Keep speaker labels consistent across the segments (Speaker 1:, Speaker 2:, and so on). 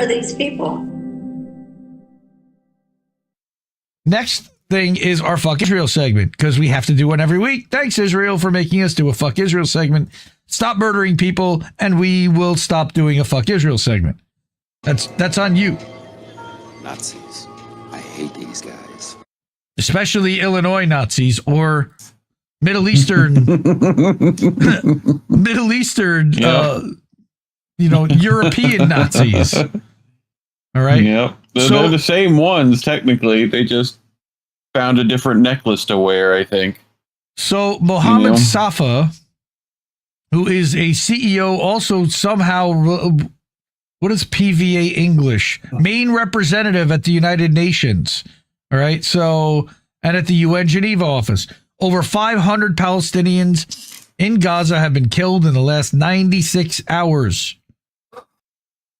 Speaker 1: are these people?
Speaker 2: Next thing is our Fuck Israel segment, because we have to do one every week. Thanks, Israel, for making us do a Fuck Israel segment. Stop murdering people, and we will stop doing a Fuck Israel segment. That's on you.
Speaker 3: Nazis. I hate these guys.
Speaker 2: Especially Illinois Nazis or Middle Eastern, European Nazis. All right.
Speaker 4: Yep. They're the same ones, technically. They just found a different necklace to wear, I think.
Speaker 2: So Mohammed Safa, who is a CEO, also somehow, what is PVA English? Main representative at the United Nations. All right. So, and at the UN Geneva office. Over 500 Palestinians in Gaza have been killed in the last 96 hours.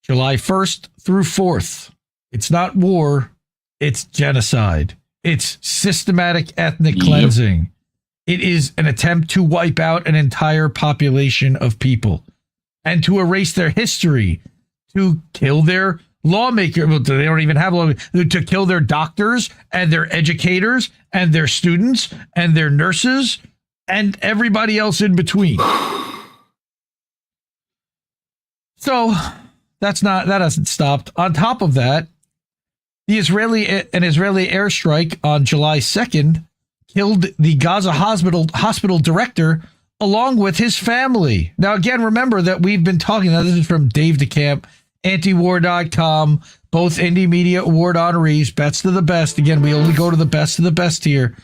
Speaker 2: July 1st through 4th. It's not war, it's genocide. It's systematic ethnic cleansing. It is an attempt to wipe out an entire population of people and to erase their history, to kill their lawmakers. Well, they don't even have lawmakers. To kill their doctors and their educators and their students and their nurses and everybody else in between. So that hasn't stopped. On top of that, an Israeli airstrike on July 2nd killed the Gaza hospital director along with his family. Now, again, remember that we've been talking. Now, this is from Dave DeCamp, antiwar.com, both Indie Media Award honorees, best of the best. Again, we only go to the best of the best here.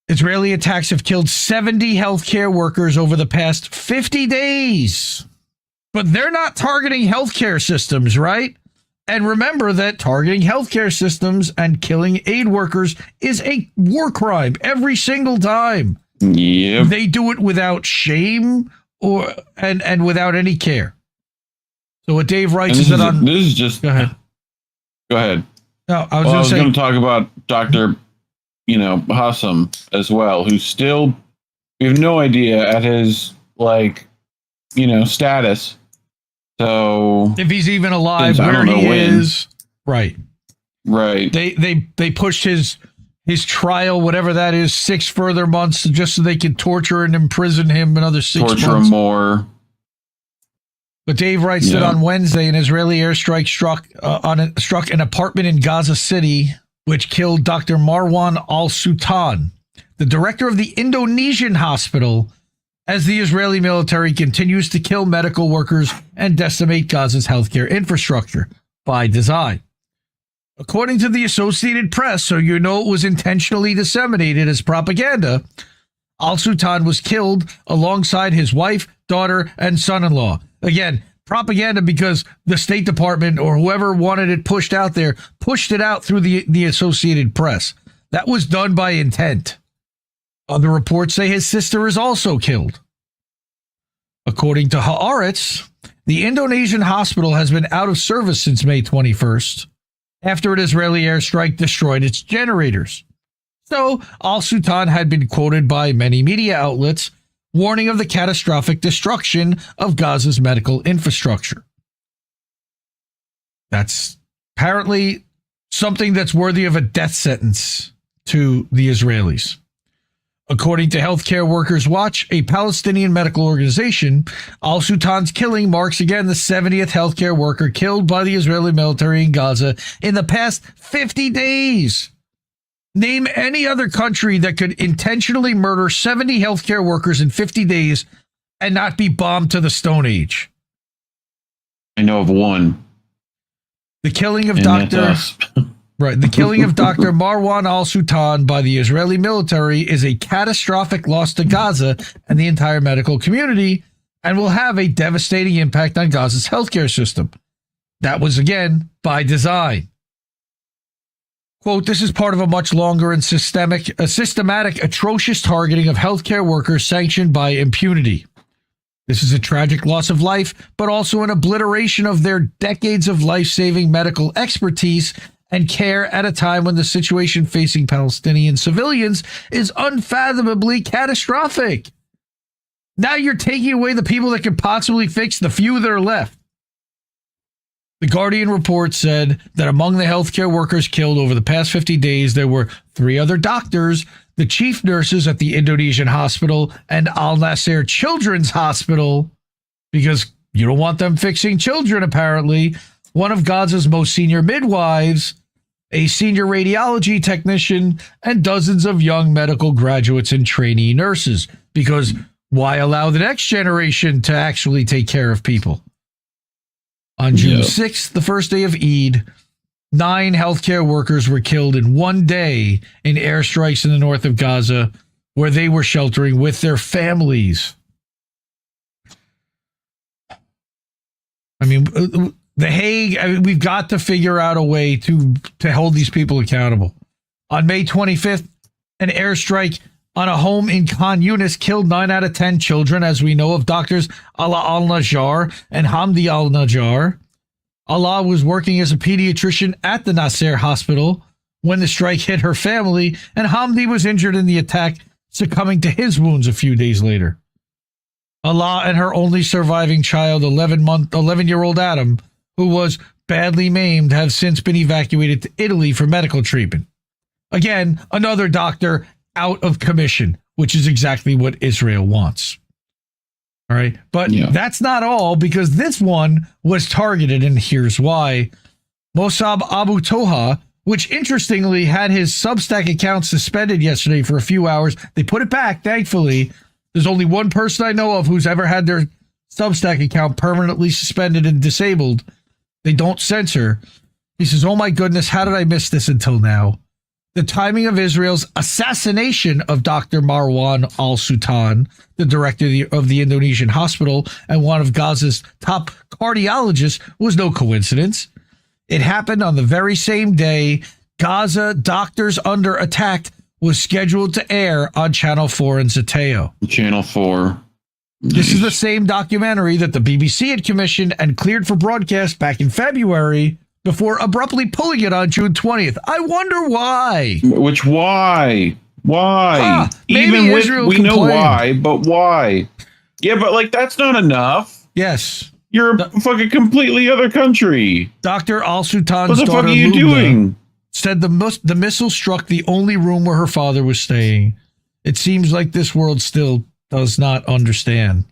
Speaker 2: Israeli attacks have killed 70 healthcare workers over the past 50 days. But they're not targeting healthcare systems, right? And remember that targeting healthcare systems and killing aid workers is a war crime every single time.
Speaker 4: Yep.
Speaker 2: They do it without shame and without any care. So what Dave writes is that on...
Speaker 4: This is just... Go ahead.
Speaker 2: No, I
Speaker 4: was going to talk about Dr. Hassam as well, who's still... We have no idea at his, status. So... If
Speaker 2: he's even alive, where he is. Right.
Speaker 4: Right.
Speaker 2: They pushed his trial, whatever that is, 6 further months just so they could torture and imprison him another 6 months.
Speaker 4: Torture him more.
Speaker 2: But Dave writes that on Wednesday, an Israeli airstrike struck an apartment in Gaza City, which killed Dr. Marwan al-Sultan, the director of the Indonesian hospital, as the Israeli military continues to kill medical workers and decimate Gaza's healthcare infrastructure by design. According to the Associated Press, so you know it was intentionally disseminated as propaganda, al-Sultan was killed alongside his wife, daughter, and son-in-law. Again, propaganda because the State Department or whoever wanted it pushed out there pushed it out through the Associated Press. That was done by intent. Other reports say his sister is also killed. According to Haaretz, the Indonesian hospital has been out of service since May 21st after an Israeli airstrike destroyed its generators. So, al-Sultan had been quoted by many media outlets warning of the catastrophic destruction of Gaza's medical infrastructure. That's apparently something that's worthy of a death sentence to the Israelis. According to Healthcare Workers Watch, a Palestinian medical organization, al-Sultan's killing marks again the 70th healthcare worker killed by the Israeli military in Gaza in the past 50 days. Name any other country that could intentionally murder 70 healthcare workers in 50 days and not be bombed to the Stone Age.
Speaker 4: I know of one.
Speaker 2: The killing of the killing of Dr. Marwan al-Sultan by the Israeli military is a catastrophic loss to Gaza and the entire medical community and will have a devastating impact on Gaza's healthcare system. That was, again, by design. Quote, this is part of a much longer and systematic, atrocious targeting of healthcare workers sanctioned by impunity. This is a tragic loss of life, but also an obliteration of their decades of life-saving medical expertise and care at a time when the situation facing Palestinian civilians is unfathomably catastrophic. Now you're taking away the people that could possibly fix the few that are left. The Guardian report said that among the healthcare workers killed over the past 50 days, there were 3 other doctors, the chief nurses at the Indonesian hospital, and Al Nasser Children's Hospital, because you don't want them fixing children, apparently, one of Gaza's most senior midwives, a senior radiology technician, and dozens of young medical graduates and trainee nurses, because why allow the next generation to actually take care of people? On June 6th, the first day of Eid, 9 healthcare workers were killed in one day in airstrikes in the north of Gaza, where they were sheltering with their families. I mean, The Hague, we've got to figure out a way to hold these people accountable. On May 25th, an airstrike on a home in Khan Yunis killed 9 out of 10 children, as we know of doctors Ala al-Najjar and Hamdi al-Najjar. Allah was working as a pediatrician at the Nasser hospital when the strike hit her family, and Hamdi was injured in the attack, succumbing to his wounds a few days later. Allah and her only surviving child, 11-year-old Adam, who was badly maimed, have since been evacuated to Italy for medical treatment. Again, another doctor out of commission, which is exactly what Israel wants. All right. But that's not all, because this one was targeted, and here's why. Mossab Abu Toha, which interestingly had his Substack account suspended yesterday for a few hours. They put it back, thankfully. There's only one person I know of who's ever had their Substack account permanently suspended and disabled. They don't censor. He says, oh my goodness, how did I miss this until now? The timing of Israel's assassination of Dr. Marwan al-Sultan, the director of the Indonesian hospital and one of Gaza's top cardiologists, was no coincidence. It happened on the very same day Gaza Doctors Under Attack was scheduled to air on Channel 4 in Zateo.
Speaker 4: Channel 4.
Speaker 2: This is the same documentary that the BBC had commissioned and cleared for broadcast back in February, before abruptly pulling it on June 20th. I wonder why.
Speaker 4: Why? Why?
Speaker 2: Maybe
Speaker 4: Even
Speaker 2: Israel
Speaker 4: we know why, but why? Yeah, but like that's not enough.
Speaker 2: Yes.
Speaker 4: You're a fucking completely other country.
Speaker 2: Dr. Al-Sultan's
Speaker 4: what the
Speaker 2: daughter,
Speaker 4: fuck are you doing?
Speaker 2: Said the missile struck the only room where her father was staying. It seems like this world still does not understand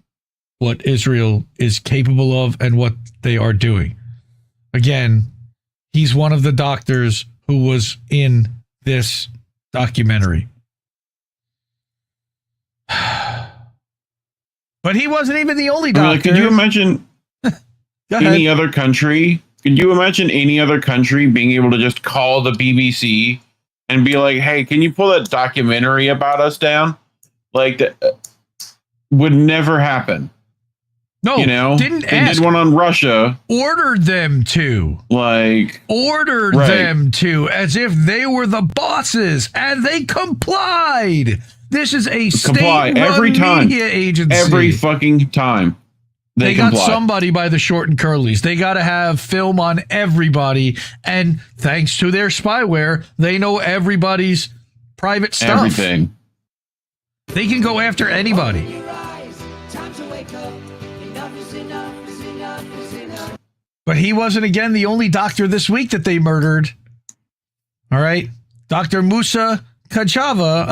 Speaker 2: what Israel is capable of and what they are doing. Again, he's one of the doctors who was in this documentary. But he wasn't even the only doctor.
Speaker 4: Could you imagine any other country? Could you imagine any other country being able to just call the BBC and be like, hey, can you pull that documentary about us down? Like, that would never happen.
Speaker 2: No, didn't
Speaker 4: they
Speaker 2: ask.
Speaker 4: Did one on Russia.
Speaker 2: Ordered them to. Ordered them to, as if they were the bosses, and they complied. This is a state-run media agency.
Speaker 4: Every fucking time. They
Speaker 2: got somebody by the short and curlies. They got to have film on everybody, and thanks to their spyware, they know everybody's private stuff.
Speaker 4: Everything.
Speaker 2: They can go after anybody. But he wasn't, again, the only doctor this week that they murdered. All right. Dr. Musa Kafaja,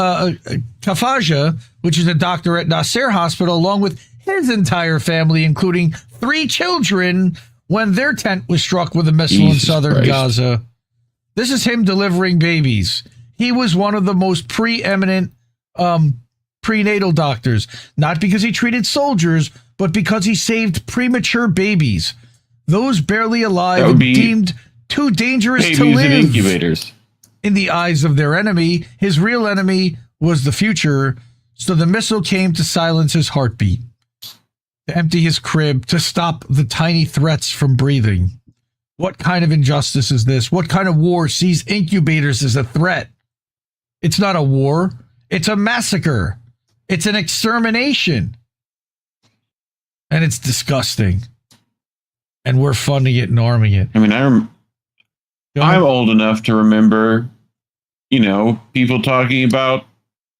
Speaker 2: which is a doctor at Nasser Hospital, along with his entire family, including 3 children, when their tent was struck with a missile in southern Gaza. This is him delivering babies. He was one of the most preeminent prenatal doctors, not because he treated soldiers, but because he saved premature babies. Those barely alive and deemed too dangerous to live.
Speaker 4: In incubators.
Speaker 2: In the eyes of their enemy, his real enemy was the future, so the missile came to silence his heartbeat, to empty his crib, to stop the tiny threats from breathing. What kind of injustice is this? What kind of war sees incubators as a threat? It's not a war. It's a massacre. It's an extermination. And it's disgusting. And we're funding it and arming it.
Speaker 4: I mean, I'm old enough to remember, people talking about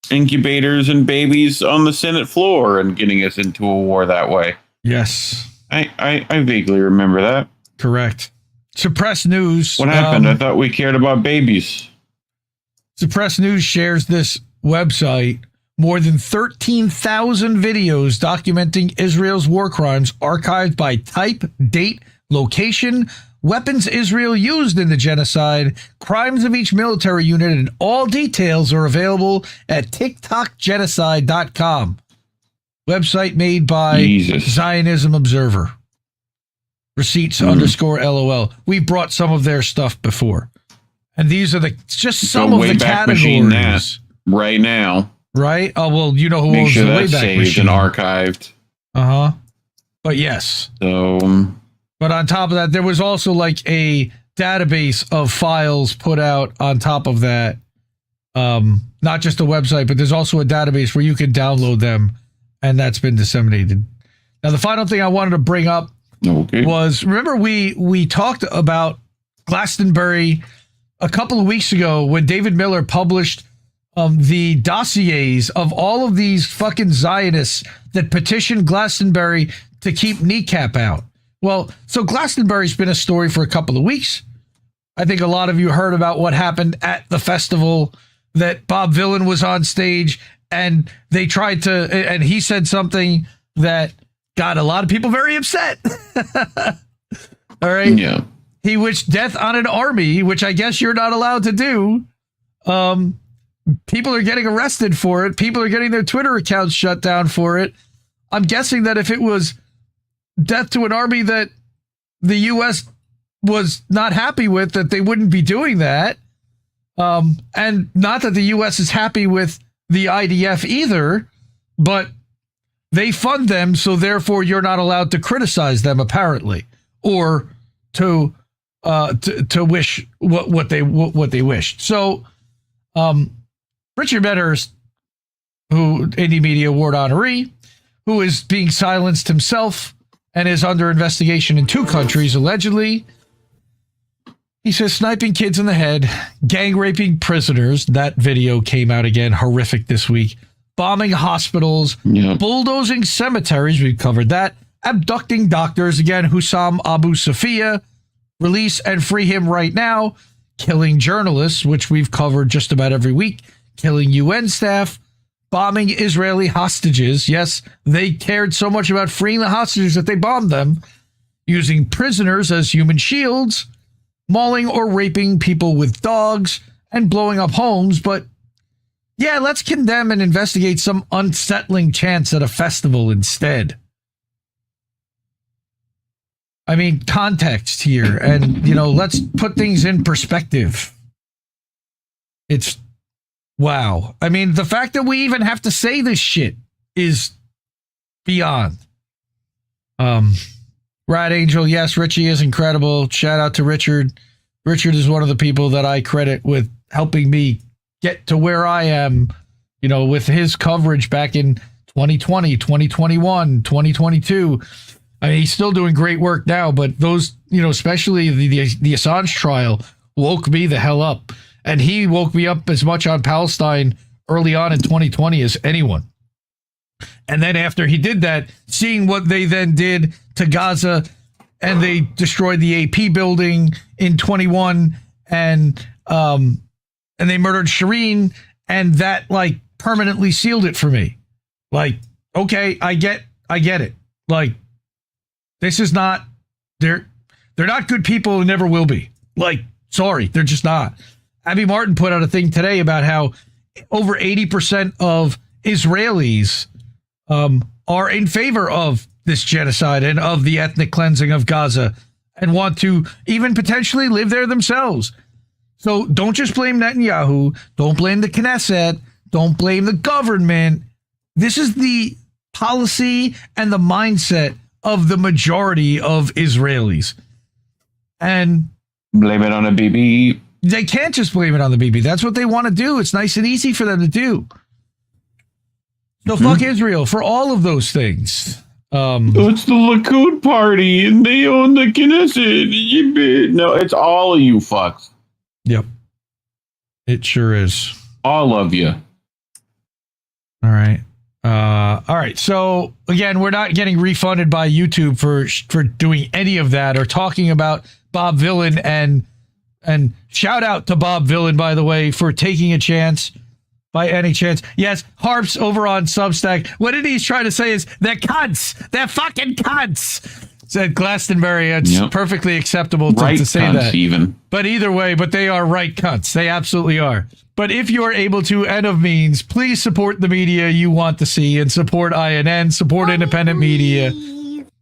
Speaker 4: incubators and babies on the Senate floor and getting us into a war that way.
Speaker 2: Yes.
Speaker 4: I vaguely remember that.
Speaker 2: Correct. Suppressed News.
Speaker 4: What happened? I thought we cared about babies.
Speaker 2: Suppressed News shares this website. More than 13,000 videos documenting Israel's war crimes archived by type, date, location, weapons Israel used in the genocide, crimes of each military unit, and all details are available at tiktokgenocide.com. Website made by Zionism Observer. Receipts underscore LOL. We brought some of their stuff before. And these are just some of the categories.
Speaker 4: Right now.
Speaker 2: Right? Oh, well, you know who
Speaker 4: Make
Speaker 2: owns
Speaker 4: sure
Speaker 2: the
Speaker 4: that's
Speaker 2: Wayback
Speaker 4: saved
Speaker 2: Machine.
Speaker 4: and archived.
Speaker 2: Uh-huh. But yes.
Speaker 4: So...
Speaker 2: But on top of that, there was also like a database of files put out on top of that. Not just a website, but there's also a database where you can download them, and that's been disseminated. Now, the final thing I wanted to bring up was, remember we talked about Glastonbury a couple of weeks ago when David Miller published the dossiers of all of these fucking Zionists that petitioned Glastonbury to keep kneecap out. Well, so Glastonbury's been a story for a couple of weeks. I think a lot of you heard about what happened at the festival, that Bob Villain was on stage and they tried to, and he said something that got a lot of people very upset. All right.
Speaker 4: Yeah.
Speaker 2: He wished death on an army, which I guess you're not allowed to do. People are getting arrested for it. People are getting their Twitter accounts shut down for it. I'm guessing that if it was death to an army that the U.S. was not happy with, that they wouldn't be doing that. And not that the U.S. is happy with the IDF either, but they fund them, so therefore you're not allowed to criticize them, apparently, or to wish what they wished. So, Richard Medhurst, who Indie Media Award honoree, who is being silenced himself and is under investigation in 2 countries, allegedly. He says sniping kids in the head, gang raping prisoners. That video came out again, horrific this week. Bombing hospitals, bulldozing cemeteries. We've covered that. Abducting doctors. Again, Hussam Abu Safia. Release and free him right now. Killing journalists, which we've covered just about every week. Killing UN staff. Bombing Israeli hostages. Yes, they cared so much about freeing the hostages that they bombed them. Using prisoners as human shields. Mauling or raping people with dogs. And blowing up homes. But yeah, let's condemn and investigate some unsettling chants at a festival instead. I mean, context here. And, let's put things in perspective. It's wow. I mean, the fact that we even have to say this shit is beyond. Rat Angel, yes, Richie is incredible. Shout out to Richard. Richard is one of the people that I credit with helping me get to where I am, with his coverage back in 2020, 2021, 2022. I mean, he's still doing great work now, but those, especially the Assange trial woke me the hell up. And he woke me up as much on Palestine early on in 2020 as anyone. And then after he did that, seeing what they then did to Gaza, and they destroyed the AP building in 21, and they murdered Shireen, and that permanently sealed it for me. Okay, I get it. This is not, they're not good people and never will be. Sorry, they're just not. Abby Martin put out a thing today about how over 80% of Israelis are in favor of this genocide and of the ethnic cleansing of Gaza and want to even potentially live there themselves. So don't just blame Netanyahu. Don't blame the Knesset. Don't blame the government. This is the policy and the mindset of the majority of Israelis. And
Speaker 4: blame it on a BB.
Speaker 2: They can't just blame it on the BB. That's what they want to do. It's nice and easy for them to do. So fuck Israel for all of those things.
Speaker 4: It's the Likud party and they own the Knesset. No, it's all of you fucks.
Speaker 2: Yep. It sure is.
Speaker 4: All of you.
Speaker 2: All right. All right. So again, we're not getting refunded by YouTube for doing any of that or talking about Bob Villain and shout out to Bob Villain, by the way, for taking a chance by any chance. Yes, Harps over on Substack. What did he try to say is they're cunts. They're fucking cunts. Said Glastonbury. It's perfectly acceptable to say that. Even. But either way, but they are right cunts. They absolutely are. But if you are able to, and of means, please support the media you want to see and support INN, support independent media.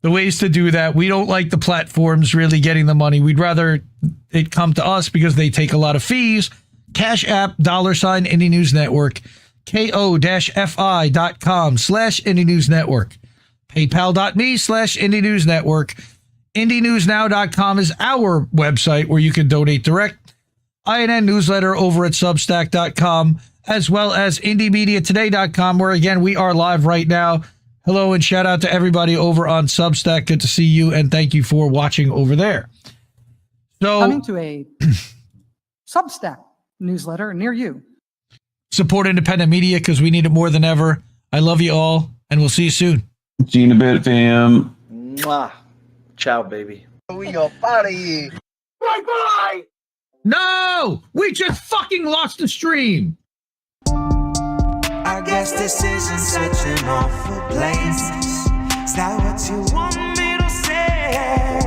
Speaker 2: The ways to do that, we don't like the platforms really getting the money. We'd rather it come to us because they take a lot of fees. Cash App, $ Indie News Network, ko-fi.com/Indie News Network, paypal.me/Indie News Network. IndieNewsNow.com is our website where you can donate direct. INN newsletter over at Substack.com, as well as IndieMediaToday.com, where again, we are live right now. Hello and shout out to everybody over on Substack. Good to see you and thank you for watching over there. So,
Speaker 1: coming to a Substack newsletter near you.
Speaker 2: Support independent media because we need it more than ever. I love you all and we'll see you soon.
Speaker 4: See you in a bit, fam.
Speaker 5: Mwah. Ciao, baby.
Speaker 6: We go party.
Speaker 2: Bye-bye. No! We just fucking lost the stream.
Speaker 7: I guess this isn't such an awful place. Is that what you want me to say?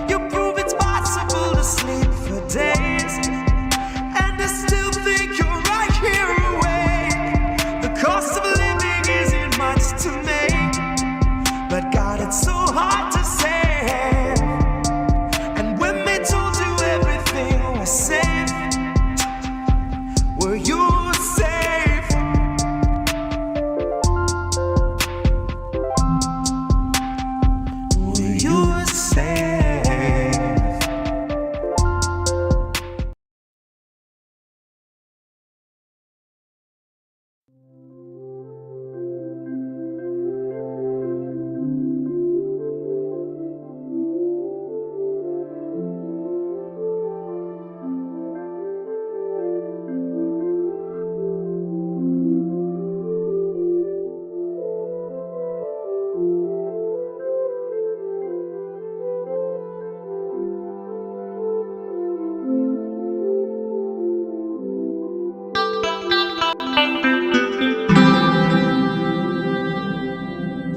Speaker 7: You prove it's possible to sleep for days, and I still think you're right here awake. The cost of living isn't much to make, but God, it's so hard to say. And when they told you everything was safe, were you safe? Were you safe?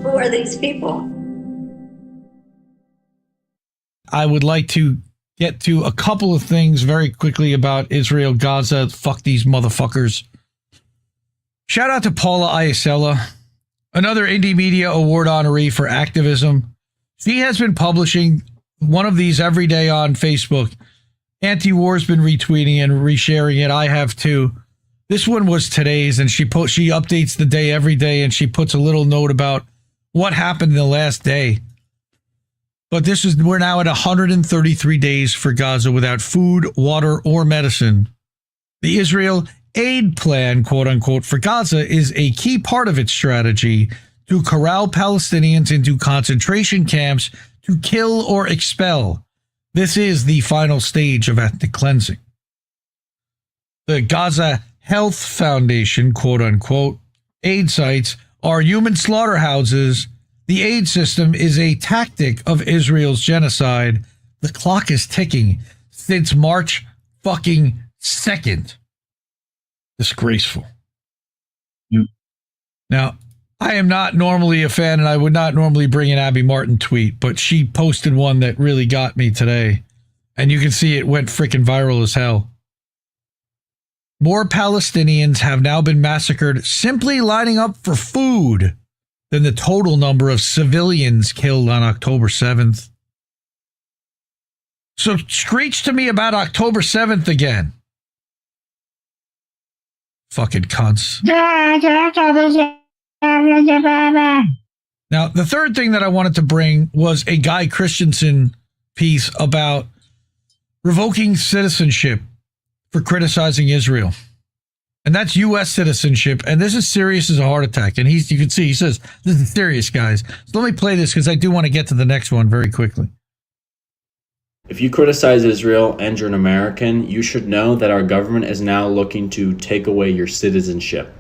Speaker 8: Who are these people?
Speaker 2: I would like to get to a couple of things very quickly about Israel, Gaza. Fuck these motherfuckers. Shout out to Paula Iacella, another Indie Media Award honoree for activism. She has been publishing one of these every day on Facebook. Anti-War's been retweeting and resharing it. I have too. This one was today's, and she updates the day every day, and she puts a little note about what happened in the last day. But we're now at 133 days for Gaza without food, water, or medicine. The Israel aid plan, quote unquote, for Gaza is a key part of its strategy to corral Palestinians into concentration camps to kill or expel. This is the final stage of ethnic cleansing. The Gaza Health Foundation, quote unquote, aid sites are human slaughterhouses. The aid system is a tactic of Israel's genocide. The clock is ticking since March fucking 2nd. Disgraceful.
Speaker 4: Yep.
Speaker 2: Now, I am not normally a fan, and I would not normally bring an Abby Martin tweet, but she posted one that really got me today. And you can see it went freaking viral as hell. More Palestinians have now been massacred simply lining up for food than the total number of civilians killed on October 7th. So screech to me about October 7th again. Fucking cunts. Now, the third thing that I wanted to bring was a Guy Christensen piece about revoking citizenship for criticizing Israel. And that's U.S. citizenship. And this is serious as a heart attack. And you can see, he says, this is serious, guys. So let me play this because I do want to get to the next one very quickly.
Speaker 9: If you criticize Israel and you're an American, you should know that our government is now looking to take away your citizenship.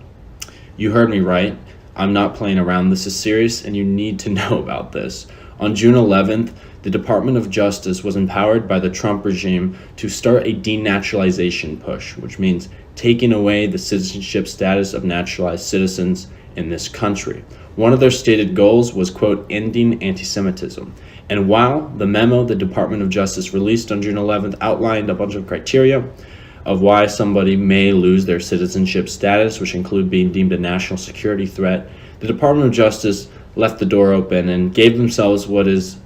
Speaker 9: You heard me right. I'm not playing around. This is serious and you need to know about this. On June 11th, the Department of Justice was empowered by the Trump regime to start a denaturalization push, which means taking away the citizenship status of naturalized citizens in this country. One of their stated goals was, quote, ending anti-Semitism. And while the memo the Department of Justice released on June 11th outlined a bunch of criteria of why somebody may lose their citizenship status, which include being deemed a national security threat, the Department of Justice left the door open and gave themselves what is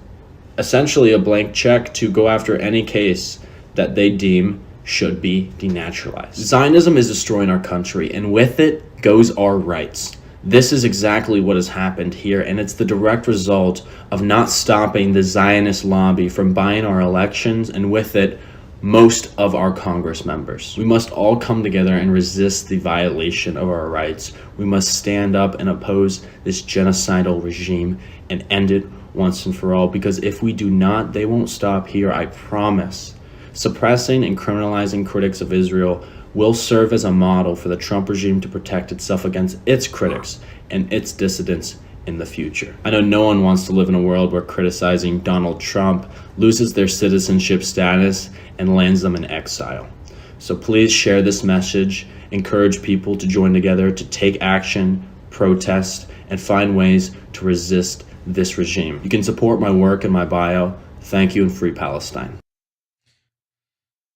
Speaker 9: essentially a blank check to go after any case that they deem should be denaturalized. Zionism is destroying our country, and with it goes our rights. This is exactly what has happened here, and it's the direct result of not stopping the Zionist lobby from buying our elections, and with it, most of our Congress members. We must all come together and resist the violation of our rights. We must stand up and oppose this genocidal regime and end it once and for all, because if we do not, they won't stop here, I promise. Suppressing and criminalizing critics of Israel will serve as a model for the Trump regime to protect itself against its critics and its dissidents in the future. I know no one wants to live in a world where criticizing Donald Trump loses their citizenship status and lands them in exile. So please share this message, encourage people to join together to take action, protest, and find ways to resist this regime. You can support my work in my bio. Thank you, and free Palestine.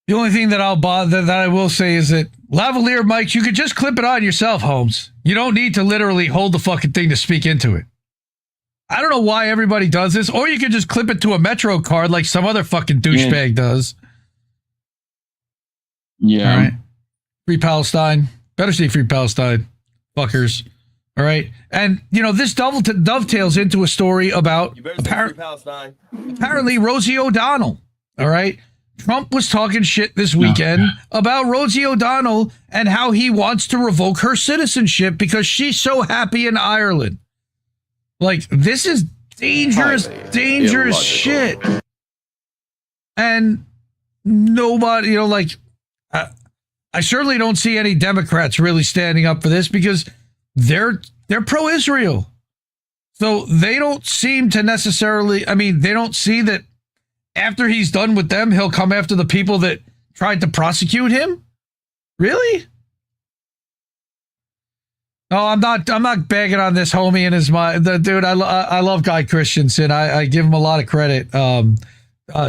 Speaker 2: The only thing that I will say is that lavalier mics, you could just clip it on yourself, Holmes. You don't need to literally hold the fucking thing to speak into it. I don't know why everybody does this, or you could just clip it to a Metro card like some other fucking douchebag does.
Speaker 4: Yeah.
Speaker 2: All right. Free Palestine. Better say free Palestine. Fuckers. All right. And, you know, this dovetails into a story about apparently Rosie O'Donnell. All right. Trump was talking shit this weekend about Rosie O'Donnell and how he wants to revoke her citizenship because she's so happy in Ireland. Like, this is dangerous illogical shit. And nobody, you know, like, I certainly don't see any Democrats really standing up for this because they're pro-Israel. So they don't seem to necessarily, I mean, they don't see that after he's done with them, he'll come after the people that tried to prosecute him? Really? No, I'm not bagging on this homie and his dude. I love Guy Christensen. I give him a lot of credit. Mac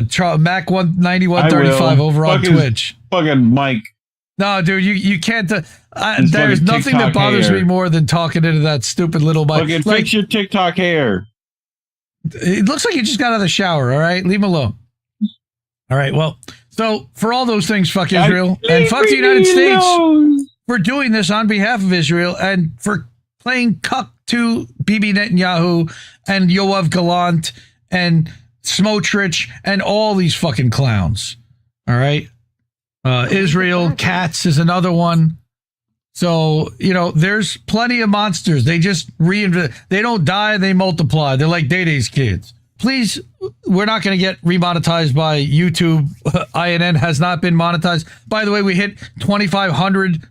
Speaker 2: 9135 over on Twitch.
Speaker 4: Fucking Mike.
Speaker 2: No, dude, you can't. There's nothing that bothers me more than talking into that stupid little Mike.
Speaker 4: Fucking fix your TikTok hair.
Speaker 2: It looks like you just got out of the shower. All right, leave him alone. All right, well, so for all those things, fuck Israel and fuck the United States for doing this on behalf of Israel and for playing cuck to Bibi Netanyahu and Yoav Gallant and Smotrich and all these fucking clowns. All right. Israel Katz is another one. So, you know, there's plenty of monsters. They just they don't die, they multiply. They're like Day-Day's kids. Please, we're not going to get remonetized by YouTube. INN has not been monetized. By the way, we hit 2,500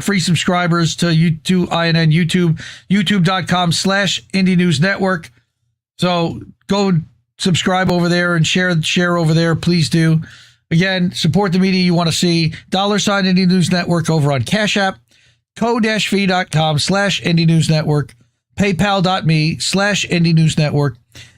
Speaker 2: free subscribers to YouTube, INN YouTube, youtube.com/IndieNewsNetwork. So go subscribe over there and share over there. Please do. Again, support the media you want to see. $sign Indie News Network over on Cash App. co-fi.com/IndieNewsNetwork. PayPal.me/IndieNewsNetwork.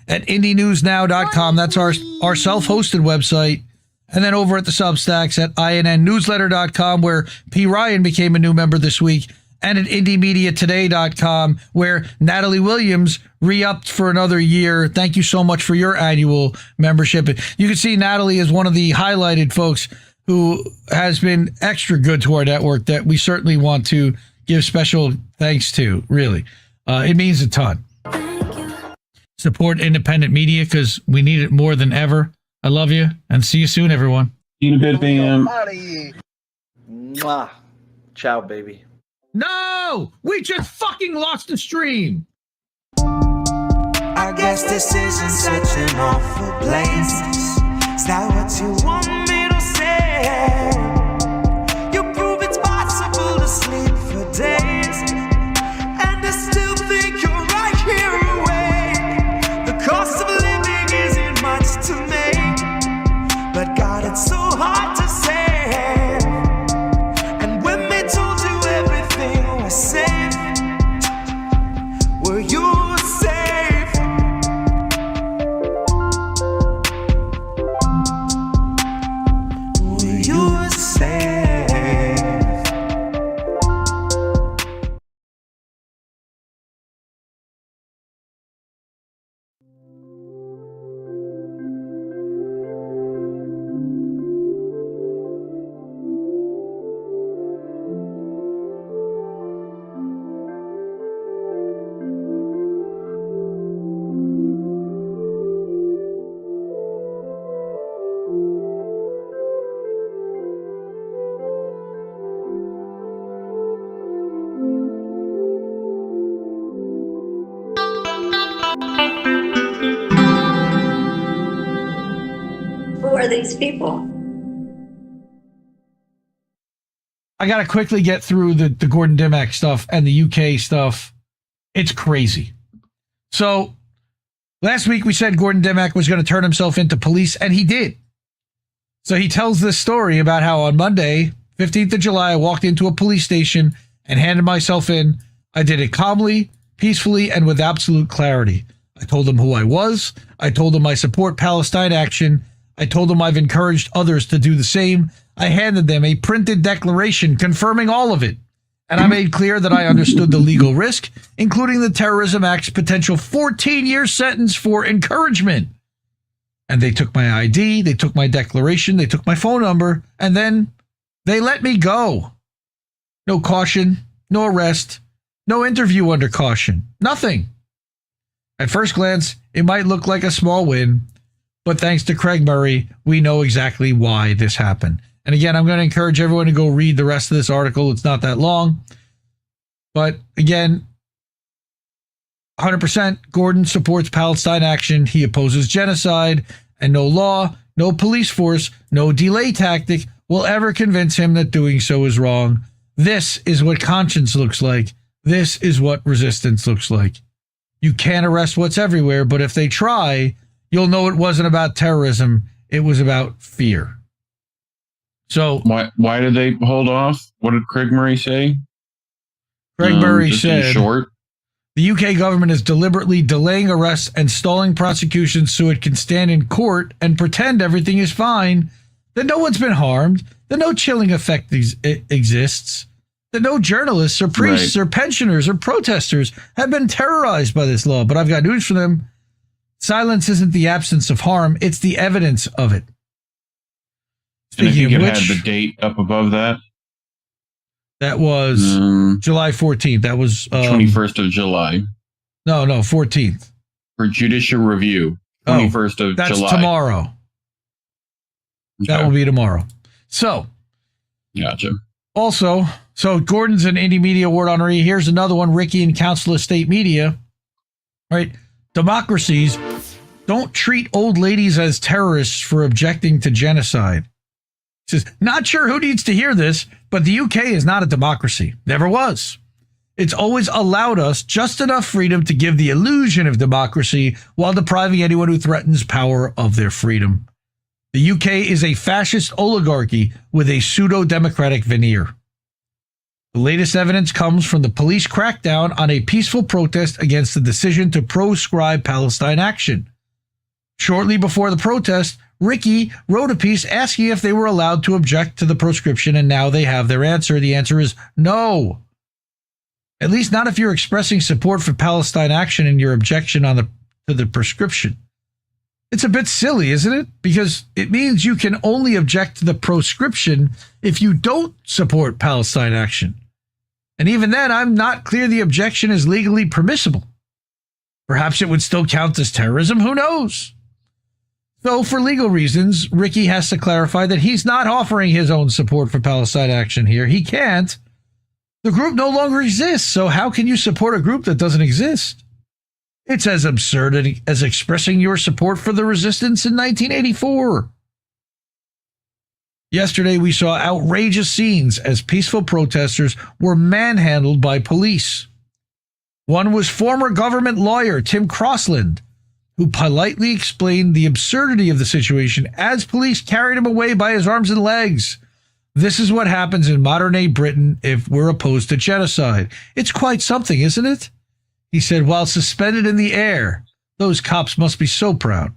Speaker 2: At IndieNewsNow.com. That's our self-hosted website. And then over at the Substacks at INNNewsletter.com, where P. Ryan became a new member this week. And at IndieMediaToday.com, where Natalie Williams re-upped for another year. Thank you so much for your annual membership. You can see Natalie is one of the highlighted folks who has been extra good to our network that we certainly want to give special thanks to, really. It means a ton. Support independent media because we need it more than ever. I love you and see you soon, everyone.
Speaker 4: See you in a bit, fam.
Speaker 5: Mwah. Ciao, baby.
Speaker 2: No! We just fucking lost the stream!
Speaker 7: I guess this isn't such an awful place. Is that what you want me to say? You prove it's possible to sleep for days, and I still think you're right here away. The cost of living
Speaker 8: these people?
Speaker 2: I got to quickly get through the Gordon Dimmock stuff and the UK stuff. It's crazy. So last week we said Gordon Dimmock was going to turn himself into police, and he did. So he tells this story about how on Monday, 15th of July, I walked into a police station and handed myself in. I did it calmly, peacefully, and with absolute clarity. I told them who I was. I told them I support Palestine action. I told them I've encouraged others to do the same. I handed them a printed declaration confirming all of it. And I made clear that I understood the legal risk, including the Terrorism Act's potential 14-year sentence for encouragement. And they took my ID, they took my declaration, they took my phone number, and then they let me go. No caution, no arrest, no interview under caution, nothing. At first glance, it might look like a small win, but thanks to Craig Murray, we know exactly why this happened. And again, I'm going to encourage everyone to go read the rest of this article. It's not that long. But again, 100% Gordon supports Palestine action. He opposes genocide, and no law, no police force, no delay tactic will ever convince him that doing so is wrong. This is what conscience looks like. This is what resistance looks like. You can't arrest what's everywhere, but if they try, you'll know it wasn't about terrorism. It was about fear. So
Speaker 4: why did they hold off? What did Craig Murray say?
Speaker 2: Craig Murray said,
Speaker 4: in short,
Speaker 2: the UK government is deliberately delaying arrests and stalling prosecutions so it can stand in court and pretend everything is fine, that no one's been harmed, that no chilling effect exists, that no journalists or priests or pensioners or protesters have been terrorized by this law. But I've got news for them. Silence isn't the absence of harm, it's the evidence of it.
Speaker 4: and I
Speaker 2: Speaking
Speaker 4: think
Speaker 2: of
Speaker 4: it
Speaker 2: which,
Speaker 4: had the date up above that.
Speaker 2: that was July 14th. That was
Speaker 4: 21st of July.
Speaker 2: No, 14th.
Speaker 4: For judicial review. 21st of
Speaker 2: That's
Speaker 4: July.
Speaker 2: tomorrow.
Speaker 4: Okay.
Speaker 2: That will be tomorrow. So,
Speaker 4: Gotcha.
Speaker 2: also, Gordon's an Indie Media Award honoree. Here's another one, Ricky and Council of State Media. Right? Democracies don't treat old ladies as terrorists for objecting to genocide. Says, not sure who needs to hear this, but the UK is not a democracy. Never was. It's always allowed us just enough freedom to give the illusion of democracy while depriving anyone who threatens power of their freedom. The UK is a fascist oligarchy with a pseudo-democratic veneer. The latest evidence comes from the police crackdown on a peaceful protest against the decision to proscribe Palestine action. Shortly before the protest, Ricky wrote a piece asking if they were allowed to object to the proscription, and now they have their answer. The answer is no. At least not if you're expressing support for Palestine action and your objection to the proscription. It's a bit silly, isn't it? Because it means you can only object to the proscription if you don't support Palestine action. And even then, I'm not clear the objection is legally permissible. Perhaps it would still count as terrorism. Who knows? So for legal reasons, Ricky has to clarify that he's not offering his own support for Palestine action here. He can't. The group no longer exists, so how can you support a group that doesn't exist? It's as absurd as expressing your support for the resistance in 1984. Yesterday, we saw outrageous scenes as peaceful protesters were manhandled by police. One was former government lawyer Tim Crossland, who politely explained the absurdity of the situation as police carried him away by his arms and legs. This is what happens in modern-day Britain if we're opposed to genocide. It's quite something, isn't it? He said, while suspended in the air. Those cops must be so proud.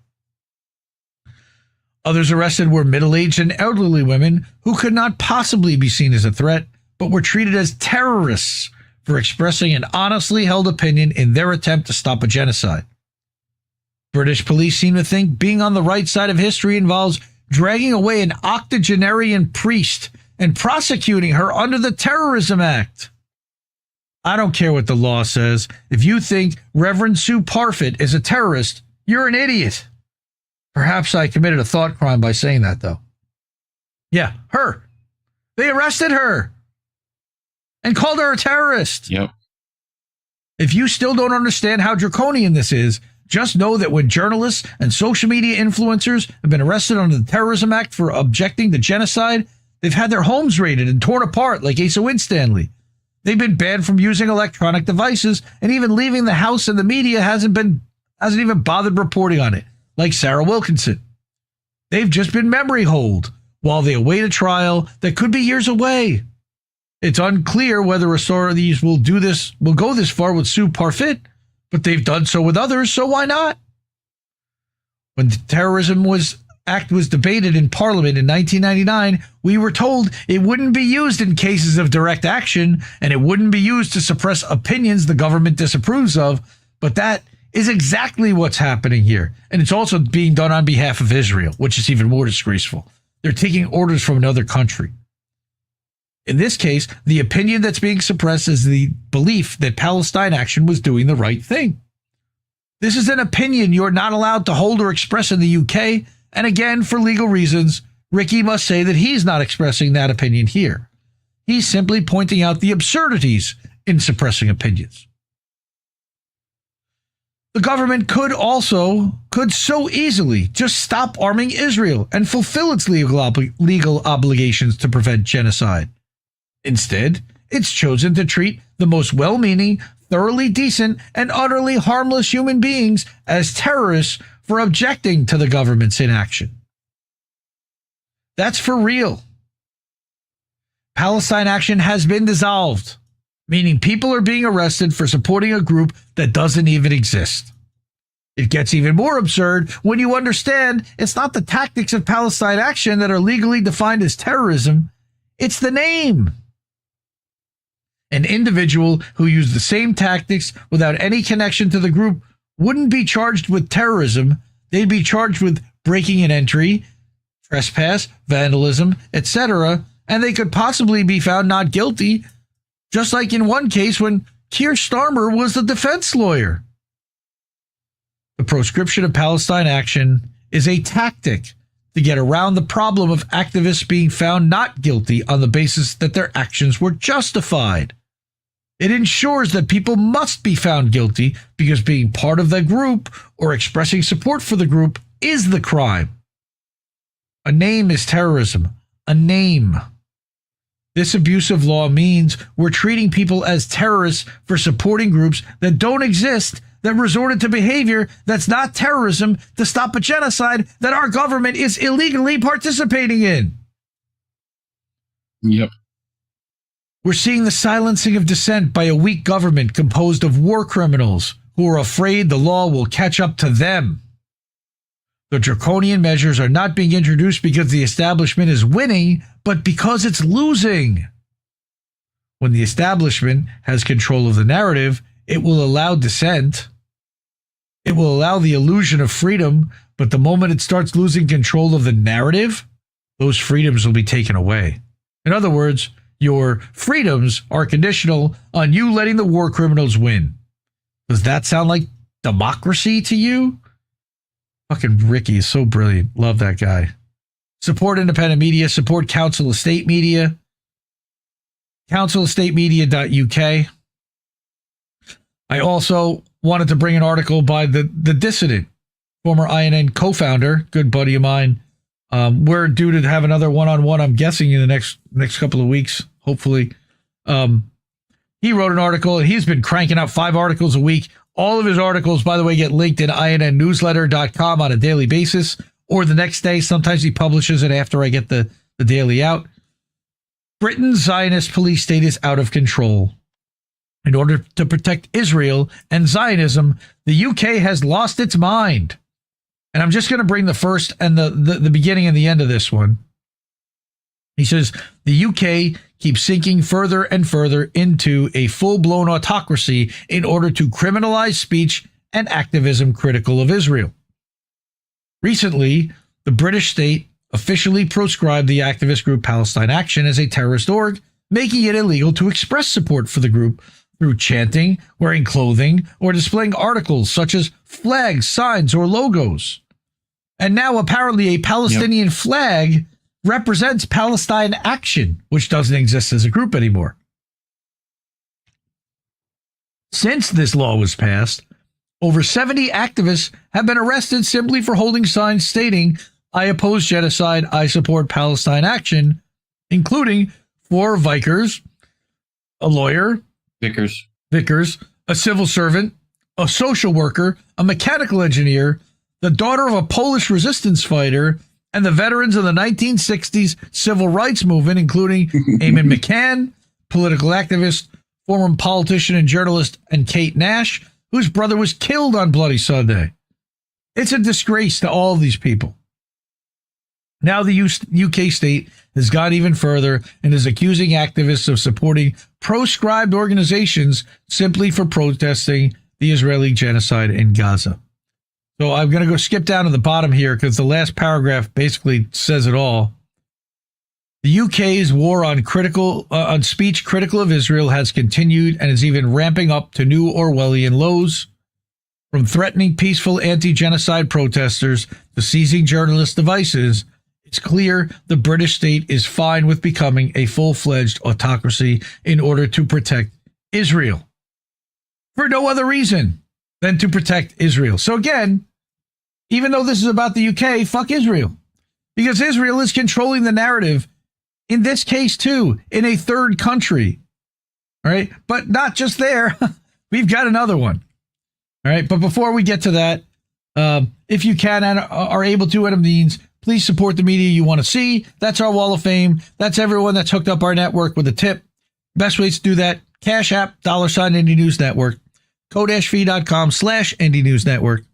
Speaker 2: Others arrested were middle-aged and elderly women who could not possibly be seen as a threat, but were treated as terrorists for expressing an honestly held opinion in their attempt to stop a genocide. British police seem to think being on the right side of history involves dragging away an octogenarian priest and prosecuting her under the Terrorism Act. I don't care what the law says. If you think Reverend Sue Parfit is a terrorist, you're an idiot. Perhaps I committed a thought crime by saying that, though. Yeah, her. They arrested her and called her a terrorist.
Speaker 4: Yep.
Speaker 2: If you still don't understand how draconian this is, just know that when journalists and social media influencers have been arrested under the Terrorism Act for objecting to genocide, they've had their homes raided and torn apart like Asa Winstanley. They've been banned from using electronic devices, and even leaving the house, and the media hasn't even bothered reporting on it, like Sarah Wilkinson. They've just been memory holed while they await a trial that could be years away. It's unclear whether authorities will go this far with Sue Parfit, but they've done so with others, so why not? When the Terrorism Act was debated in Parliament in 1999, we were told it wouldn't be used in cases of direct action, and it wouldn't be used to suppress opinions the government disapproves of, but that is exactly what's happening here. And it's also being done on behalf of Israel, which is even more disgraceful. They're taking orders from another country. In this case, the opinion that's being suppressed is the belief that Palestine Action was doing the right thing. This is an opinion you're not allowed to hold or express in the UK, and again, for legal reasons, Ricky must say that he's not expressing that opinion here. He's simply pointing out the absurdities in suppressing opinions. The government could so easily just stop arming Israel and fulfill its legal obligations to prevent genocide. Instead, it's chosen to treat the most well-meaning, thoroughly decent, and utterly harmless human beings as terrorists for objecting to the government's inaction. That's for real. Palestine Action has been dissolved, meaning people are being arrested for supporting a group that doesn't even exist. It gets even more absurd when you understand it's not the tactics of Palestine Action that are legally defined as terrorism, it's the name. An individual who used the same tactics without any connection to the group wouldn't be charged with terrorism. They'd be charged with breaking an entry, trespass, vandalism, etc., and they could possibly be found not guilty, just like in one case when Keir Starmer was the defense lawyer. The proscription of Palestine Action is a tactic to get around the problem of activists being found not guilty on the basis that their actions were justified. It ensures that people must be found guilty because being part of the group or expressing support for the group is the crime. A name is terrorism. A name. This abusive law means we're treating people as terrorists for supporting groups that don't exist, that resorted to behavior that's not terrorism to stop a genocide that our government is illegally participating in.
Speaker 4: Yep.
Speaker 2: We're seeing the silencing of dissent by a weak government composed of war criminals who are afraid the law will catch up to them. The draconian measures are not being introduced because the establishment is winning, but because it's losing. When the establishment has control of the narrative, it will allow dissent. It will allow the illusion of freedom, but the moment it starts losing control of the narrative, those freedoms will be taken away. In other words, your freedoms are conditional on you letting the war criminals win. Does that sound like democracy to you? Fucking Ricky is so brilliant. Love that guy. Support independent media. Support Council of State Media. councilofstatemedia.uk. I also wanted to bring an article by the dissident, former INN co-founder, good buddy of mine. We're due to have another one-on-one, I'm guessing, in the next couple of weeks, hopefully. He wrote an article, and he's been cranking out 5 articles a week. All of his articles, by the way, get linked in INNnewsletter.com on a daily basis, or the next day. Sometimes he publishes it after I get the daily out. Britain's Zionist police state is out of control. In order to protect Israel and Zionism, the UK has lost its mind. And I'm just going to bring the first and the beginning and the end of this one. He says, the UK keeps sinking further and further into a full-blown autocracy in order to criminalize speech and activism critical of Israel. Recently, the British state officially proscribed the activist group Palestine Action as a terrorist org, making it illegal to express support for the group through chanting, wearing clothing, or displaying articles such as flags, signs, or logos. And now apparently a Palestinian flag represents Palestine Action, which doesn't exist as a group anymore. Since this law was passed, Over 70 activists have been arrested simply for holding signs stating, "I oppose genocide, I support Palestine action," including 4 Vikers, a lawyer, Vickers, a civil servant, a social worker, a mechanical engineer, the daughter of a Polish resistance fighter, and the veterans of the 1960s civil rights movement, including Eamon McCann, political activist, former politician and journalist, and Kate Nash, whose brother was killed on Bloody Sunday. It's a disgrace to all of these people. Now the UK state has gone even further and is accusing activists of supporting proscribed organizations simply for protesting the Israeli genocide in Gaza. So I'm going to go skip down to the bottom here because the last paragraph basically says it all. The UK's war on speech critical of Israel has continued and is even ramping up to new Orwellian lows. From threatening peaceful anti-genocide protesters to seizing journalist devices, it's clear the British state is fine with becoming a full-fledged autocracy in order to protect Israel. For no other reason than to protect Israel. So again, even though this is about the UK, fuck Israel. Because Israel is controlling the narrative, in this case too, in a third country. All right, but not just there. We've got another one. All right, but before we get to that, if you can and are able to, and it means, please support the media you want to see. That's our wall of fame. That's everyone that's hooked up our network with a tip. Best ways to do that, Cash App, $, Indie News Network, ko-fi.com/Indie News Network,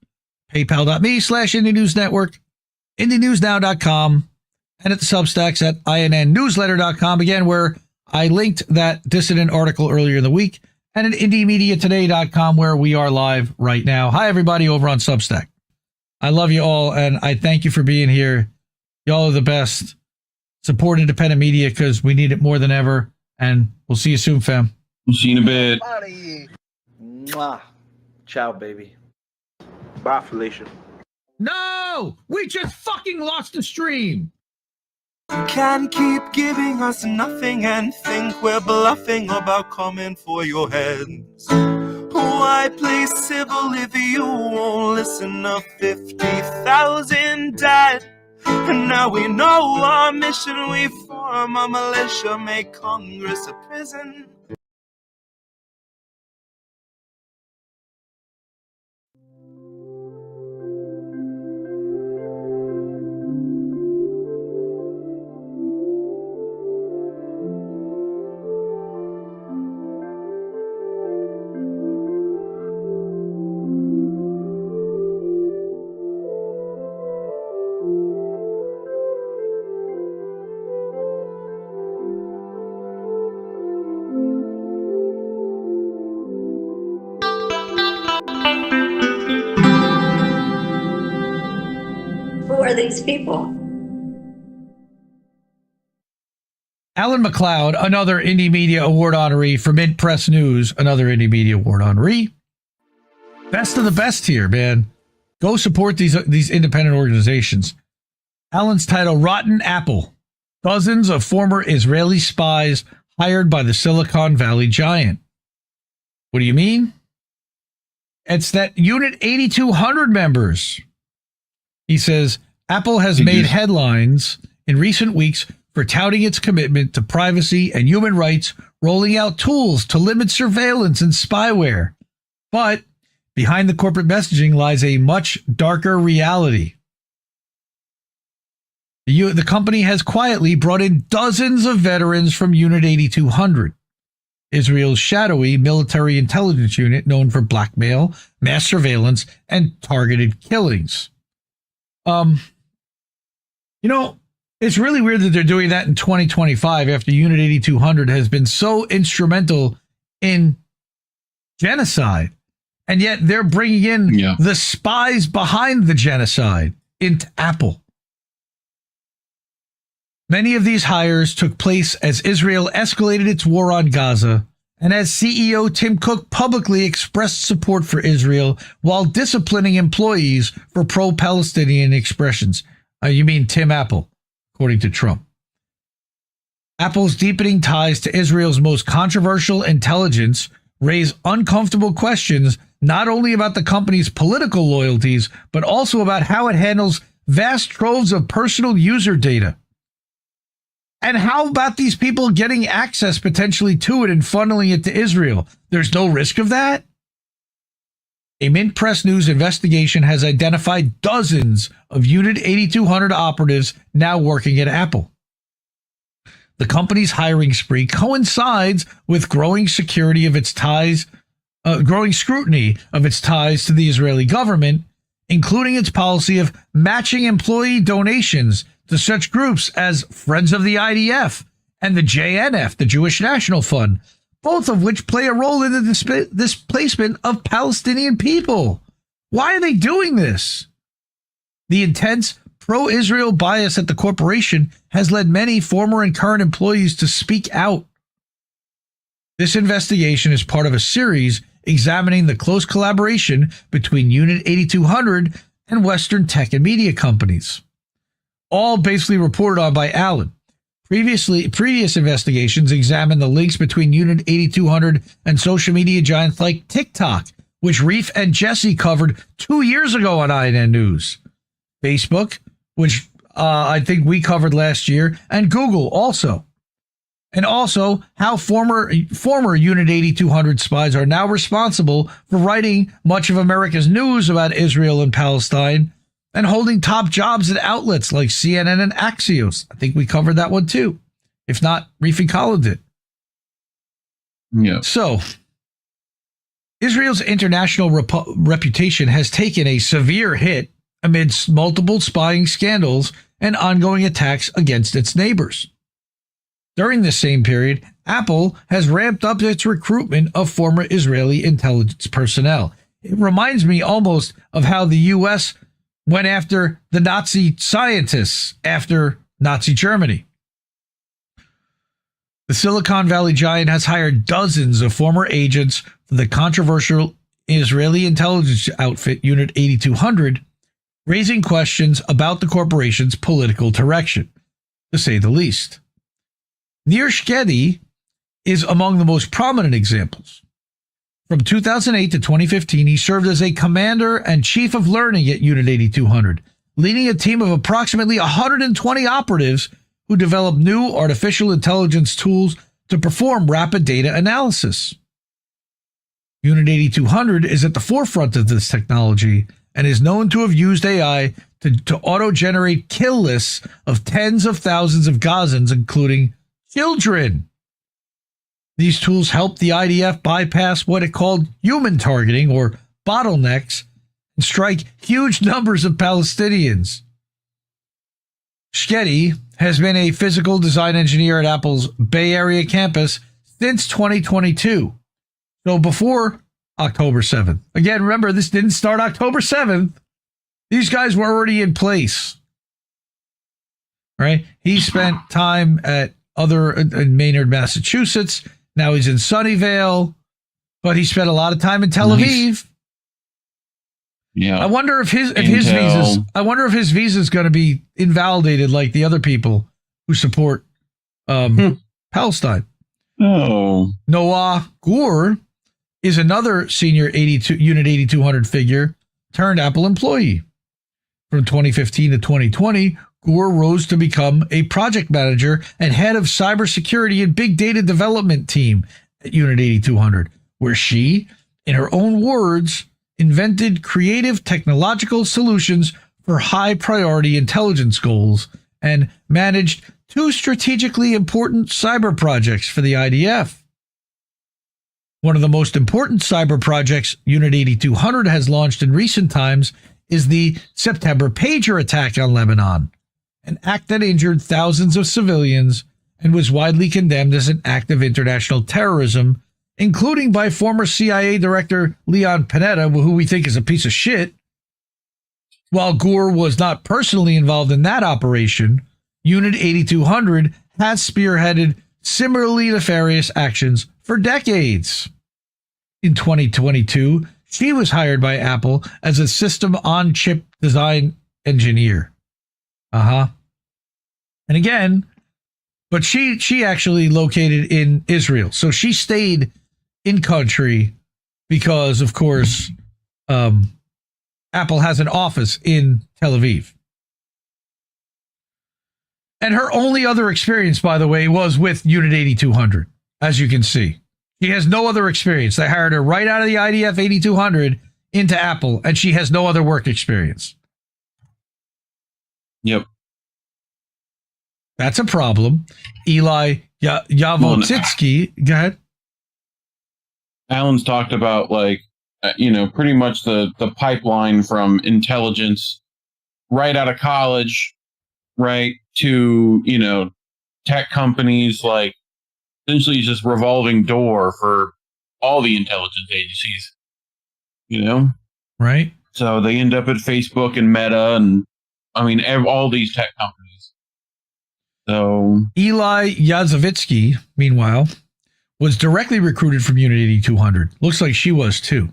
Speaker 2: paypal.me/Indie News Network, IndieNewsNow.com, and at the Substacks at INNnewsletter.com, again, where I linked that dissident article earlier in the week, and at IndieMediaToday.com, where we are live right now. Hi, everybody over on Substack. I love you all, and I thank you for being here. Y'all are the best. Support independent media because we need it more than ever, and we'll see you soon, fam.
Speaker 4: We'll see you in a bit.
Speaker 6: Buddy.
Speaker 5: Mwah. Ciao, baby.
Speaker 6: Bye, Felicia.
Speaker 2: No! We just fucking lost the stream!
Speaker 7: You can't keep giving us nothing and think we're bluffing about coming for your heads. Why play civil if you won't listen? Up 50,000 died, and now we know our mission. We form a militia, make Congress a prison.
Speaker 8: Who are these people?
Speaker 2: Alan McLeod, another Indie Media Award honoree for Mint Press News, another Indie Media Award honoree. Best of the best here, man. Go support these independent organizations. Alan's title, Rotten Apple. Dozens of former Israeli spies hired by the Silicon Valley giant. What do you mean? It's that Unit 8200 members. He says, Apple has made headlines in recent weeks for touting its commitment to privacy and human rights, rolling out tools to limit surveillance and spyware. But behind the corporate messaging lies a much darker reality. The company has quietly brought in dozens of veterans from Unit 8200, Israel's shadowy military intelligence unit known for blackmail, mass surveillance, and targeted killings. It's really weird that they're doing that in 2025 after Unit 8200 has been so instrumental in genocide. And yet they're bringing in the spies behind the genocide into Apple. Many of these hires took place as Israel escalated its war on Gaza and as CEO Tim Cook publicly expressed support for Israel while disciplining employees for pro-Palestinian expressions. You mean Tim Apple, according to Trump. Apple's deepening ties to Israel's most controversial intelligence raise uncomfortable questions not only about the company's political loyalties, but also about how it handles vast troves of personal user data. And how about these people getting access potentially to it and funneling it to Israel? There's no risk of that? A Mint Press News investigation has identified dozens of Unit 8200 operatives now working at Apple. The company's hiring spree coincides with growing scrutiny of its ties to the Israeli government, including its policy of matching employee donations to such groups as Friends of the IDF and the JNF, the Jewish National Fund, both of which play a role in the displacement of Palestinian people. Why are they doing this? The intense pro-Israel bias at the corporation has led many former and current employees to speak out. This investigation is part of a series examining the close collaboration between Unit 8200 and Western tech and media companies, all basically reported on by Allen. Previous investigations examined the links between Unit 8200 and social media giants like TikTok, which Reef and Jesse covered 2 years ago on INN News, Facebook, which I think we covered last year, and Google also. And also how former Unit 8200 spies are now responsible for writing much of America's news about Israel and Palestine and holding top jobs at outlets like CNN and Axios. I think we covered that one too. If not, Reef and Colin did.
Speaker 4: Yeah.
Speaker 2: So, Israel's international reputation has taken a severe hit amidst multiple spying scandals and ongoing attacks against its neighbors. During this same period, Apple has ramped up its recruitment of former Israeli intelligence personnel. It reminds me almost of how the U.S. went after the Nazi scientists after Nazi Germany. The Silicon Valley giant has hired dozens of former agents for the controversial Israeli intelligence outfit Unit 8200, raising questions about the corporation's political direction, to say the least. Nir Shkedi is among the most prominent examples. From 2008 to 2015, he served as a commander and chief of learning at Unit 8200, leading a team of approximately 120 operatives who developed new artificial intelligence tools to perform rapid data analysis. Unit 8200 is at the forefront of this technology and is known to have used AI to auto-generate kill lists of tens of thousands of Gazans, including children. These tools helped the IDF bypass what it called human targeting, or bottlenecks, and strike huge numbers of Palestinians. Shkedi has been a physical design engineer at Apple's Bay Area campus since 2022. So before October 7th. Again, remember, this didn't start October 7th. These guys were already in place. Right? He spent time at in Maynard, Massachusetts. Now he's in Sunnyvale, but he spent a lot of time in Tel Aviv.
Speaker 4: Yeah.
Speaker 2: I wonder if his visa is going to be invalidated like the other people who support Palestine.
Speaker 4: Oh.
Speaker 2: Noah Gur is another senior Unit 8200 figure turned Apple employee. From 2015 to 2020, Gur rose to become a project manager and head of cybersecurity and big data development team at Unit 8200, where she, in her own words, invented creative technological solutions for high priority intelligence goals and managed 2 strategically important cyber projects for the IDF. One of the most important cyber projects Unit 8200 has launched in recent times is the September pager attack on Lebanon, an act that injured thousands of civilians and was widely condemned as an act of international terrorism, including by former CIA Director Leon Panetta, who we think is a piece of shit. While Gur was not personally involved in that operation, Unit 8200 has spearheaded similarly nefarious actions for decades. In 2022, she was hired by Apple as a system-on-chip design engineer. And again, but she actually located in Israel. So she stayed in country because, of course, Apple has an office in Tel Aviv. And her only other experience, by the way, was with Unit 8200, as you can see. She has no other experience. They hired her right out of the IDF 8200 into Apple, and she has no other work experience.
Speaker 4: Yep.
Speaker 2: That's a problem. Eli Yavotitsky, go ahead.
Speaker 4: Alan's talked about, like, pretty much the pipeline from intelligence right out of college, right, to, tech companies, like, essentially just revolving door for all the intelligence agencies,
Speaker 2: Right.
Speaker 4: So they end up at Facebook and Meta and, all these tech companies. So
Speaker 2: Eli Yazovitsky, meanwhile, was directly recruited from Unit 8200. Looks like she was too.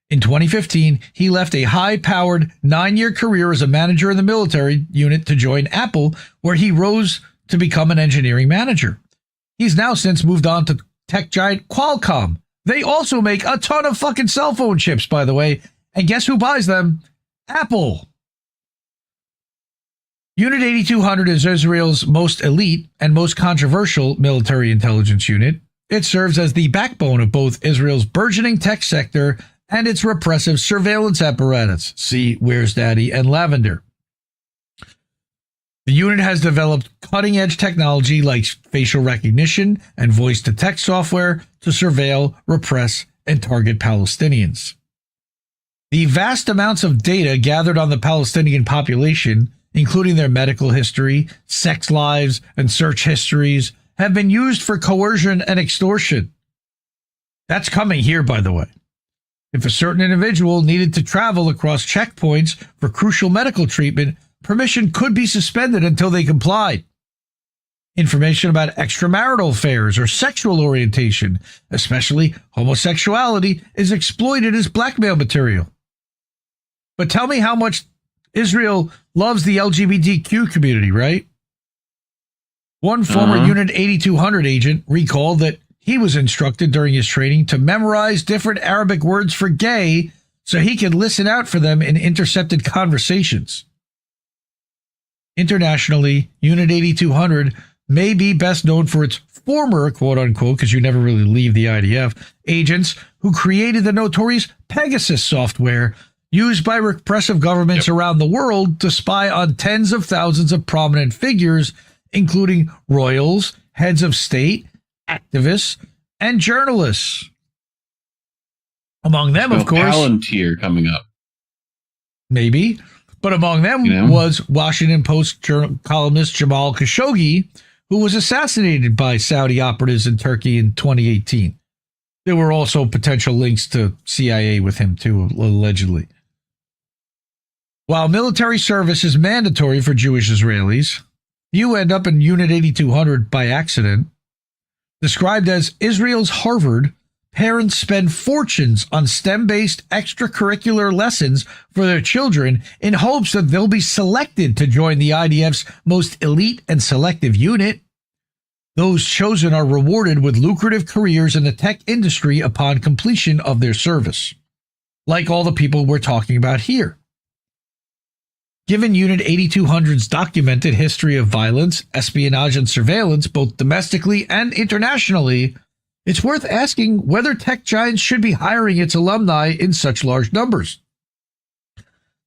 Speaker 2: In 2015, he left a high-powered 9-year career as a manager in the military unit to join Apple, where he rose to become an engineering manager. He's now since moved on to tech giant Qualcomm. They also make a ton of fucking cell phone chips, by the way. And guess who buys them? Apple. Unit 8200 is Israel's most elite and most controversial military intelligence unit. It serves as the backbone of both Israel's burgeoning tech sector and its repressive surveillance apparatus. See Where's Daddy and Lavender. The unit has developed cutting-edge technology like facial recognition and voice-to-text software to surveil, repress, and target Palestinians. The vast amounts of data gathered on the Palestinian population, including their medical history, sex lives, and search histories, have been used for coercion and extortion. That's coming here, by the way. If a certain individual needed to travel across checkpoints for crucial medical treatment, permission could be suspended until they complied. Information about extramarital affairs or sexual orientation, especially homosexuality, is exploited as blackmail material. But tell me how much Israel loves the LGBTQ community, right? One former Unit 8200 agent recalled that he was instructed during his training to memorize different Arabic words for gay so he could listen out for them in intercepted conversations. Internationally, Unit 8200 may be best known for its former, quote-unquote, because you never really leave the IDF, agents who created the notorious Pegasus software used by repressive governments around the world to spy on tens of thousands of prominent figures, including royals, heads of state, activists, and journalists. Among them, of course...
Speaker 4: Palantir coming up.
Speaker 2: Maybe. But among them was Washington Post columnist Jamal Khashoggi, who was assassinated by Saudi operatives in Turkey in 2018. There were also potential links to CIA with him, too, allegedly. While military service is mandatory for Jewish Israelis, you end up in Unit 8200 by accident. Described as Israel's Harvard, parents spend fortunes on STEM-based extracurricular lessons for their children in hopes that they'll be selected to join the IDF's most elite and selective unit. Those chosen are rewarded with lucrative careers in the tech industry upon completion of their service, like all the people we're talking about here. Given Unit 8200's documented history of violence, espionage, and surveillance, both domestically and internationally, it's worth asking whether tech giants should be hiring its alumni in such large numbers.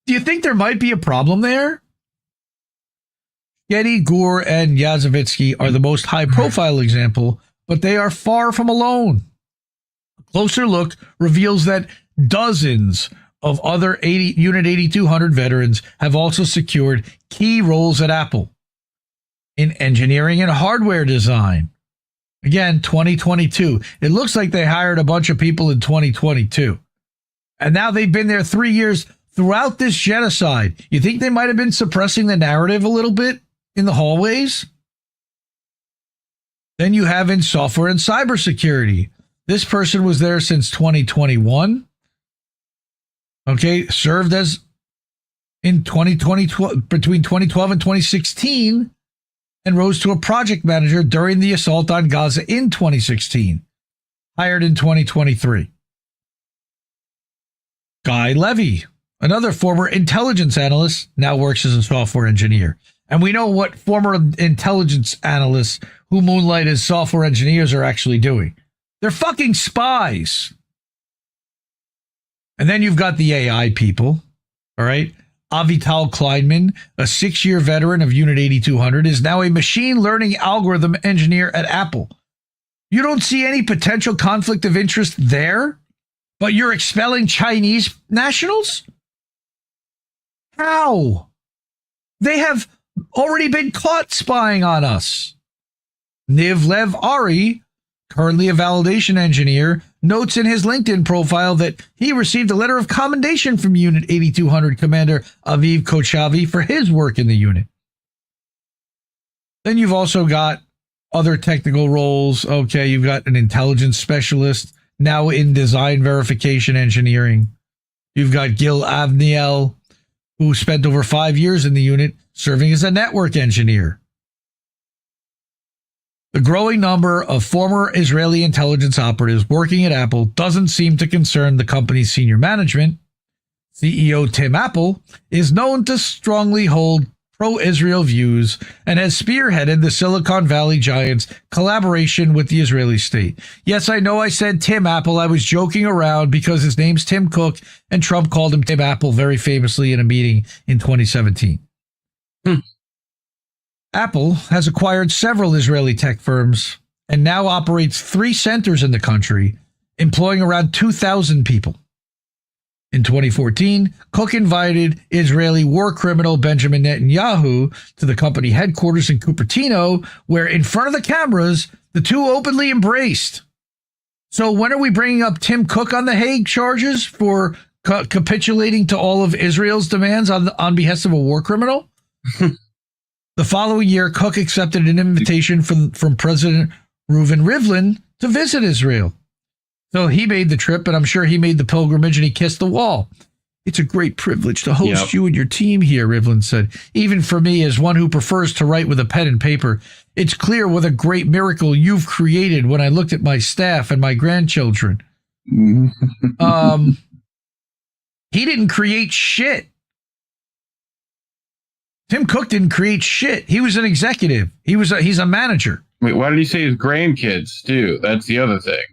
Speaker 2: Do you think there might be a problem there? Getty, Gore, and Yazovitsky are the most high-profile example, but they are far from alone. A closer look reveals that dozens of other Unit 8200 veterans have also secured key roles at Apple in engineering and hardware design. Again, 2022. It looks like they hired a bunch of people in 2022. And now they've been there 3 years throughout this genocide. You think they might have been suppressing the narrative a little bit in the hallways? Then you have in software and cybersecurity. This person was there since 2021. Okay, served as in 2020, between 2012 and 2016, and rose to a project manager during the assault on Gaza in 2016, hired in 2023. Guy Levy, another former intelligence analyst, now works as a software engineer. And we know what former intelligence analysts who moonlight as software engineers are actually doing. They're fucking spies. And then you've got the AI people, all right? Avital Kleinman, a 6-year veteran of Unit 8200, is now a machine learning algorithm engineer at Apple. You don't see any potential conflict of interest there, but you're expelling Chinese nationals? How? They have already been caught spying on us. Nivlev Ari, currently a validation engineer, notes in his LinkedIn profile that he received a letter of commendation from Unit 8200 Commander Aviv Kochavi for his work in the unit. Then you've also got other technical roles. Okay, you've got an intelligence specialist, now in design verification engineering. You've got Gil Avniel, who spent over 5 years in the unit serving as a network engineer. The growing number of former Israeli intelligence operatives working at Apple doesn't seem to concern the company's senior management. CEO Tim Apple is known to strongly hold pro-Israel views and has spearheaded the Silicon Valley giant's collaboration with the Israeli state. Yes, I know I said Tim Apple. I was joking around because his name's Tim Cook and Trump called him Tim Apple very famously in a meeting in 2017. Apple has acquired several Israeli tech firms and now operates 3 centers in the country, employing around 2,000 people. In 2014, Cook invited Israeli war criminal Benjamin Netanyahu to the company headquarters in Cupertino, where in front of the cameras, the two openly embraced. So when are we bringing up Tim Cook on the Hague charges for capitulating to all of Israel's demands on behest of a war criminal? The following year, Cook accepted an invitation from President Reuven Rivlin to visit Israel. So he made the trip, and I'm sure he made the pilgrimage, and he kissed the wall. It's a great privilege to host you and your team here, Rivlin said. Even for me, as one who prefers to write with a pen and paper, it's clear what a great miracle you've created when I looked at my staff and my grandchildren. He didn't create shit. Tim Cook didn't create shit. He was an executive. He's a manager.
Speaker 4: Wait, why did he say his grandkids, too? That's the other thing.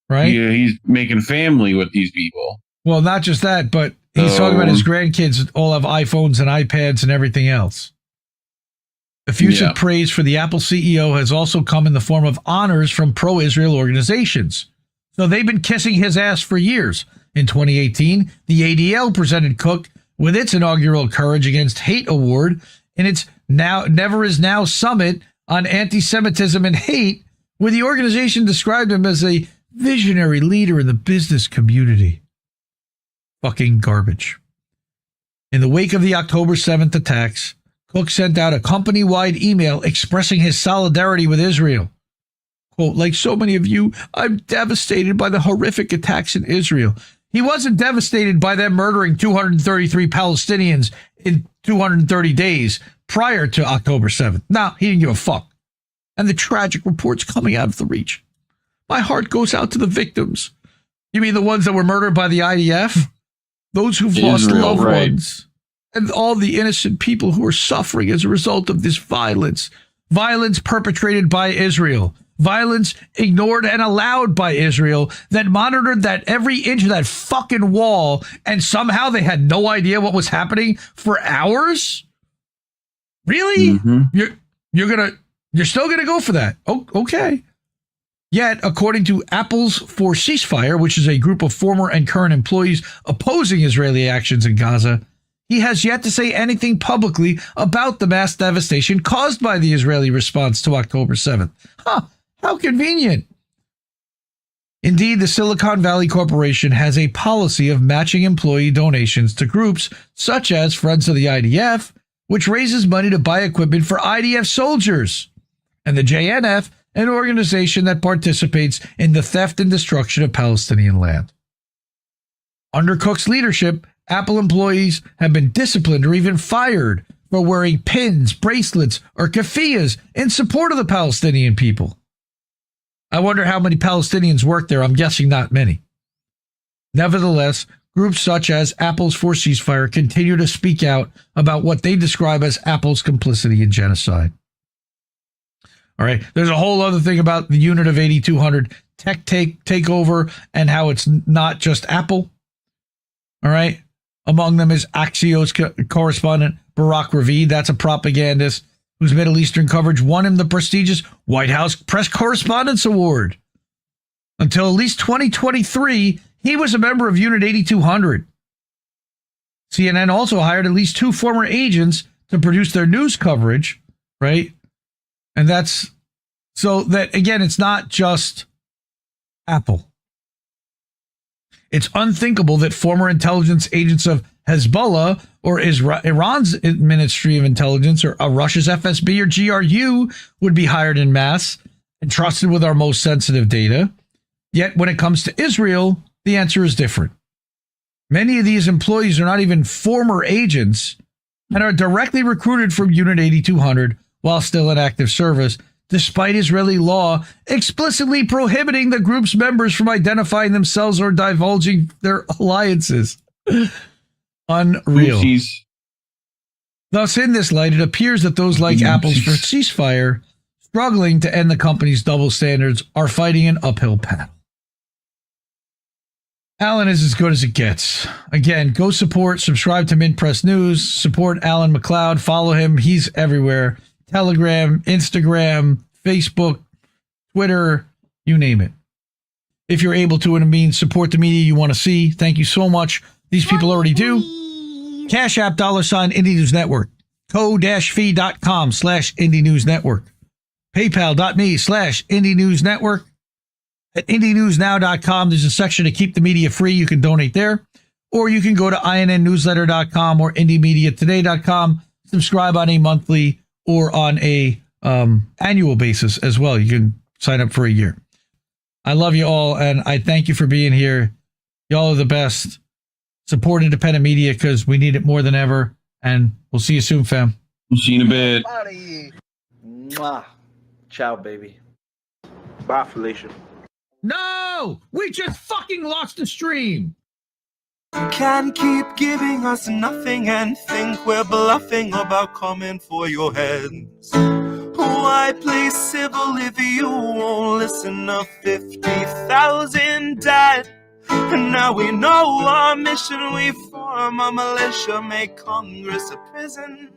Speaker 2: Right?
Speaker 4: He's making family with these people.
Speaker 2: Well, not just that, but he's talking about his grandkids all have iPhones and iPads and everything else. Effusive praise for the Apple CEO has also come in the form of honors from pro-Israel organizations. So they've been kissing his ass for years. In 2018, the ADL presented Cook with its inaugural Courage Against Hate Award in its Never Is Now Summit on Anti-Semitism and Hate, where the organization described him as a visionary leader in the business community. Fucking garbage. In the wake of the October 7th attacks, Cook sent out a company-wide email expressing his solidarity with Israel. Quote, like so many of you, I'm devastated by the horrific attacks in Israel. He wasn't devastated by them murdering 233 Palestinians in 230 days prior to October 7th. No, he didn't give a fuck. And the tragic reports coming out of the region. My heart goes out to the victims. You mean the ones that were murdered by the IDF? Those who've lost loved ones. And all the innocent people who are suffering as a result of this violence. Violence perpetrated by Israel. Violence ignored and allowed by Israel that monitored that every inch of that fucking wall, and somehow they had no idea what was happening for hours? Really? You're still gonna go for that? Oh, okay. Yet, according to Apple's For Ceasefire, which is a group of former and current employees opposing Israeli actions in Gaza, he has yet to say anything publicly about the mass devastation caused by the Israeli response to October 7th. How convenient. Indeed, the Silicon Valley Corporation has a policy of matching employee donations to groups such as Friends of the IDF, which raises money to buy equipment for IDF soldiers, and the JNF, an organization that participates in the theft and destruction of Palestinian land. Under Cook's leadership, Apple employees have been disciplined or even fired for wearing pins, bracelets, or keffiyehs in support of the Palestinian people. I wonder how many Palestinians work there. I'm guessing not many. Nevertheless, groups such as Apple's for Ceasefire continue to speak out about what they describe as Apple's complicity in genocide. All right. There's a whole other thing about the unit of 8200 tech takeover and how it's not just Apple. All right. Among them is Axios correspondent Barak Ravid. That's a propagandist whose Middle Eastern coverage won him the prestigious White House Press Correspondence Award. Until at least 2023, he was a member of Unit 8200. CNN also hired at least 2 former agents to produce their news coverage, right? And that's so that, again, it's not just Apple. It's unthinkable that former intelligence agents of Hezbollah or Iran's Ministry of Intelligence or Russia's FSB or GRU would be hired en masse and trusted with our most sensitive data. Yet when it comes to Israel, the answer is different. Many of these employees are not even former agents and are directly recruited from Unit 8200 while still in active service, despite Israeli law explicitly prohibiting the group's members from identifying themselves or divulging their alliances. Unreal.
Speaker 4: Oopsies.
Speaker 2: Thus, in this light, it appears that those like Apple's for Ceasefire, struggling to end the company's double standards, are fighting an uphill battle. Alan is as good as it gets. Again, go subscribe to Mint Press News, support Alan McLeod, follow him. He's everywhere. Telegram, Instagram, Facebook, Twitter, you name it. If you're able to, and it means support the media you want to see, thank you so much. These people already do. Cash App, $, Indie News Network. co-fi.com/Indie News Network. PayPal.me/Indie News Network. At IndieNewsNow.com, there's a section to keep the media free. You can donate there. Or you can go to INNnewsletter.com or IndieMediaToday.com. Subscribe on a monthly or on a annual basis as well. You can sign up for a year. I love you all, and I thank you for being here. Y'all are the best. Support independent media because we need it more than ever. And we'll see you soon, fam.
Speaker 4: We'll see you in a bit.
Speaker 5: Mwah. Ciao, baby.
Speaker 6: Bye, Felicia.
Speaker 2: No! We just fucking lost the stream!
Speaker 7: You can't keep giving us nothing and think we're bluffing about coming for your heads. Why play civil if you won't listen? 50,000 died, and now we know our mission. We form a militia, make Congress a prison.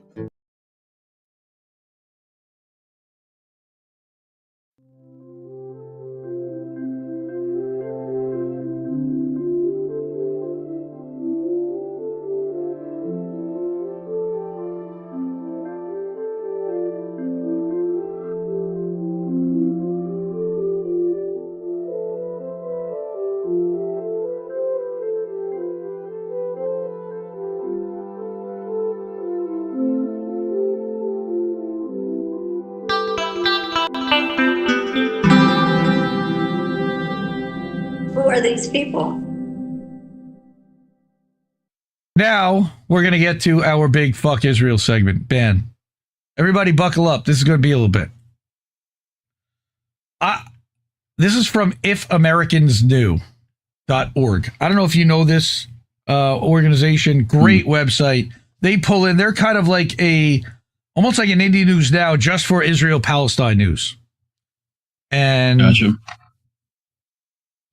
Speaker 8: Who are these people?
Speaker 2: Now, we're going to get to our big fuck Israel segment. Ben, everybody buckle up. This is going to be a little bit. This is from ifamericansknew.org. I don't know if you know this organization. Great website. They pull in, they're kind of like almost like an IndieNewsNow just for Israel-Palestine news. And
Speaker 4: Gotcha.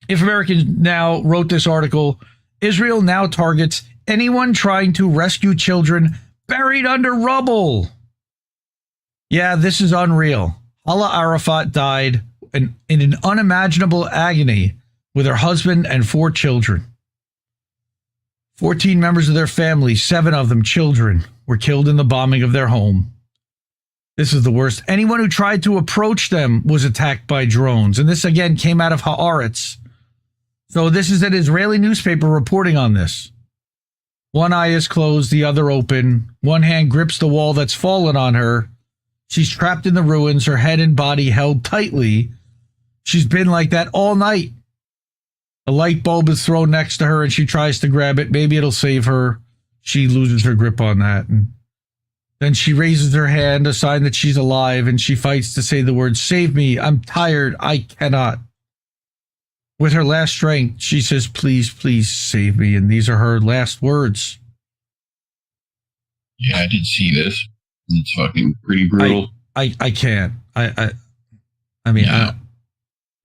Speaker 2: If Americans Now wrote this article, Israel now targets anyone trying to rescue children buried under rubble. Yeah, this is unreal. Hala Arafat died in an unimaginable agony with her husband and 4 children. 14 members of their family, 7 of them children, were killed in the bombing of their home. This is the worst. Anyone who tried to approach them was attacked by drones. And this, again, came out of Haaretz. So this is an Israeli newspaper reporting on this. One eye is closed, the other open. One hand grips the wall that's fallen on her. She's trapped in the ruins, her head and body held tightly. She's been like that all night. A light bulb is thrown next to her and she tries to grab it. Maybe it'll save her. She loses her grip on that. And then she raises her hand, a sign that she's alive, and she fights to say the words, "Save me, I'm tired, I cannot." With her last strength, she says, please, please save me. And these are her last words.
Speaker 4: Yeah, I did see this. It's fucking pretty brutal.
Speaker 2: I can't. I mean,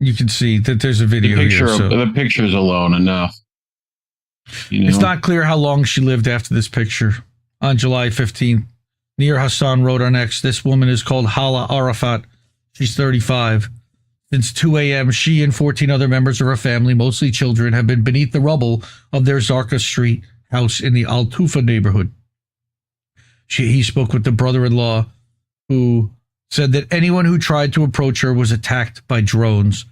Speaker 2: you can see that there's a video here. So.
Speaker 4: The picture's alone enough. You know?
Speaker 2: It's not clear how long she lived after this picture. On July 15th, Nir Hassan wrote on X, this woman is called Hala Arafat. She's 35. Since 2 a.m., she and 14 other members of her family, mostly children, have been beneath the rubble of their Zarqa Street house in the Al Tufa neighborhood. He spoke with the brother-in-law, who said that anyone who tried to approach her was attacked by drones.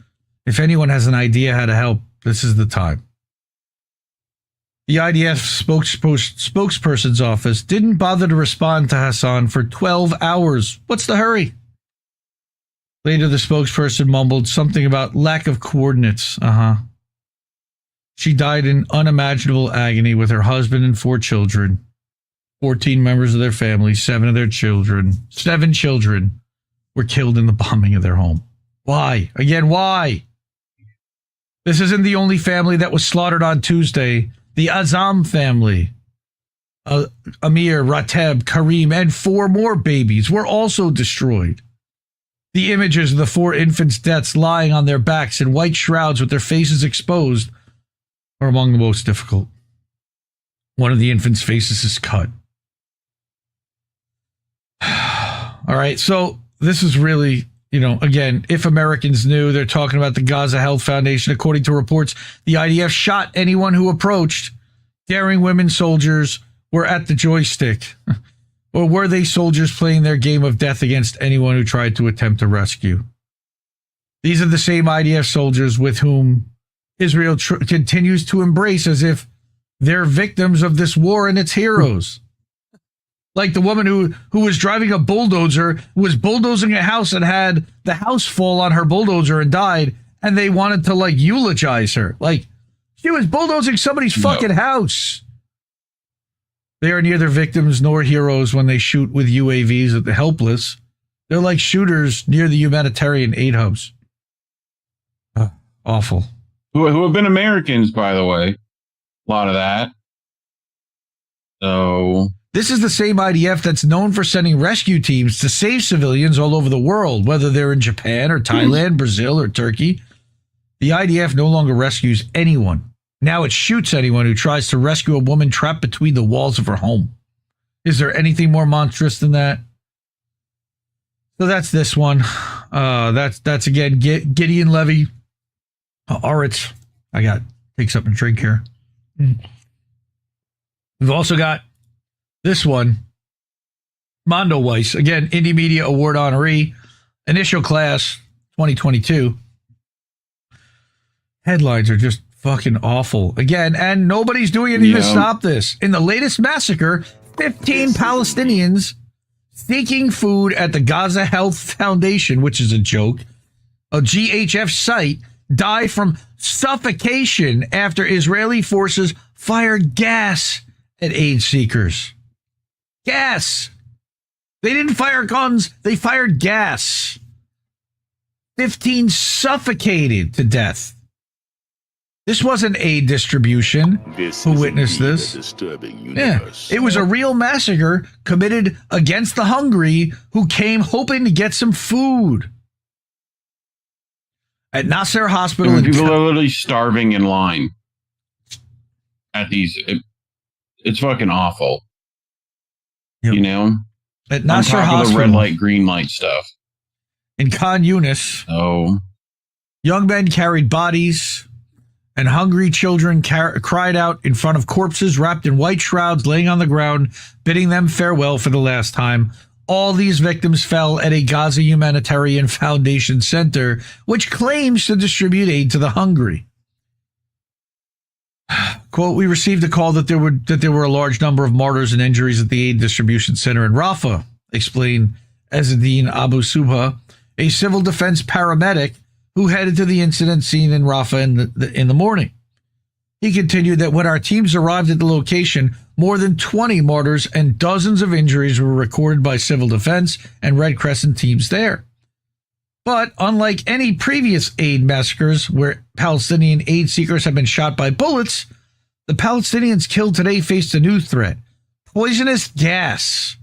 Speaker 2: If anyone has an idea how to help, this is the time. The IDF spokesperson's office didn't bother to respond to Hassan for 12 hours. What's the hurry? Later, the spokesperson mumbled something about lack of coordinates. She died in unimaginable agony with her husband and 4 children. 14 members of their family, 7 of their children, 7 children were killed in the bombing of their home. Why? Again, why? This isn't the only family that was slaughtered on Tuesday. The Azam family, Amir, Rateb, Karim, and 4 more babies were also destroyed. The images of the 4 infants' deaths lying on their backs in white shrouds with their faces exposed are among the most difficult. One of the infants' faces is cut. All right, so this is really, again, if Americans knew, they're talking about the Gaza Health Foundation. According to reports, the IDF shot anyone who approached. Daring women soldiers were at the joystick. Or were they soldiers playing their game of death against anyone who tried to attempt to rescue? These are the same IDF soldiers with whom Israel continues to embrace as if they're victims of this war and its heroes. Like the woman who was driving a bulldozer, was bulldozing a house and had the house fall on her bulldozer and died, and they wanted to eulogize her. She was bulldozing somebody's fucking house. They are neither victims nor heroes when they shoot with UAVs at the helpless. They're like shooters near the humanitarian aid hubs. Awful.
Speaker 4: Who have been Americans, by the way. A lot of that. So...
Speaker 2: This is the same IDF that's known for sending rescue teams to save civilians all over the world, whether they're in Japan or Thailand, Brazil, or Turkey. The IDF no longer rescues anyone. Now it shoots anyone who tries to rescue a woman trapped between the walls of her home. Is there anything more monstrous than that? So that's this one. That's again, Gideon Levy. Aritz. I got to take something to drink here. We've also got this one, Mondo Weiss, again, Indie Media Award honoree, initial class 2022. Headlines are just fucking awful. Again, and nobody's doing anything to stop this. In the latest massacre, 15 Palestinians seeking food at the Gaza Health Foundation, which is a joke, a GHF site, die from suffocation after Israeli forces fired gas at aid seekers. Gas. They didn't fire guns. They fired gas. 15 suffocated to death. This wasn't aid distribution. Who witnessed this? It was a real massacre committed against the hungry who came hoping to get some food. At Nasser Hospital.
Speaker 4: And people are literally starving in line at these. It's fucking awful. Yep.
Speaker 2: At Nasser
Speaker 4: on top
Speaker 2: Hospital,
Speaker 4: of the red light, green light stuff.
Speaker 2: In Khan Yunis,
Speaker 4: young
Speaker 2: men carried bodies, and hungry children cried out in front of corpses wrapped in white shrouds laying on the ground, bidding them farewell for the last time. All these victims fell at a Gaza Humanitarian Foundation Center, which claims to distribute aid to the hungry. Quote, we received a call that there were a large number of martyrs and injuries at the aid distribution center in Rafah, explained Ezzeddin Abu Subha, a civil defense paramedic who headed to the incident scene in Rafah in the morning. He continued that when our teams arrived at the location, more than 20 martyrs and dozens of injuries were recorded by civil defense and Red Crescent teams there. But unlike any previous aid massacres where Palestinian aid seekers have been shot by bullets, the Palestinians killed today faced a new threat: poisonous gas.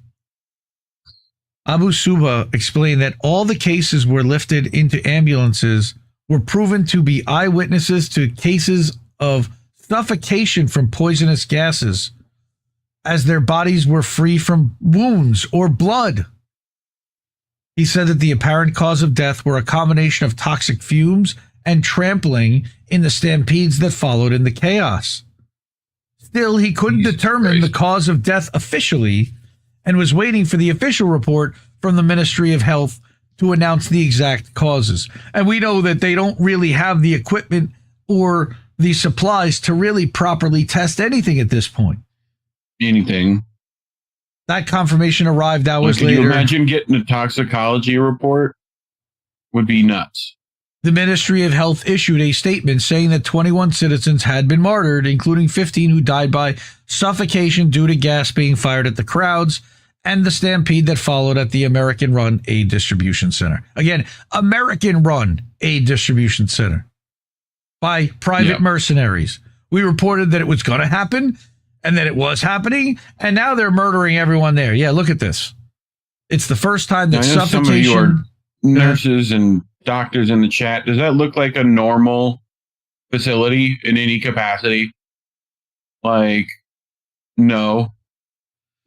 Speaker 2: Abu Suba explained that all the cases were lifted into ambulances were proven to be eyewitnesses to cases of suffocation from poisonous gases, as their bodies were free from wounds or blood. He said that the apparent cause of death were a combination of toxic fumes and trampling in the stampedes that followed in the chaos. Still, he couldn't determine the cause of death officially and was waiting for the official report from the Ministry of Health to announce the exact causes. And we know that they don't really have the equipment or the supplies to really properly test anything at this point.
Speaker 4: Anything.
Speaker 2: That confirmation arrived hours
Speaker 4: Can
Speaker 2: later.
Speaker 4: you imagine getting a toxicology report? Would be nuts.
Speaker 2: The Ministry of Health issued a statement saying that 21 citizens had been martyred, including 15 who died by suffocation due to gas being fired at the crowds and the stampede that followed at the American-run aid distribution center. Again, American-run aid distribution center by private mercenaries. We reported that it was going to happen and that it was happening, and now they're murdering everyone there. Yeah, look at this. It's the first time that
Speaker 4: I know
Speaker 2: suffocation...
Speaker 4: some of you are nurses and doctors in the chat. Does that look like a normal facility in any capacity? Like, no.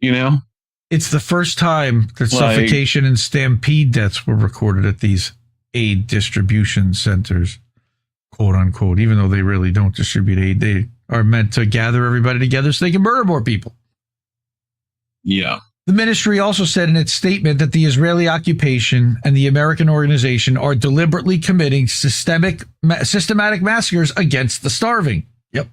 Speaker 4: You know?
Speaker 2: It's the first time that suffocation and stampede deaths were recorded at these aid distribution centers, quote unquote, even though they really don't distribute aid. They are meant to gather everybody together so they can murder more people.
Speaker 4: Yeah.
Speaker 2: The ministry also said in its statement that the Israeli occupation and the American organization are deliberately committing systematic massacres against the starving. Yep.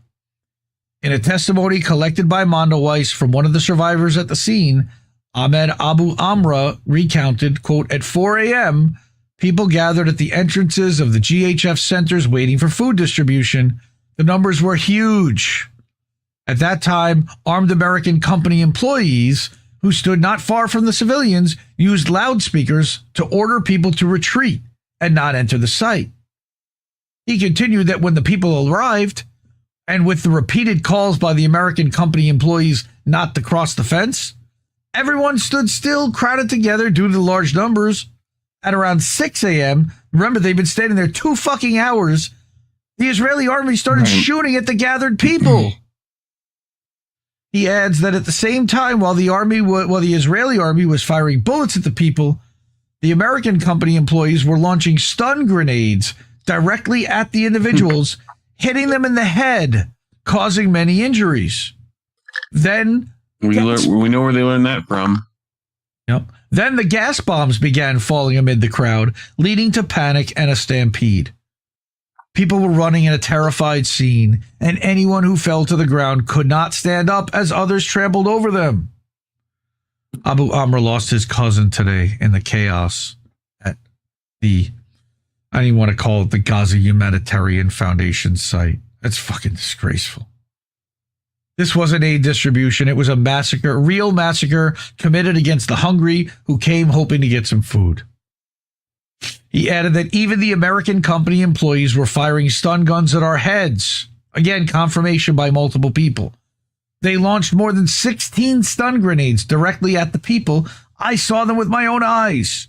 Speaker 2: In a testimony collected by Mondoweiss from one of the survivors at the scene, Ahmed Abu Amra recounted, quote, at 4 a.m., people gathered at the entrances of the GHF centers waiting for food distribution. The numbers were huge. At that time, armed American company employees who stood not far from the civilians used loudspeakers to order people to retreat and not enter the site. He continued that when the people arrived, and with the repeated calls by the American company employees not to cross the fence, everyone stood still, crowded together due to the large numbers. At around 6 a.m., remember, they've been standing there 2 fucking hours, the Israeli army started shooting at the gathered people. He adds that at the same time, while the Israeli army was firing bullets at the people, the American company employees were launching stun grenades directly at the individuals, hitting them in the head, causing many injuries. Then
Speaker 4: we know where they learned that from.
Speaker 2: Yep. Then the gas bombs began falling amid the crowd, leading to panic and a stampede. People were running in a terrified scene, and anyone who fell to the ground could not stand up as others trampled over them. Abu Amr lost his cousin today in the chaos at the, I don't even want to call it the Gaza Humanitarian Foundation site. That's fucking disgraceful. This wasn't aid distribution. It was a massacre, a real massacre committed against the hungry who came hoping to get some food. He added that even the American company employees were firing stun guns at our heads. Again, confirmation by multiple people. They launched more than 16 stun grenades directly at the people. I saw them with my own eyes.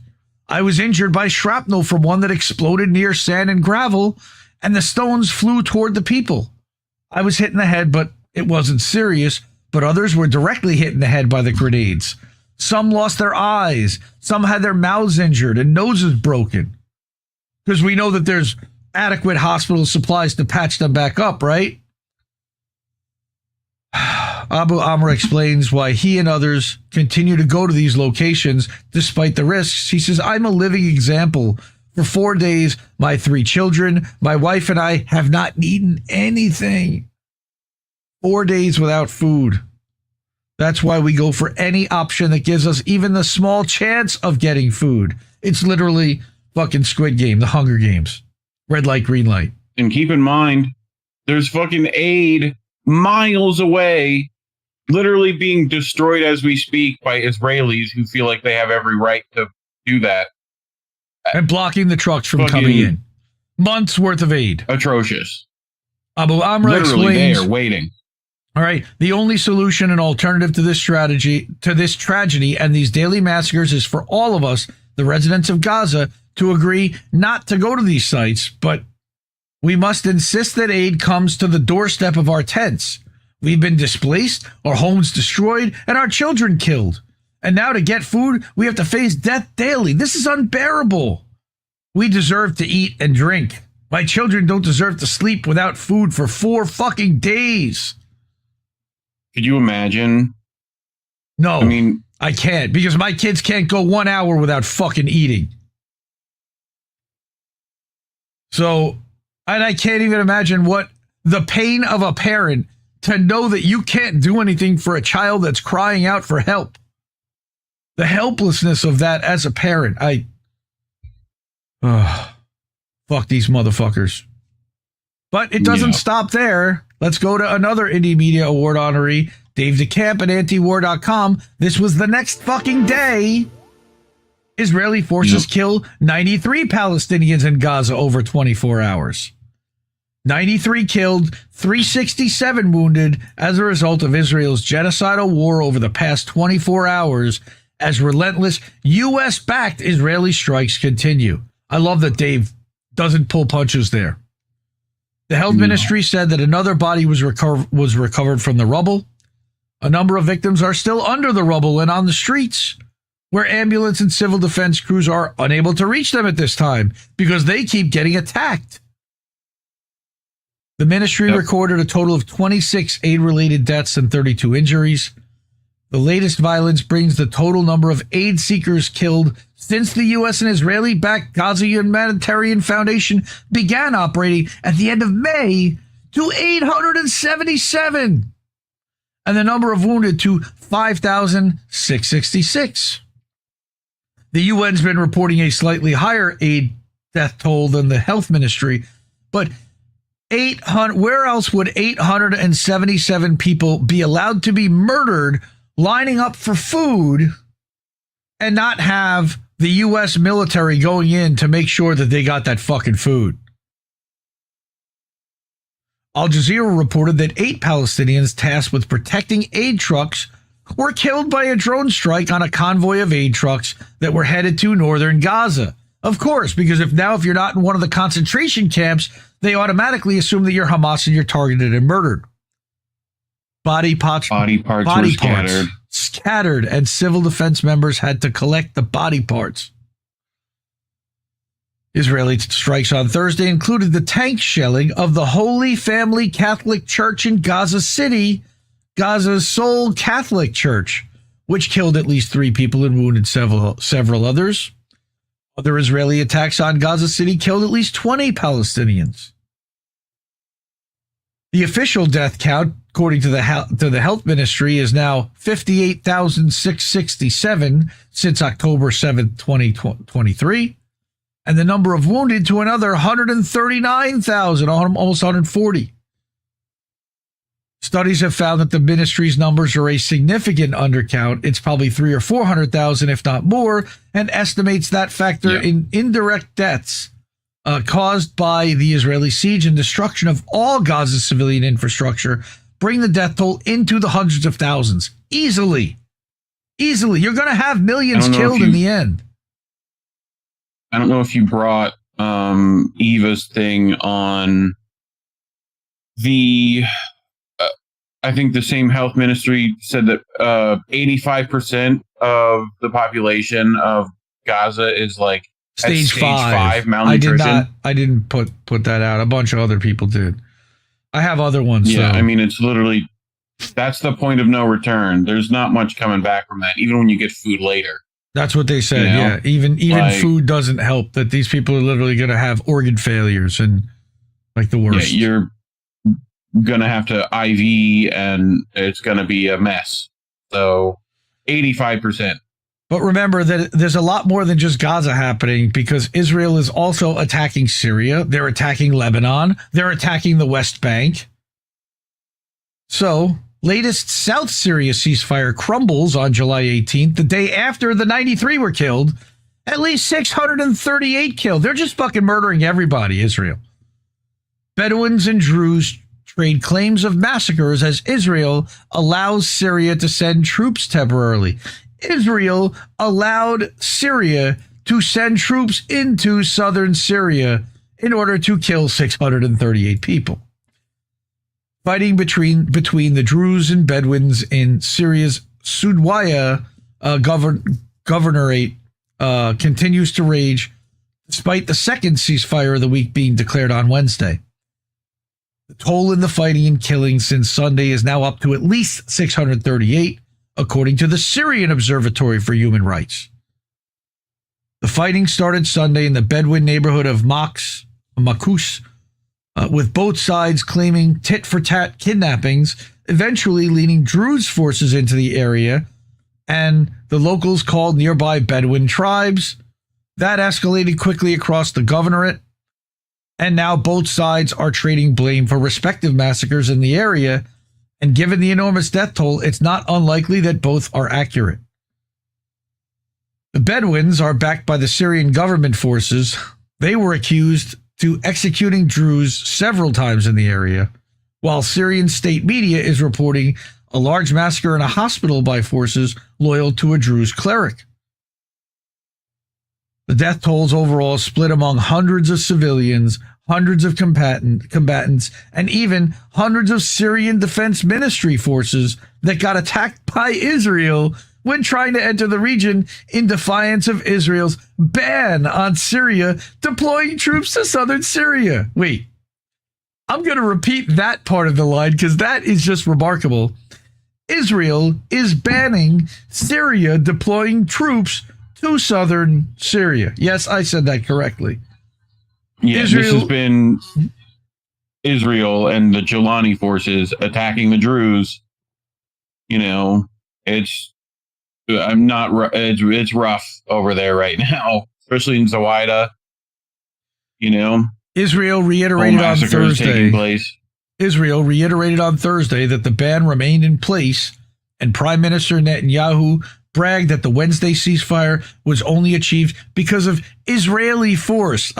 Speaker 2: I was injured by shrapnel from one that exploded near sand and gravel, and the stones flew toward the people. I was hit in the head, but it wasn't serious, but others were directly hit in the head by the grenades. Some lost their eyes. Some had their mouths injured and noses broken. Because we know that there's adequate hospital supplies to patch them back up, right? Abu Amr explains why he and others continue to go to these locations despite the risks. He says, I'm a living example. For 4 days, my 3 children, my wife and I have not eaten anything. 4 days without food. That's why we go for any option that gives us even the small chance of getting food. It's literally fucking Squid Game, the Hunger Games. Red light, green light.
Speaker 4: And keep in mind, there's fucking aid miles away, literally being destroyed as we speak by Israelis who feel like they have every right to do that.
Speaker 2: and blocking the trucks from coming in. Months worth of aid.
Speaker 4: Atrocious.
Speaker 2: Abu Amra
Speaker 4: Literally
Speaker 2: explains,
Speaker 4: there waiting.
Speaker 2: all right, the only solution and alternative to this tragedy and these daily massacres is for all of us, the residents of Gaza, to agree not to go to these sites, but we must insist that aid comes to the doorstep of our tents. We've been displaced, our homes destroyed, and our children killed. And now to get food, we have to face death daily. This is unbearable. We deserve to eat and drink. My children don't deserve to sleep without food for 4 fucking days.
Speaker 4: Could you imagine?
Speaker 2: No,
Speaker 4: I mean,
Speaker 2: I can't, because my kids can't go 1 hour without fucking eating. So, and I can't even imagine what the pain of a parent to know that you can't do anything for a child that's crying out for help. The helplessness of that as a parent. Fuck these motherfuckers. But it doesn't stop there. Let's go to another Indie Media Award honoree, Dave DeCamp at antiwar.com. This was the next fucking day. Israeli forces kill 93 Palestinians in Gaza over 24 hours. 93 killed, 367 wounded as a result of Israel's genocidal war over the past 24 hours as relentless U.S.-backed Israeli strikes continue. I love that Dave doesn't pull punches there. The health ministry said that another body was recovered from the rubble. A number of victims are still under the rubble and on the streets, where ambulance and civil defense crews are unable to reach them at this time because they keep getting attacked. The ministry recorded a total of 26 aid-related deaths and 32 injuries. The latest violence brings the total number of aid seekers killed since the U.S. and Israeli-backed Gaza Humanitarian Foundation began operating at the end of May to 877, and the number of wounded to 5,666. The UN's been reporting a slightly higher aid death toll than the health ministry, but 800. Where else would 877 people be allowed to be murdered lining up for food and not have the U.S. military going in to make sure that they got that fucking food? Al Jazeera reported that 8 Palestinians tasked with protecting aid trucks were killed by a drone strike on a convoy of aid trucks that were headed to northern Gaza. Of course, because if you're not in one of the concentration camps, they automatically assume that you're Hamas and you're targeted and murdered. Body parts were scattered, and civil defense members had to collect the body parts. Israeli strikes on Thursday included the tank shelling of the Holy Family Catholic Church in Gaza City, Gaza's sole Catholic church, which killed at least 3 people and wounded several others. Other Israeli attacks on Gaza City killed at least 20 Palestinians. The official death count, according to the health ministry, is now 58,667 since October 7th, 2023, and the number of wounded to another 139,000, almost 140. Studies have found that the ministry's numbers are a significant undercount. It's probably 300,000 or 400,000, if not more, and estimates that factor in indirect deaths caused by the Israeli siege and destruction of all Gaza's civilian infrastructure bring the death toll into the hundreds of thousands. Easily. You're going to have millions killed in the end.
Speaker 4: I don't know if you brought Eva's thing on the... I think the same health ministry said that 85% of the population of Gaza is like
Speaker 2: stage 5
Speaker 4: malnutrition.
Speaker 2: I didn't put that out. A bunch of other people did. I have other ones.
Speaker 4: Yeah,
Speaker 2: so.
Speaker 4: I mean, it's literally, that's the point of no return. There's not much coming back from that, even when you get food later.
Speaker 2: That's what they said. You know? Yeah, even like, food doesn't help. That these people are literally going to have organ failures and like the worst.
Speaker 4: Yeah, you're gonna have to IV and it's gonna be a mess. So 85%.
Speaker 2: But remember that there's a lot more than just Gaza happening, because Israel is also attacking Syria. They're attacking Lebanon. They're attacking the West Bank. So latest South Syria ceasefire crumbles on July 18th, the day after the 93 were killed, At least 638 killed. They're just fucking murdering everybody, Israel. Bedouins and Druze trade claims of massacres as Israel allows Syria to send troops temporarily. Israel allowed Syria to send troops into southern Syria in order to kill 638 people. Fighting between the Druze and Bedouins in Syria's Sudwaya governorate continues to rage despite the second ceasefire of the week being declared on Wednesday. The toll in the fighting and killing since Sunday is now up to at least 638, according to the Syrian Observatory for Human Rights. The fighting started Sunday in the Bedouin neighborhood of Makus, with both sides claiming tit-for-tat kidnappings, eventually leading Druze forces into the area, and the locals called nearby Bedouin tribes. That escalated quickly across the governorate, and now both sides are trading blame for respective massacres in the area, and given the enormous death toll, it's not unlikely that both are accurate. The Bedouins are backed by the Syrian government forces. They were accused to executing Druze several times in the area, while Syrian state media is reporting a large massacre in a hospital by forces loyal to a Druze cleric. The death tolls overall split among hundreds of civilians, hundreds of combatants, and even hundreds of Syrian Defense Ministry forces that got attacked by Israel when trying to enter the region in defiance of Israel's ban on Syria deploying troops to southern Syria. Wait, I'm going to repeat that part of the line because that is just remarkable. Israel is banning Syria deploying troops to southern Syria. Yes, I said that correctly.
Speaker 4: Yeah, this has been Israel and the Jilani forces attacking the Druze. You know, it's rough over there right now, especially in Zawaida. You know,
Speaker 2: Israel reiterated on Thursday. Israel reiterated on Thursday that the ban remained in place, and Prime Minister Netanyahu bragged that the Wednesday ceasefire was only achieved because of Israeli force.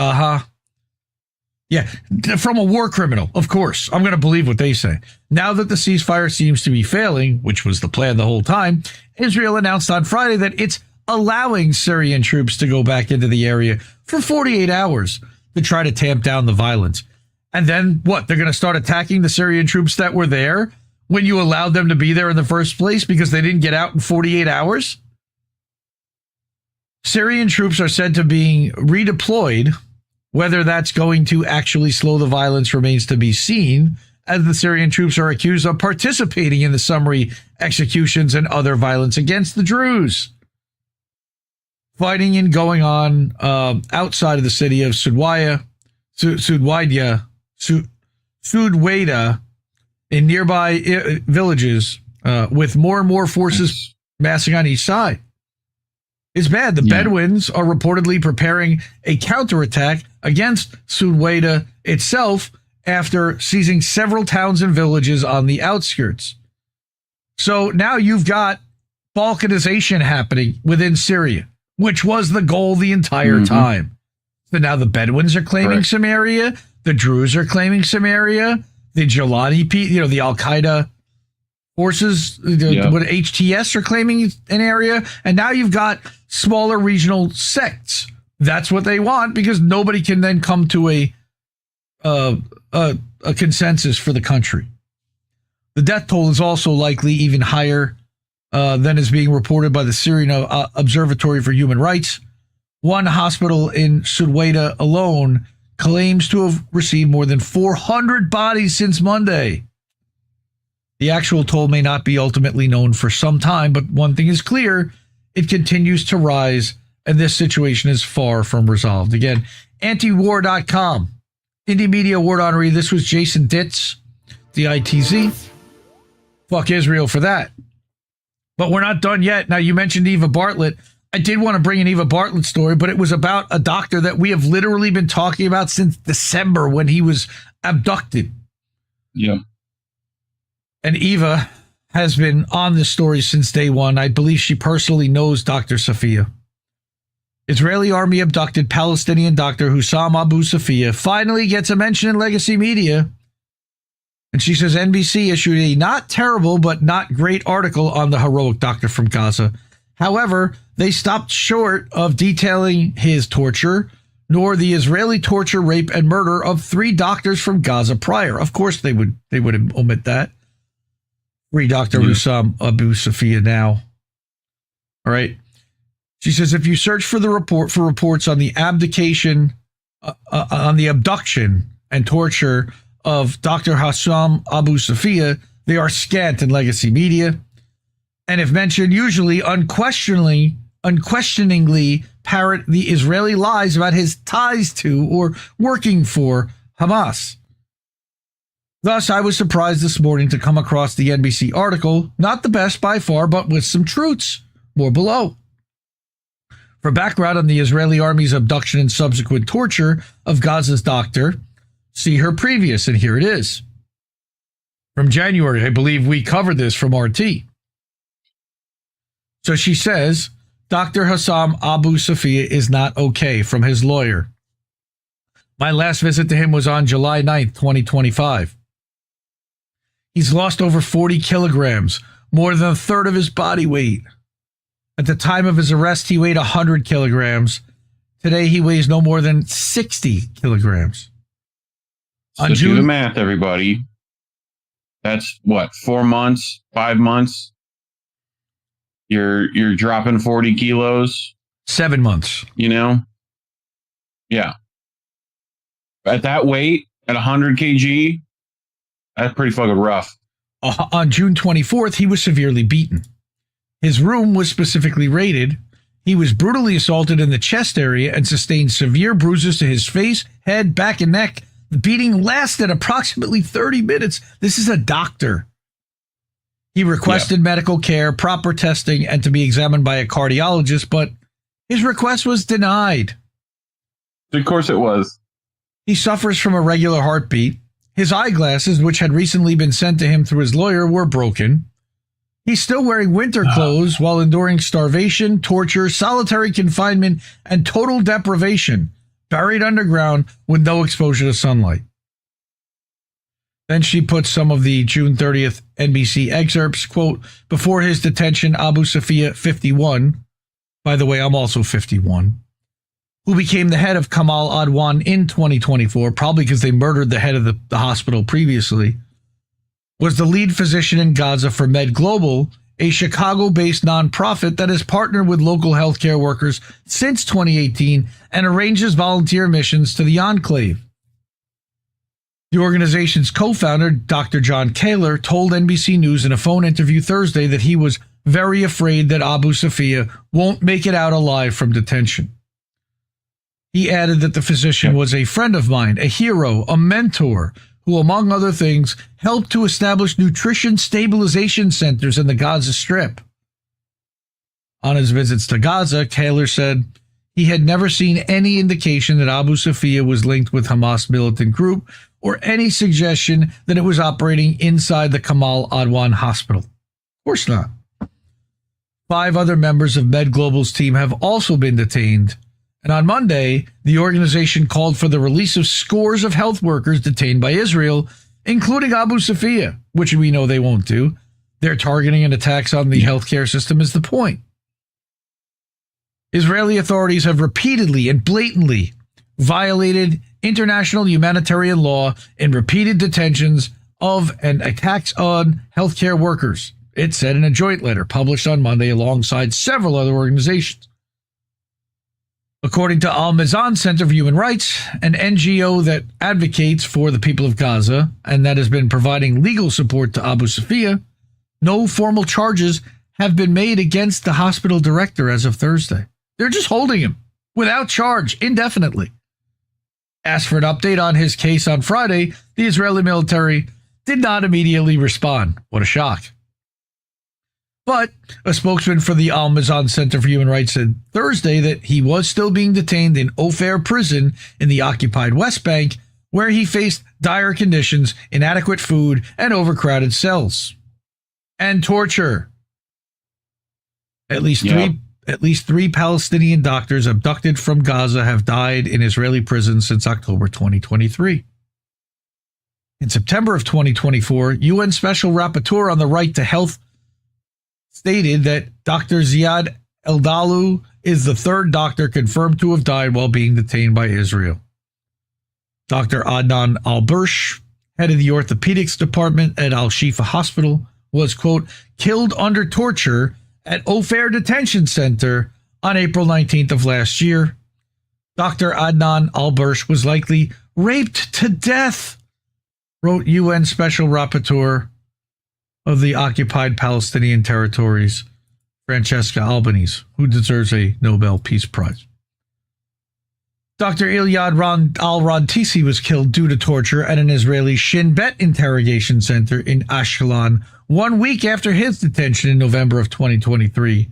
Speaker 2: Yeah, from a war criminal, of course. I'm going to believe what they say. Now that the ceasefire seems to be failing, which was the plan the whole time, Israel announced on Friday that it's allowing Syrian troops to go back into the area for 48 hours to try to tamp down the violence. And then what? They're going to start attacking the Syrian troops that were there when you allowed them to be there in the first place because they didn't get out in 48 hours? Syrian troops are said to be redeployed. Whether that's going to actually slow the violence remains to be seen, as the Syrian troops are accused of participating in the summary executions and other violence against the Druze. Fighting and going on outside of the city of Sudwada in nearby villages with more and more forces massing on each side. It's bad. The Bedouins are reportedly preparing a counterattack against Sudwada itself after seizing several towns and villages on the outskirts. So now you've got balkanization happening within Syria, which was the goal the entire time. So now the Bedouins are claiming some area, the Druze are claiming some area, the Jilani, the Al-Qaeda forces, what HTS are claiming an area, and now you've got smaller regional sects. That's what they want because nobody can then come to a consensus for the country. The death toll is also likely even higher than is being reported by the Syrian Observatory for Human Rights. One hospital in Sudwada alone claims to have received more than 400 bodies since Monday. The actual toll may not be ultimately known for some time, but one thing is clear, it continues to rise, and this situation is far from resolved. Again, antiwar.com, Indie Media War Honoree. This was Jason Ditz, DITZ. Fuck Israel for that. But we're not done yet. Now, you mentioned Eva Bartlett. I did want to bring an Eva Bartlett story, but it was about a doctor that we have literally been talking about since December when he was abducted.
Speaker 4: Yeah.
Speaker 2: And Eva has been on this story since day one. I believe she personally knows Dr. Sophia. Israeli army abducted Palestinian doctor Hussam Abu Safia finally gets a mention in legacy media. And she says NBC issued a not terrible but not great article on the heroic doctor from Gaza. However, they stopped short of detailing his torture, nor the Israeli torture, rape, and murder of 3 doctors from Gaza prior. Of course, they would omit that. Free Dr. Hussam Abu Safia now. All right. She says if you search for reports on the abduction and torture of Dr. Hussam Abu Safia, they are scant in legacy media, and if mentioned, usually unquestioningly parrot the Israeli lies about his ties to or working for Hamas. Thus, I was surprised this morning to come across the NBC article, not the best by far, but with some truths. More below. For background on the Israeli army's abduction and subsequent torture of Gaza's doctor, see her previous, and here it is. From January, I believe we covered this from RT. So she says, Dr. Hussam Abu Safia is not okay, from his lawyer. My last visit to him was on July 9th, 2025. He's lost over 40 kilograms, more than a third of his body weight. At the time of his arrest, he weighed 100 kilograms. Today, he weighs no more than 60 kilograms.
Speaker 4: So do the math, everybody. That's what, 4 months, 5 months? You're dropping 40 kilos.
Speaker 2: 7 months.
Speaker 4: You know? Yeah. At that weight, at 100 kg, that's pretty fucking rough.
Speaker 2: On June 24th, he was severely beaten. His room was specifically raided. He was brutally assaulted in the chest area and sustained severe bruises to his face, head, back, and neck. The beating lasted approximately 30 minutes. This is a doctor. He requested medical care, proper testing, and to be examined by a cardiologist, but his request was denied.
Speaker 4: Of course it was.
Speaker 2: He suffers from irregular heartbeat. His eyeglasses, which had recently been sent to him through his lawyer, were broken. He's still wearing winter clothes while enduring starvation, torture, solitary confinement, and total deprivation, buried underground with no exposure to sunlight. Then she puts some of the June 30th NBC excerpts, quote, before his detention, Abu Safia, 51, by the way, I'm also 51, who became the head of Kamal Adwan in 2024, probably because they murdered the head of the hospital previously, was the lead physician in Gaza for Med Global, a Chicago-based nonprofit that has partnered with local healthcare workers since 2018 and arranges volunteer missions to the enclave. The organization's co-founder, Dr. John Kaler, told NBC News in a phone interview Thursday that he was very afraid that Abu Safia won't make it out alive from detention. He added that the physician was a friend of mine, a hero, a mentor, who, among other things, helped to establish nutrition stabilization centers in the Gaza Strip. On his visits to Gaza, Kaler said he had never seen any indication that Abu Safia was linked with Hamas militant group or any suggestion that it was operating inside the Kamal Adwan hospital. Of course not. 5 other members of Med Global's team have also been detained. And on Monday, the organization called for the release of scores of health workers detained by Israel, including Abu Safia, which we know they won't do. Their targeting and attacks on the healthcare system is the point. Israeli authorities have repeatedly and blatantly violated international humanitarian law in repeated detentions of and attacks on healthcare workers, it said in a joint letter published on Monday alongside several other organizations. According to Al-Mizan Center for Human Rights, an NGO that advocates for the people of Gaza and that has been providing legal support to Abu Safia, no formal charges have been made against the hospital director as of Thursday. They're just holding him without charge indefinitely. Asked for an update on his case on Friday, the Israeli military did not immediately respond. What a shock. But a spokesman for the Al-Mizan Center for Human Rights said Thursday that he was still being detained in Ofer prison in the occupied West Bank, where he faced dire conditions, inadequate food, and overcrowded cells. And torture. At least at least 3 Palestinian doctors abducted from Gaza have died in Israeli prisons since October 2023. In September of 2024, UN Special Rapporteur on the Right to Health stated that Dr. Ziad Eldalu is the 3rd doctor confirmed to have died while being detained by Israel. Dr. Adnan Al-Bursh, head of the orthopedics department at Al-Shifa Hospital, was, quote, killed under torture at Ofer Detention Center on April 19th of last year. Dr. Adnan Al-Bursh was likely raped to death, wrote UN Special Rapporteur of the occupied Palestinian territories, Francesca Albanese, who deserves a Nobel Peace Prize. Dr. Ilyad al-Rantisi was killed due to torture at an Israeli Shin Bet interrogation center in Ashkelon 1 week after his detention in November of 2023.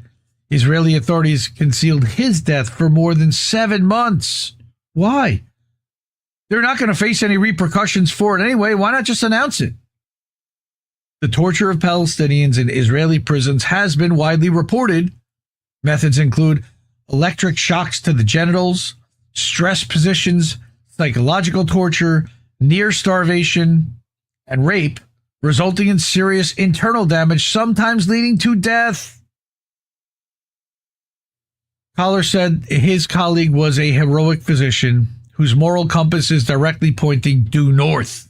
Speaker 2: Israeli authorities concealed his death for more than 7 months. Why? They're not going to face any repercussions for it anyway. Why not just announce it? The torture of Palestinians in Israeli prisons has been widely reported. Methods include electric shocks to the genitals, stress positions, psychological torture, near starvation, and rape, resulting in serious internal damage, sometimes leading to death. Collar said his colleague was a heroic physician whose moral compass is directly pointing due north.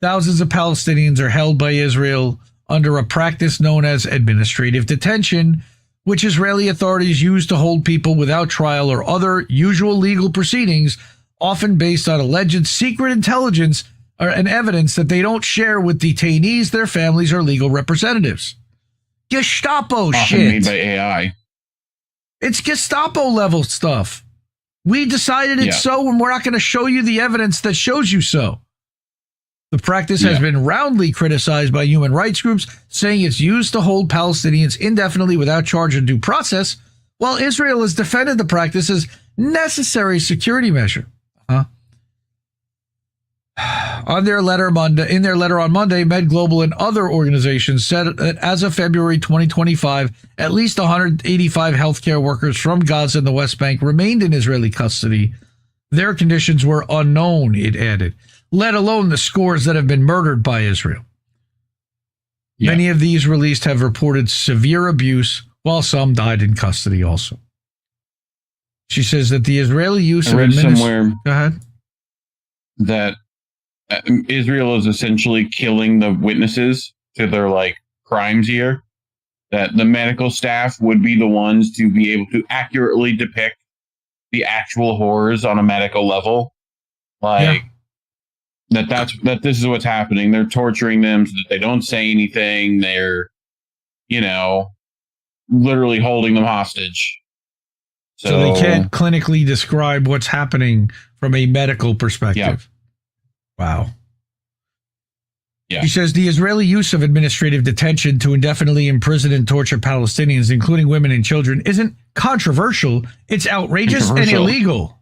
Speaker 2: Thousands of Palestinians are held by Israel under a practice known as administrative detention, which Israeli authorities use to hold people without trial or other usual legal proceedings, often based on alleged secret intelligence and evidence that they don't share with detainees, their families, or legal representatives. Gestapo
Speaker 4: Often
Speaker 2: shit.
Speaker 4: made by AI.
Speaker 2: It's Gestapo level stuff. We decided it's so, and we're not going to show you the evidence that shows you so. The practice has been roundly criticized by human rights groups, saying it's used to hold Palestinians indefinitely without charge or due process, while Israel has defended the practice as necessary security measure. In their letter on Monday, Med Global and other organizations said that as of February 2025, at least 185 healthcare workers from Gaza and the West Bank remained in Israeli custody. Their conditions were unknown, it added, let alone the scores that have been murdered by Israel. Many of these released have reported severe abuse, while some died in custody also. She says that the Israeli use of
Speaker 4: somewhere
Speaker 2: Go ahead.
Speaker 4: that Israel is essentially killing the witnesses to their crimes here. That the medical staff would be the ones to be able to accurately depict the actual horrors on a medical level. That this is what's happening. They're torturing them so that they don't say anything. They're, literally holding them hostage.
Speaker 2: So they can't clinically describe what's happening from a medical perspective. Wow.
Speaker 4: Yeah.
Speaker 2: He says the Israeli use of administrative detention to indefinitely imprison and torture Palestinians, including women and children, isn't controversial. It's outrageous and illegal.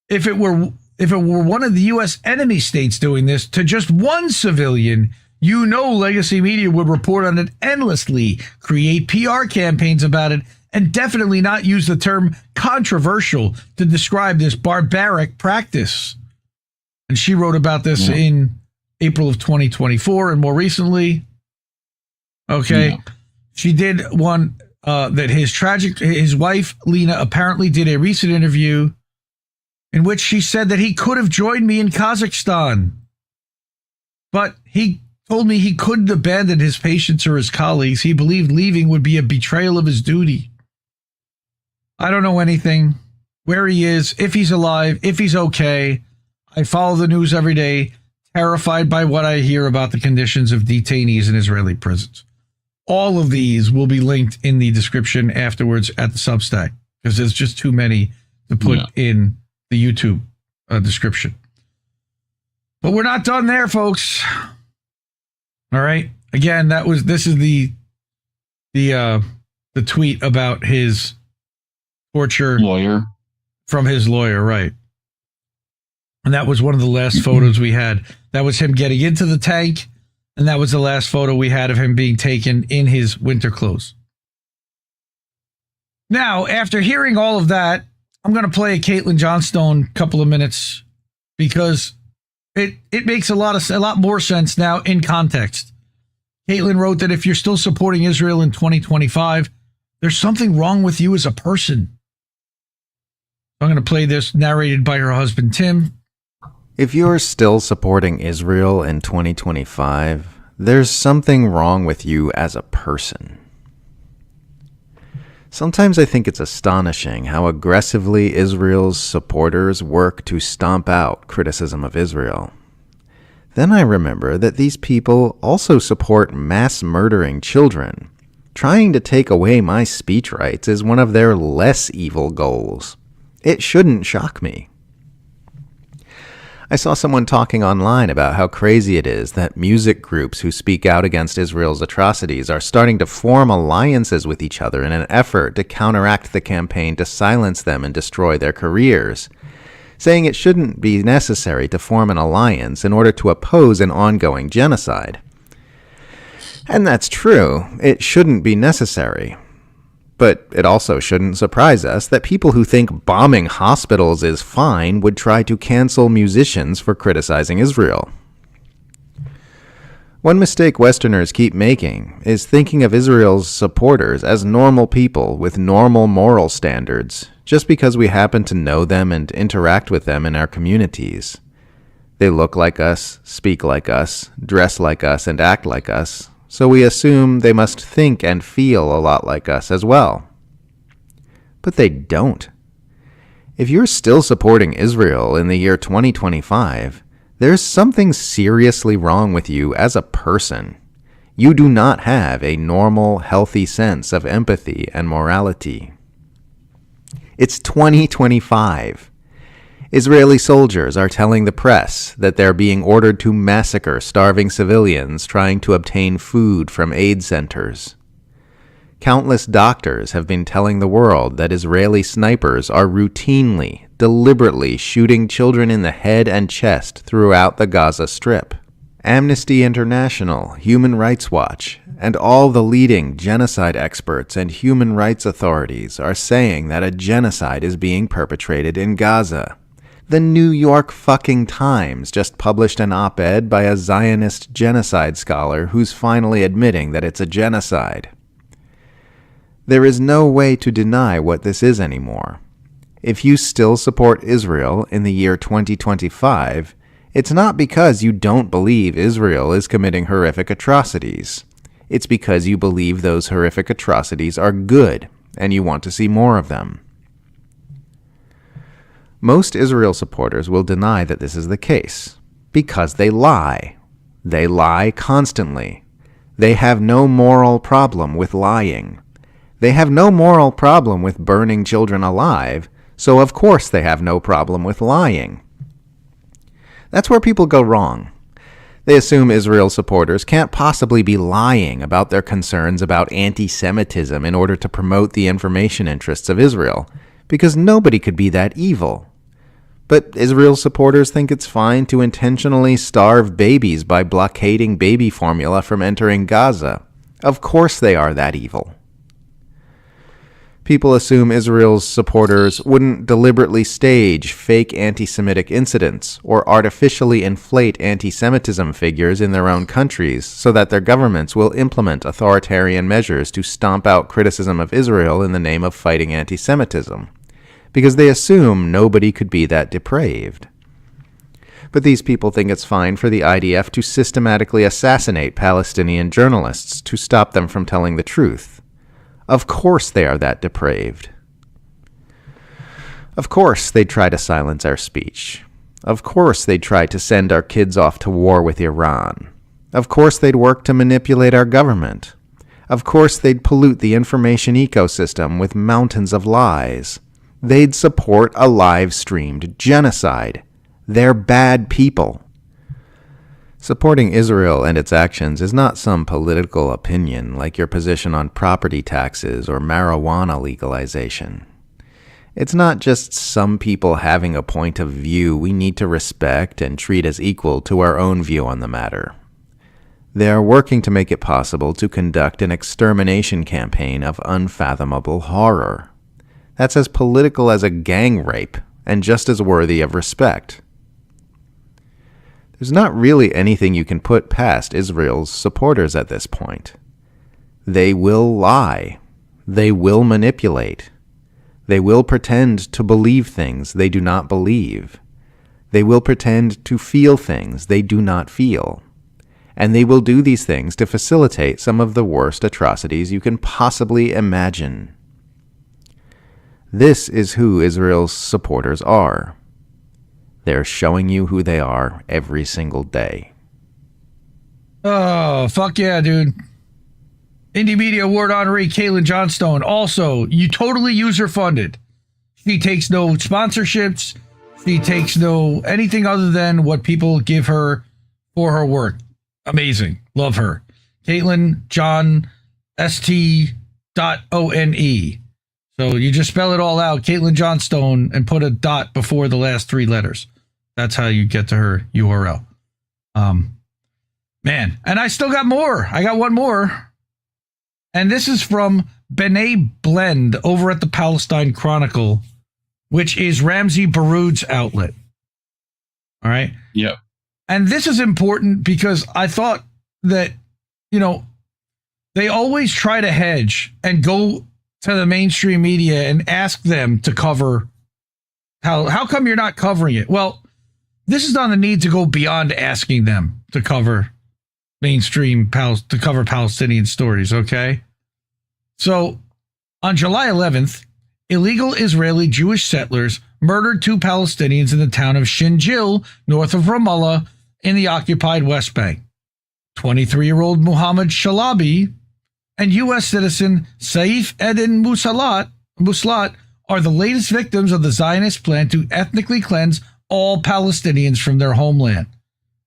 Speaker 2: If it were one of the U.S. enemy states doing this to just one civilian, legacy media would report on it endlessly, create PR campaigns about it, and definitely not use the term controversial to describe this barbaric practice. And she wrote about this in April of 2024, and more recently, she did one that his wife, Lena, apparently did a recent interview in which she said that he could have joined me in Kazakhstan, but he told me he couldn't abandon his patients or his colleagues. He believed leaving would be a betrayal of his duty. I don't know anything, where he is, if he's alive, if he's okay. I follow the news every day, terrified by what I hear about the conditions of detainees in Israeli prisons. All of these will be linked in the description afterwards at the Substack, because there's just too many to put in the YouTube description. But we're not done there, folks. All right. Again, this is the tweet about his torture
Speaker 4: lawyer
Speaker 2: from his lawyer, right? And that was one of the last photos we had. That was him getting into the tank, and that was the last photo we had of him being taken in his winter clothes. Now, after hearing all of that, I'm going to play a Caitlin Johnstone couple of minutes because it makes a lot more sense now in context. Caitlin wrote that if you're still supporting Israel in 2025, there's something wrong with you as a person. I'm going to play this narrated by her husband, Tim.
Speaker 10: If you're still supporting Israel in 2025, there's something wrong with you as a person. Sometimes I think it's astonishing how aggressively Israel's supporters work to stomp out criticism of Israel. Then I remember that these people also support mass murdering children. Trying to take away my speech rights is one of their less evil goals. It shouldn't shock me. I saw someone talking online about how crazy it is that music groups who speak out against Israel's atrocities are starting to form alliances with each other in an effort to counteract the campaign to silence them and destroy their careers, saying it shouldn't be necessary to form an alliance in order to oppose an ongoing genocide. And that's true, it shouldn't be necessary. But it also shouldn't surprise us that people who think bombing hospitals is fine would try to cancel musicians for criticizing Israel. One mistake Westerners keep making is thinking of Israel's supporters as normal people with normal moral standards, just because we happen to know them and interact with them in our communities. They look like us, speak like us, dress like us, and act like us, so we assume they must think and feel a lot like us as well. But they don't. If you're still supporting Israel in the year 2025, there's something seriously wrong with you as a person. You do not have a normal, healthy sense of empathy and morality. It's 2025. Israeli soldiers are telling the press that they're being ordered to massacre starving civilians trying to obtain food from aid centers. Countless doctors have been telling the world that Israeli snipers are routinely, deliberately shooting children in the head and chest throughout the Gaza Strip. Amnesty International, Human Rights Watch, and all the leading genocide experts and human rights authorities are saying that a genocide is being perpetrated in Gaza. The New York fucking Times just published an op-ed by a Zionist genocide scholar who's finally admitting that it's a genocide. There is no way to deny what this is anymore. If you still support Israel in the year 2025, it's not because you don't believe Israel is committing horrific atrocities. It's because you believe those horrific atrocities are good and you want to see more of them. Most Israel supporters will deny that this is the case, because they lie. They lie constantly. They have no moral problem with lying. They have no moral problem with burning children alive, so of course they have no problem with lying. That's where people go wrong. They assume Israel supporters can't possibly be lying about their concerns about anti-Semitism in order to promote the information interests of Israel, because nobody could be that evil. But Israel supporters think it's fine to intentionally starve babies by blockading baby formula from entering Gaza. Of course they are that evil. People assume Israel's supporters wouldn't deliberately stage fake anti-Semitic incidents or artificially inflate anti-Semitism figures in their own countries so that their governments will implement authoritarian measures to stomp out criticism of Israel in the name of fighting anti-Semitism, because they assume nobody could be that depraved. But these people think it's fine for the IDF to systematically assassinate Palestinian journalists to stop them from telling the truth. Of course they are that depraved. Of course they'd try to silence our speech. Of course they'd try to send our kids off to war with Iran. Of course they'd work to manipulate our government. Of course they'd pollute the information ecosystem with mountains of lies. They'd support a live-streamed genocide. They're bad people. Supporting Israel and its actions is not some political opinion like your position on property taxes or marijuana legalization. It's not just some people having a point of view we need to respect and treat as equal to our own view on the matter. They are working to make it possible to conduct an extermination campaign of unfathomable horror. That's as political as a gang rape, and just as worthy of respect. There's not really anything you can put past Israel's supporters at this point. They will lie. They will manipulate. They will pretend to believe things they do not believe. They will pretend to feel things they do not feel. And they will do these things to facilitate some of the worst atrocities you can possibly imagine. This is who Israel's supporters are. They're showing you who they are every single day.
Speaker 2: Oh, fuck yeah, dude. Indie Media Award honoree Caitlin Johnstone. Also, you totally user-funded. She takes no sponsorships. She takes no anything other than what people give her for her work. Amazing. Love her. Caitlin John ST.ONE. So you just spell it all out, Caitlin Johnstone, and put a dot before the last three letters. That's how you get to her URL. Man, and I still got more. I got one more. And this is from B'nai Blend over at the Palestine Chronicle, which is Ramsey Baroud's outlet. All right?
Speaker 4: Yep.
Speaker 2: And this is important because I thought that, you know, they always try to hedge and go to the mainstream media and ask them to cover how come you're not covering it? Well, this is on the need to go beyond asking them to cover to cover Palestinian stories, okay? So, on July 11th, illegal Israeli Jewish settlers murdered 2 Palestinians in the town of Shinjil, north of Ramallah, in the occupied West Bank. 23-year-old Muhammad Shalabi and U.S. citizen Saif Eddin Muslat are the latest victims of the Zionist plan to ethnically cleanse all Palestinians from their homeland.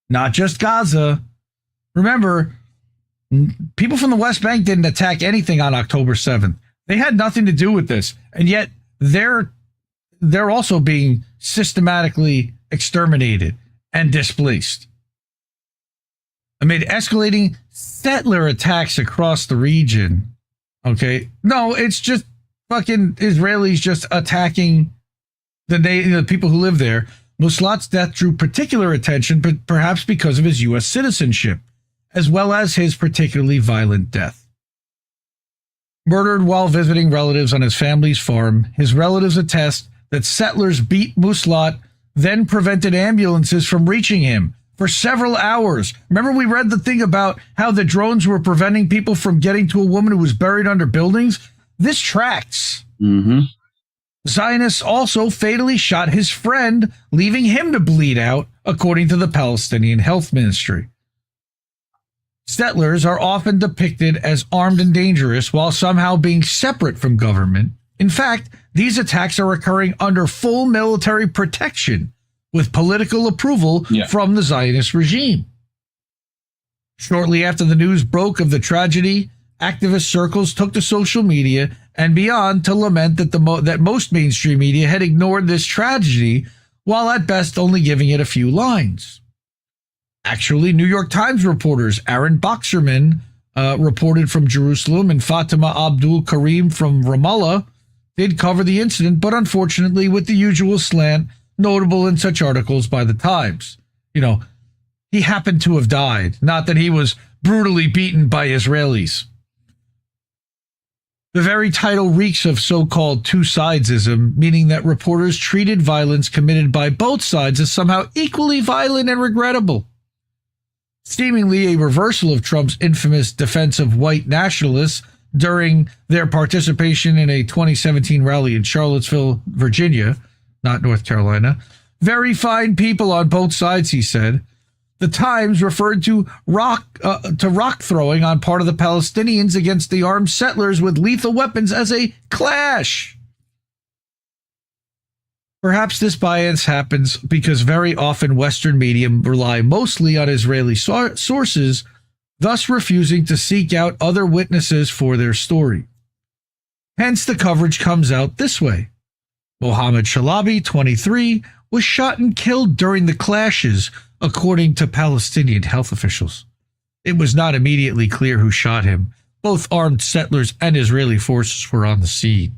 Speaker 2: Not just Gaza. Remember, people from the West Bank didn't attack anything on October 7th. They had nothing to do with this. And yet they're also being systematically exterminated and displaced. Amid escalating settler attacks across the region. Okay. No, it's just fucking Israelis just attacking the people who live there. Muslat's death drew particular attention, but perhaps because of his U.S. citizenship, as well as his particularly violent death. Murdered while visiting relatives on his family's farm, his relatives attest that settlers beat Muslat, then prevented ambulances from reaching him for several hours. Remember we read the thing about how the drones were preventing people from getting to a woman who was buried under buildings? This tracks.
Speaker 4: Mm-hmm.
Speaker 2: Zionists also fatally shot his friend, leaving him to bleed out, according to the Palestinian Health Ministry. Settlers are often depicted as armed and dangerous while somehow being separate from government. In fact, these attacks are occurring under full military protection with political approval from the Zionist regime. Shortly after the news broke of the tragedy, activist circles took to social media and beyond to lament that that most mainstream media had ignored this tragedy, while at best only giving it a few lines. Actually, New York Times reporters Aaron Boxerman reported from Jerusalem and Fatima Abdul Karim from Ramallah did cover the incident, but unfortunately with the usual slant notable in such articles by the Times. You know, he happened to have died, not that he was brutally beaten by Israelis. The very title reeks of so-called two-sidesism, meaning that reporters treated violence committed by both sides as somehow equally violent and regrettable. Seemingly a reversal of Trump's infamous defense of white nationalists during their participation in a 2017 rally in Charlottesville, Virginia, not North Carolina. Very fine people on both sides, he said. The Times referred to rock throwing on part of the Palestinians against the armed settlers with lethal weapons as a clash. Perhaps this bias happens because very often Western media rely mostly on Israeli sources, thus refusing to seek out other witnesses for their story. Hence, the coverage comes out this way. Mohammed Shalabi, 23, was shot and killed during the clashes, according to Palestinian health officials. It was not immediately clear who shot him. Both armed settlers and Israeli forces were on the scene.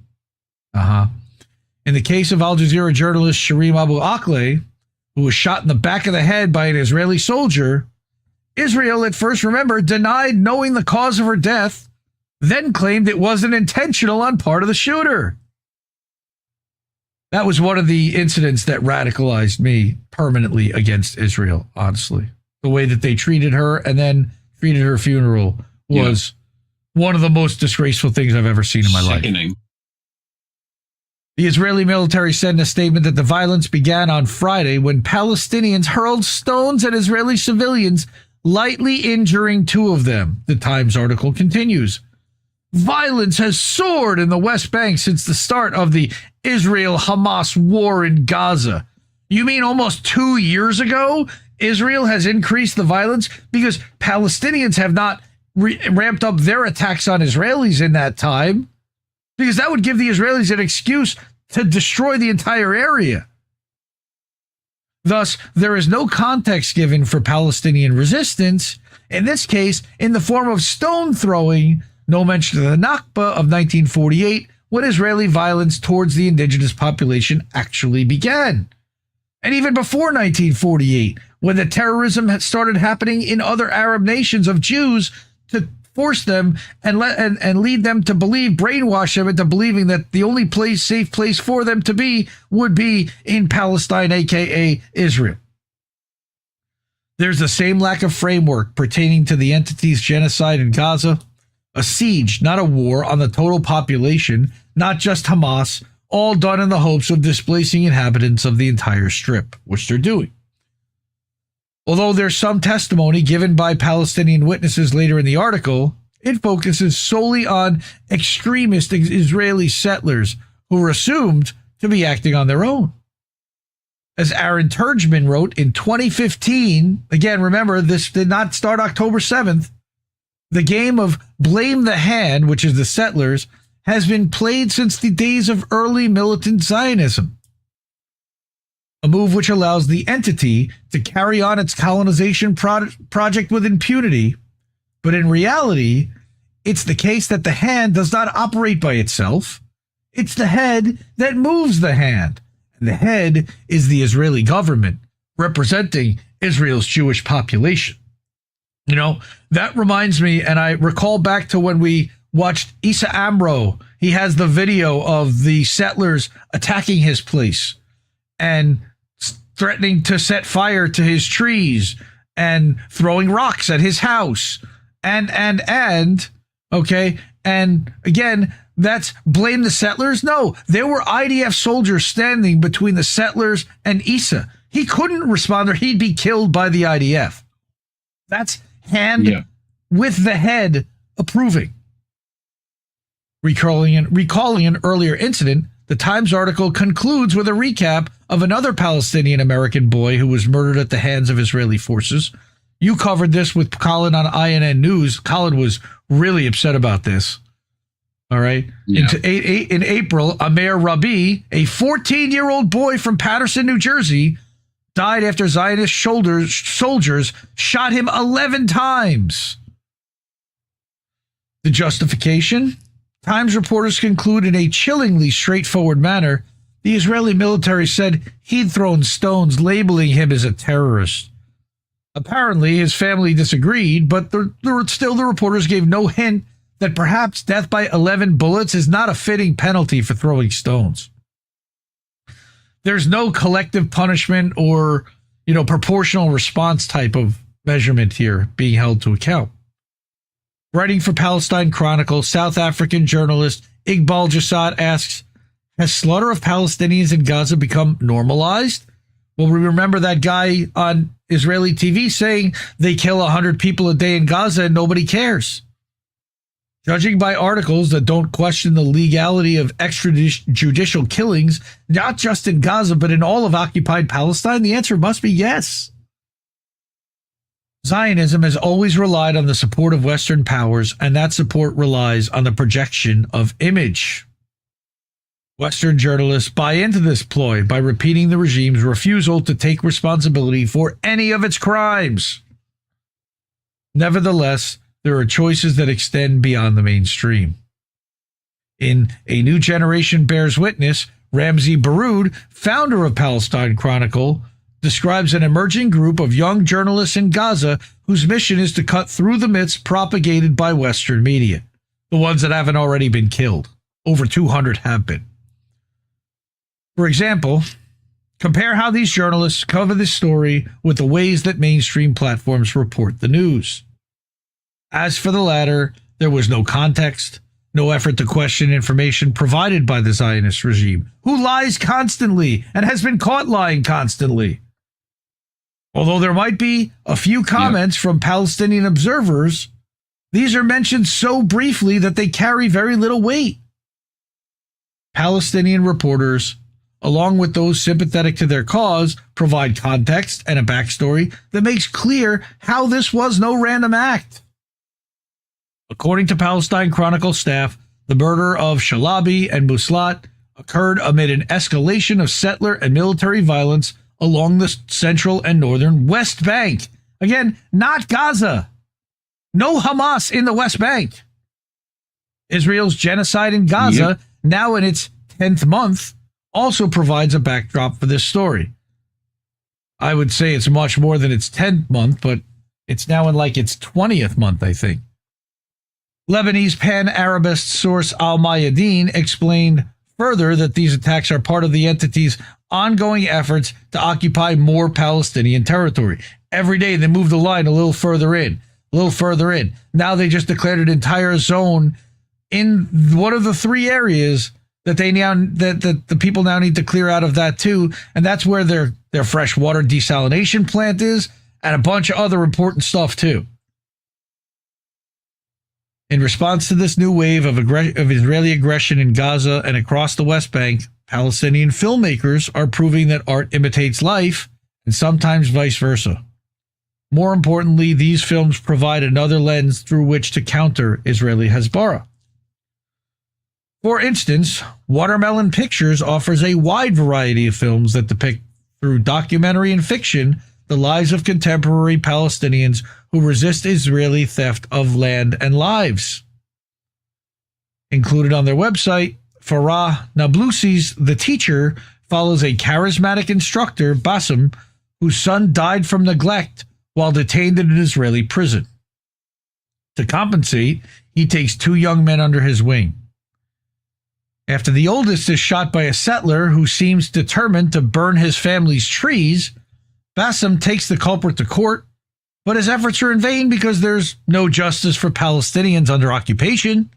Speaker 2: In the case of Al Jazeera journalist Shireen Abu Akleh, who was shot in the back of the head by an Israeli soldier, Israel at first, remember, denied knowing the cause of her death, then claimed it wasn't intentional on part of the shooter. That was one of the incidents that radicalized me permanently against Israel, honestly. The way that they treated her and then treated her funeral was one of the most disgraceful things I've ever seen in my life. The Israeli military said in a statement that the violence began on Friday when Palestinians hurled stones at Israeli civilians, lightly injuring 2 of them. The Times article continues. Violence has soared in the West Bank since the start of the Israel-Hamas war in Gaza. You mean almost 2 years ago? Israel has increased the violence because Palestinians have not ramped up their attacks on Israelis in that time, because that would give the Israelis an excuse to destroy the entire area. Thus, there is no context given for Palestinian resistance, in this case, in the form of stone throwing, no mention of the Nakba of 1948, when Israeli violence towards the indigenous population actually began. And even before 1948, when the terrorism had started happening in other Arab nations of Jews to force them and lead them to believe, brainwash them into believing that the only safe place for them to be would be in Palestine, aka Israel. There's the same lack of framework pertaining to the entity's genocide in Gaza, a siege, not a war, on the total population, not just Hamas, all done in the hopes of displacing inhabitants of the entire strip, which they're doing. Although there's some testimony given by Palestinian witnesses later in the article, it focuses solely on extremist Israeli settlers who were assumed to be acting on their own. As Aaron Turgeman wrote in 2015, again, remember, this did not start October 7th, the game of blame the hand, which is the settlers, has been played since the days of early militant Zionism. A move which allows the entity to carry on its colonization project with impunity, but in reality, it's the case that the hand does not operate by itself. It's the head that moves the hand. And the head is the Israeli government, representing Israel's Jewish population. You know, that reminds me, and I recall back to when we watched Issa Amro. He has the video of the settlers attacking his place and threatening to set fire to his trees and throwing rocks at his house. And again, that's blame the settlers? No, there were IDF soldiers standing between the settlers and Issa. He couldn't respond or he'd be killed by the IDF. That's hand with the head approving. Recalling an earlier incident, the Times article concludes with a recap of another Palestinian American boy who was murdered at the hands of Israeli forces. You covered this with Colin on INN News. Colin was really upset about this. All right. Yeah. In April, Amir Rabi, a 14-year-old boy from Paterson, New Jersey, died after Zionist soldiers shot him 11 times. The justification? Times reporters conclude in a chillingly straightforward manner, the Israeli military said he'd thrown stones, labeling him as a terrorist. Apparently, his family disagreed, but the reporters gave no hint that perhaps death by 11 bullets is not a fitting penalty for throwing stones. There's no collective punishment or, proportional response type of measurement here being held to account. Writing for Palestine Chronicle, South African journalist Iqbal Jasad asks, has slaughter of Palestinians in Gaza become normalized? Well, we remember that guy on Israeli TV saying they kill 100 people a day in Gaza and nobody cares. Judging by articles that don't question the legality of extrajudicial killings, not just in Gaza, but in all of occupied Palestine, the answer must be yes. Zionism has always relied on the support of Western powers, and that support relies on the projection of image. Western journalists buy into this ploy by repeating the regime's refusal to take responsibility for any of its crimes. Nevertheless, there are choices that extend beyond the mainstream. In A New Generation Bears Witness, Ramzi Baroud, founder of Palestine Chronicle, describes an emerging group of young journalists in Gaza whose mission is to cut through the myths propagated by Western media, the ones that haven't already been killed. Over 200 have been. For example, compare how these journalists cover this story with the ways that mainstream platforms report the news. As for the latter, there was no context, no effort to question information provided by the Zionist regime, who lies constantly and has been caught lying constantly. Although there might be a few comments from Palestinian observers, these are mentioned so briefly that they carry very little weight. Palestinian reporters, along with those sympathetic to their cause, provide context and a backstory that makes clear how this was no random act. According to Palestine Chronicle staff, the murder of Shalabi and Muslat occurred amid an escalation of settler and military violence along the central and northern West Bank. Again, not Gaza. No Hamas in the West Bank. Israel's genocide in Gaza, now in its 10th month, also provides a backdrop for this story. I would say it's much more than its 10th month, but it's now in like its 20th month, I think. Lebanese pan-Arabist source Al-Mayadeen explained further that these attacks are part of the entity's ongoing efforts to occupy more Palestinian territory. Every day they move the line a little further in, a little further in. Now they just declared an entire zone in one of the three areas that the people now need to clear out of that too, and that's where their freshwater desalination plant is, and a bunch of other important stuff too. In response to this new wave of Israeli aggression in Gaza and across the West Bank, Palestinian filmmakers are proving that art imitates life, and sometimes vice versa. More importantly, these films provide another lens through which to counter Israeli Hezbollah. For instance, Watermelon Pictures offers a wide variety of films that depict, through documentary and fiction, the lives of contemporary Palestinians who resist Israeli theft of land and lives. Included on their website, Farah Nablusi's The Teacher follows a charismatic instructor, Bassem, whose son died from neglect while detained in an Israeli prison. To compensate, he takes two young men under his wing. After the oldest is shot by a settler who seems determined to burn his family's trees, Bassem takes the culprit to court, but his efforts are in vain because there's no justice for Palestinians under occupation.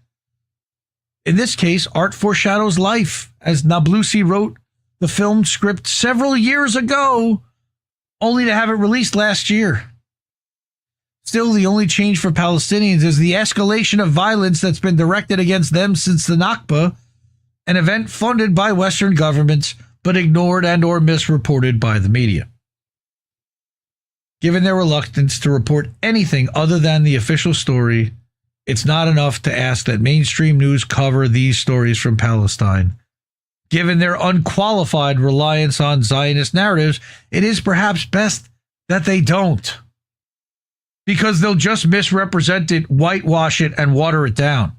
Speaker 2: In this case, art foreshadows life, as Nablusi wrote the film script several years ago, only to have it released last year. Still, the only change for Palestinians is the escalation of violence that's been directed against them since the Nakba, an event funded by Western governments but ignored and or misreported by the media. Given their reluctance to report anything other than the official story, it's not enough to ask that mainstream news cover these stories from Palestine. Given their unqualified reliance on Zionist narratives, it is perhaps best that they don't, because they'll just misrepresent it, whitewash it, and water it down.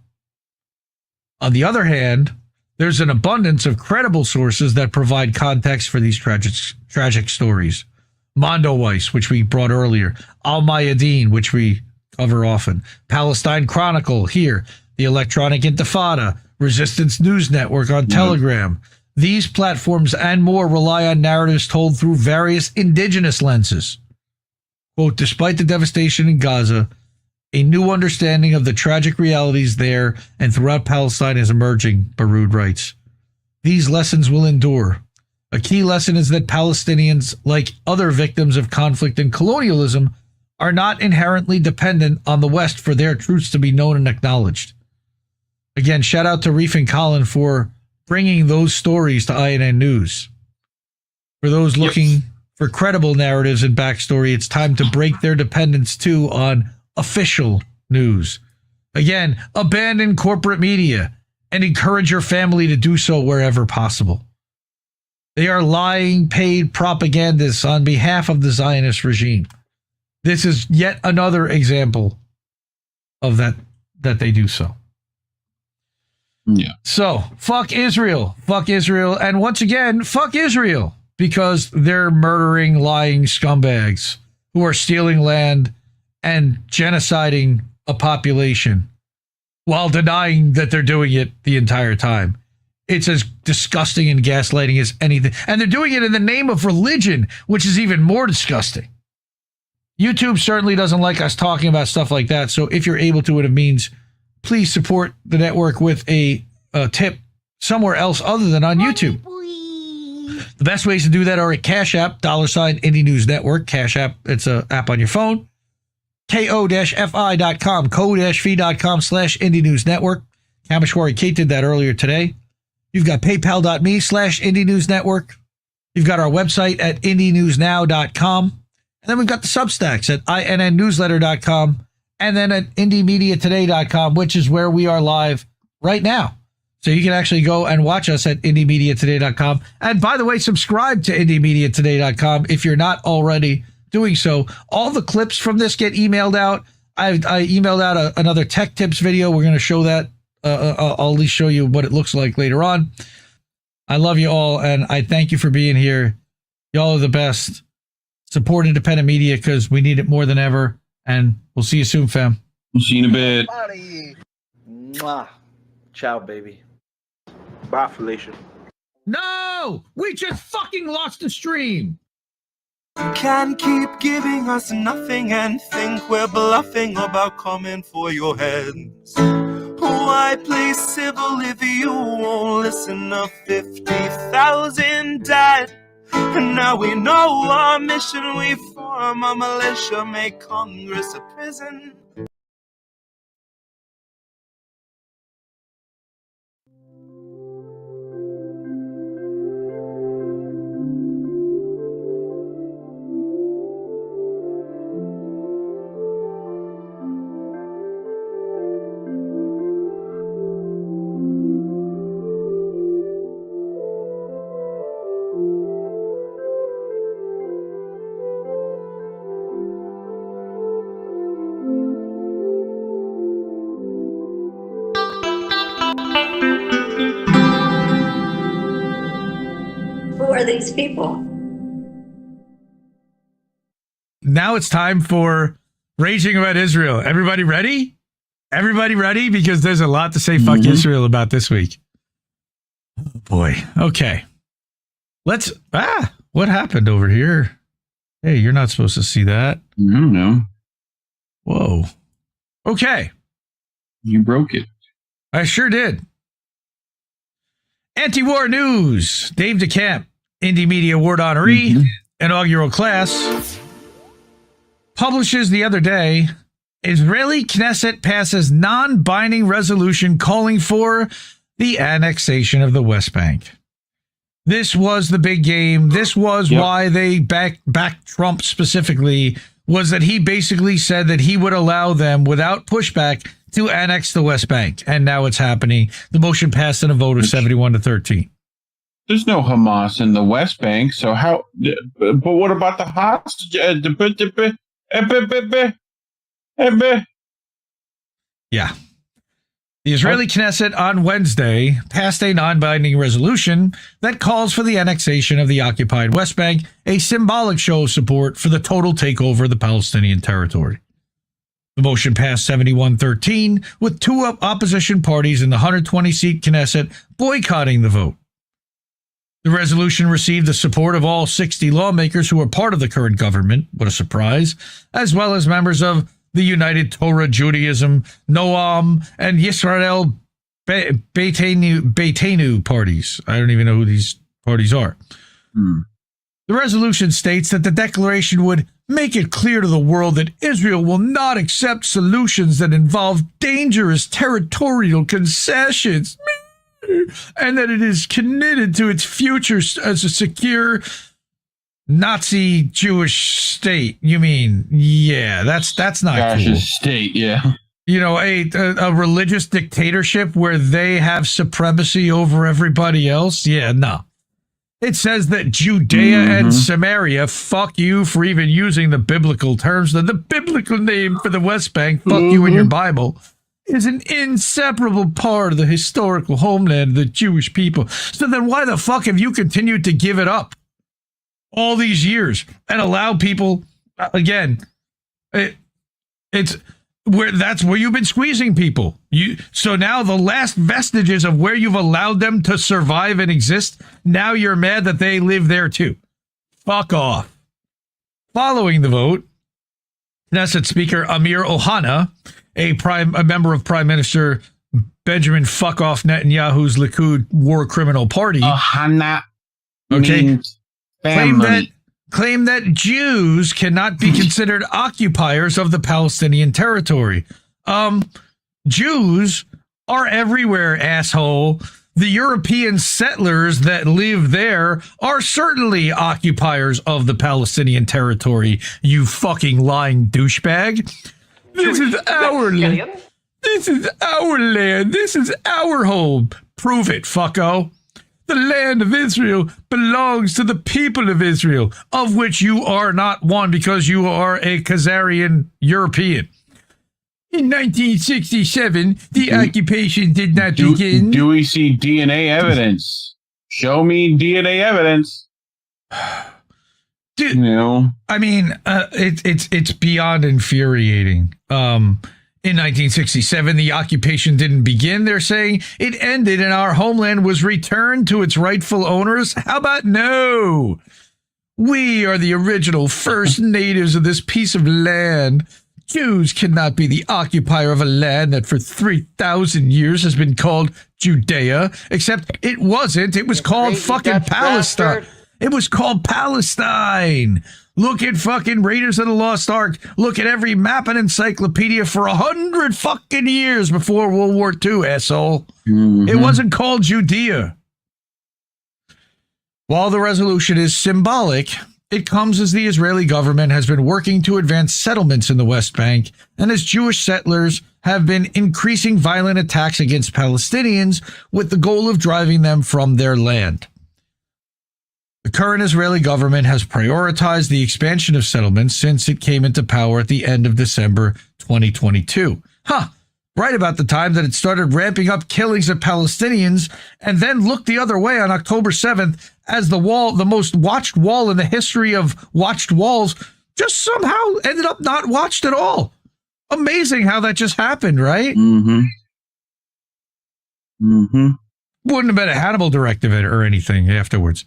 Speaker 2: On the other hand, there's an abundance of credible sources that provide context for these tragic stories. Mondoweiss, which we brought earlier, Al-Mayadeen, which we cover often, Palestine Chronicle here, the Electronic Intifada, Resistance News Network on Telegram. These platforms and more rely on narratives told through various indigenous lenses. Quote, despite the devastation in Gaza, a new understanding of the tragic realities there and throughout Palestine is emerging, Baroud writes. These lessons will endure. A key lesson is that Palestinians, like other victims of conflict and colonialism, are not inherently dependent on the West for their truths to be known and acknowledged. Again, shout out to Reef and Colin for bringing those stories to INN News. For those looking for credible narratives and backstory, it's time to break their dependence too on official news. Again, abandon corporate media and encourage your family to do so wherever possible. They are lying, paid propagandists on behalf of the Zionist regime. This is yet another example of that they do so.
Speaker 4: Yeah.
Speaker 2: So, fuck Israel. Fuck Israel. And once again, fuck Israel. Because they're murdering, lying scumbags who are stealing land and genociding a population while denying that they're doing it the entire time. It's as disgusting and gaslighting as anything. And they're doing it in the name of religion, which is even more disgusting. YouTube certainly doesn't like us talking about stuff like that. So if you're able to, it means please support the network with a tip somewhere else other than on YouTube. The best ways to do that are at Cash App, $ Indie News Network. Cash App, it's an app on your phone. ko-fi.com, ko-fi.com/Indie News Network. Kameshwari Kate did that earlier today. You've got paypal.me/Indie News Network. You've got our website at IndieNewsNow.com. And then we've got the Substacks at INNNewsletter.com. And then at IndieMediaToday.com, which is where we are live right now. So you can actually go and watch us at IndieMediaToday.com. And by the way, subscribe to IndieMediaToday.com if you're not already doing so. All the clips from this get emailed out. I emailed out another tech tips video. We're going to show that. I'll at least show you what it looks like later on. I love you all, and I thank you for being here. Y'all are the best. Support independent media because we need it more than ever. And we'll see you soon, fam.
Speaker 4: We'll see you in a bit.
Speaker 5: Buddy. Mwah. Ciao, baby.
Speaker 6: Bye, Felicia.
Speaker 2: No! We just fucking lost the stream!
Speaker 7: Can't keep giving us nothing and think we're bluffing about coming for your heads. Why play civil if you won't listen to 50,000 dead? And now we know our mission, we form a militia, make Congress a prison.
Speaker 8: Who are these people?
Speaker 2: Now it's time for Raging About Israel. Everybody ready? Everybody ready? Because there's a lot to say fuck Israel about this week. Oh boy. Okay. What happened over here? Hey, you're not supposed to see that.
Speaker 4: I don't know.
Speaker 2: Whoa. Okay.
Speaker 4: You broke it.
Speaker 2: I sure did. Anti-war news. Dave DeCamp, Indie Media Award honoree, inaugural class, publishes the other day, Israeli Knesset passes non-binding resolution calling for the annexation of the West Bank. This was the big game. This was why they backed Trump specifically, was that he basically said that he would allow them without pushback to annex the West Bank. And now it's happening. The motion passed in a vote of 71-13.
Speaker 4: There's no Hamas in the West Bank, so how? But what about the hostage?
Speaker 2: Yeah. The Israeli Knesset on Wednesday passed a non-binding resolution that calls for the annexation of the occupied West Bank, a symbolic show of support for the total takeover of the Palestinian territory. The motion passed 71-13, with two opposition parties in the 120-seat Knesset boycotting the vote. The resolution received the support of all 60 lawmakers who are part of the current government, what a surprise, as well as members of the United Torah Judaism, Noam, and Yisrael Beitenu parties. I don't even know who these parties are. The resolution states that the declaration would make it clear to the world that Israel will not accept solutions that involve dangerous territorial concessions, and that it is committed to its future as a secure Nazi Jewish state. You mean, yeah, that's not cool.
Speaker 4: State, yeah.
Speaker 2: You know, a religious dictatorship where they have supremacy over everybody else. Yeah, no. It says that Judea and Samaria, fuck you for even using the biblical terms, the biblical name for the West Bank, fuck you in your Bible. is an inseparable part of the historical homeland of the Jewish people. So then why the fuck have you continued to give it up all these years and allow people, again, it's where that's where you've been squeezing people. So now the last vestiges of where you've allowed them to survive and exist, now you're mad that they live there too. Fuck off. Following the vote, Knesset Speaker Amir Ohana, a member of Prime Minister Benjamin Fuck-Off Netanyahu's Likud war criminal party,
Speaker 4: Ohana,
Speaker 2: okay,
Speaker 4: family.
Speaker 2: claim that Jews cannot be considered occupiers of the Palestinian territory. Jews are everywhere, asshole. The European settlers that live there are certainly occupiers of the Palestinian territory, you fucking lying douchebag. This is our land. This is our land. This is our home. Prove it, fucko. The land of Israel belongs to the people of Israel, of which you are not one because you are a Khazarian European. In 1967, the occupation did not begin.
Speaker 4: Do we see DNA evidence? Show me DNA evidence.
Speaker 2: Dude,
Speaker 4: no.
Speaker 2: I mean, it's beyond infuriating. In 1967, the occupation didn't begin. They're saying it ended and our homeland was returned to its rightful owners. How about no? We are the original first natives of this piece of land. Jews cannot be the occupier of a land that for 3,000 years has been called Judea, except it wasn't. It was called fucking Palestine.
Speaker 5: Bastard.
Speaker 2: It was called Palestine. Look at fucking Raiders of the Lost Ark. Look at every map and encyclopedia for 100 fucking years before World War II, asshole. Mm-hmm. It wasn't called Judea. While the resolution is symbolic, it comes as the Israeli government has been working to advance settlements in the West Bank and as Jewish settlers have been increasing violent attacks against Palestinians with the goal of driving them from their land. The current Israeli government has prioritized the expansion of settlements since it came into power at the end of December 2022. Right about the time that it started ramping up killings of Palestinians and then looked the other way on October 7th as the most watched wall in the history of watched walls, just somehow ended up not watched at all. Amazing how that just happened, right?
Speaker 4: Mm-hmm. Mm-hmm.
Speaker 2: Wouldn't have been a Hannibal directive or anything afterwards.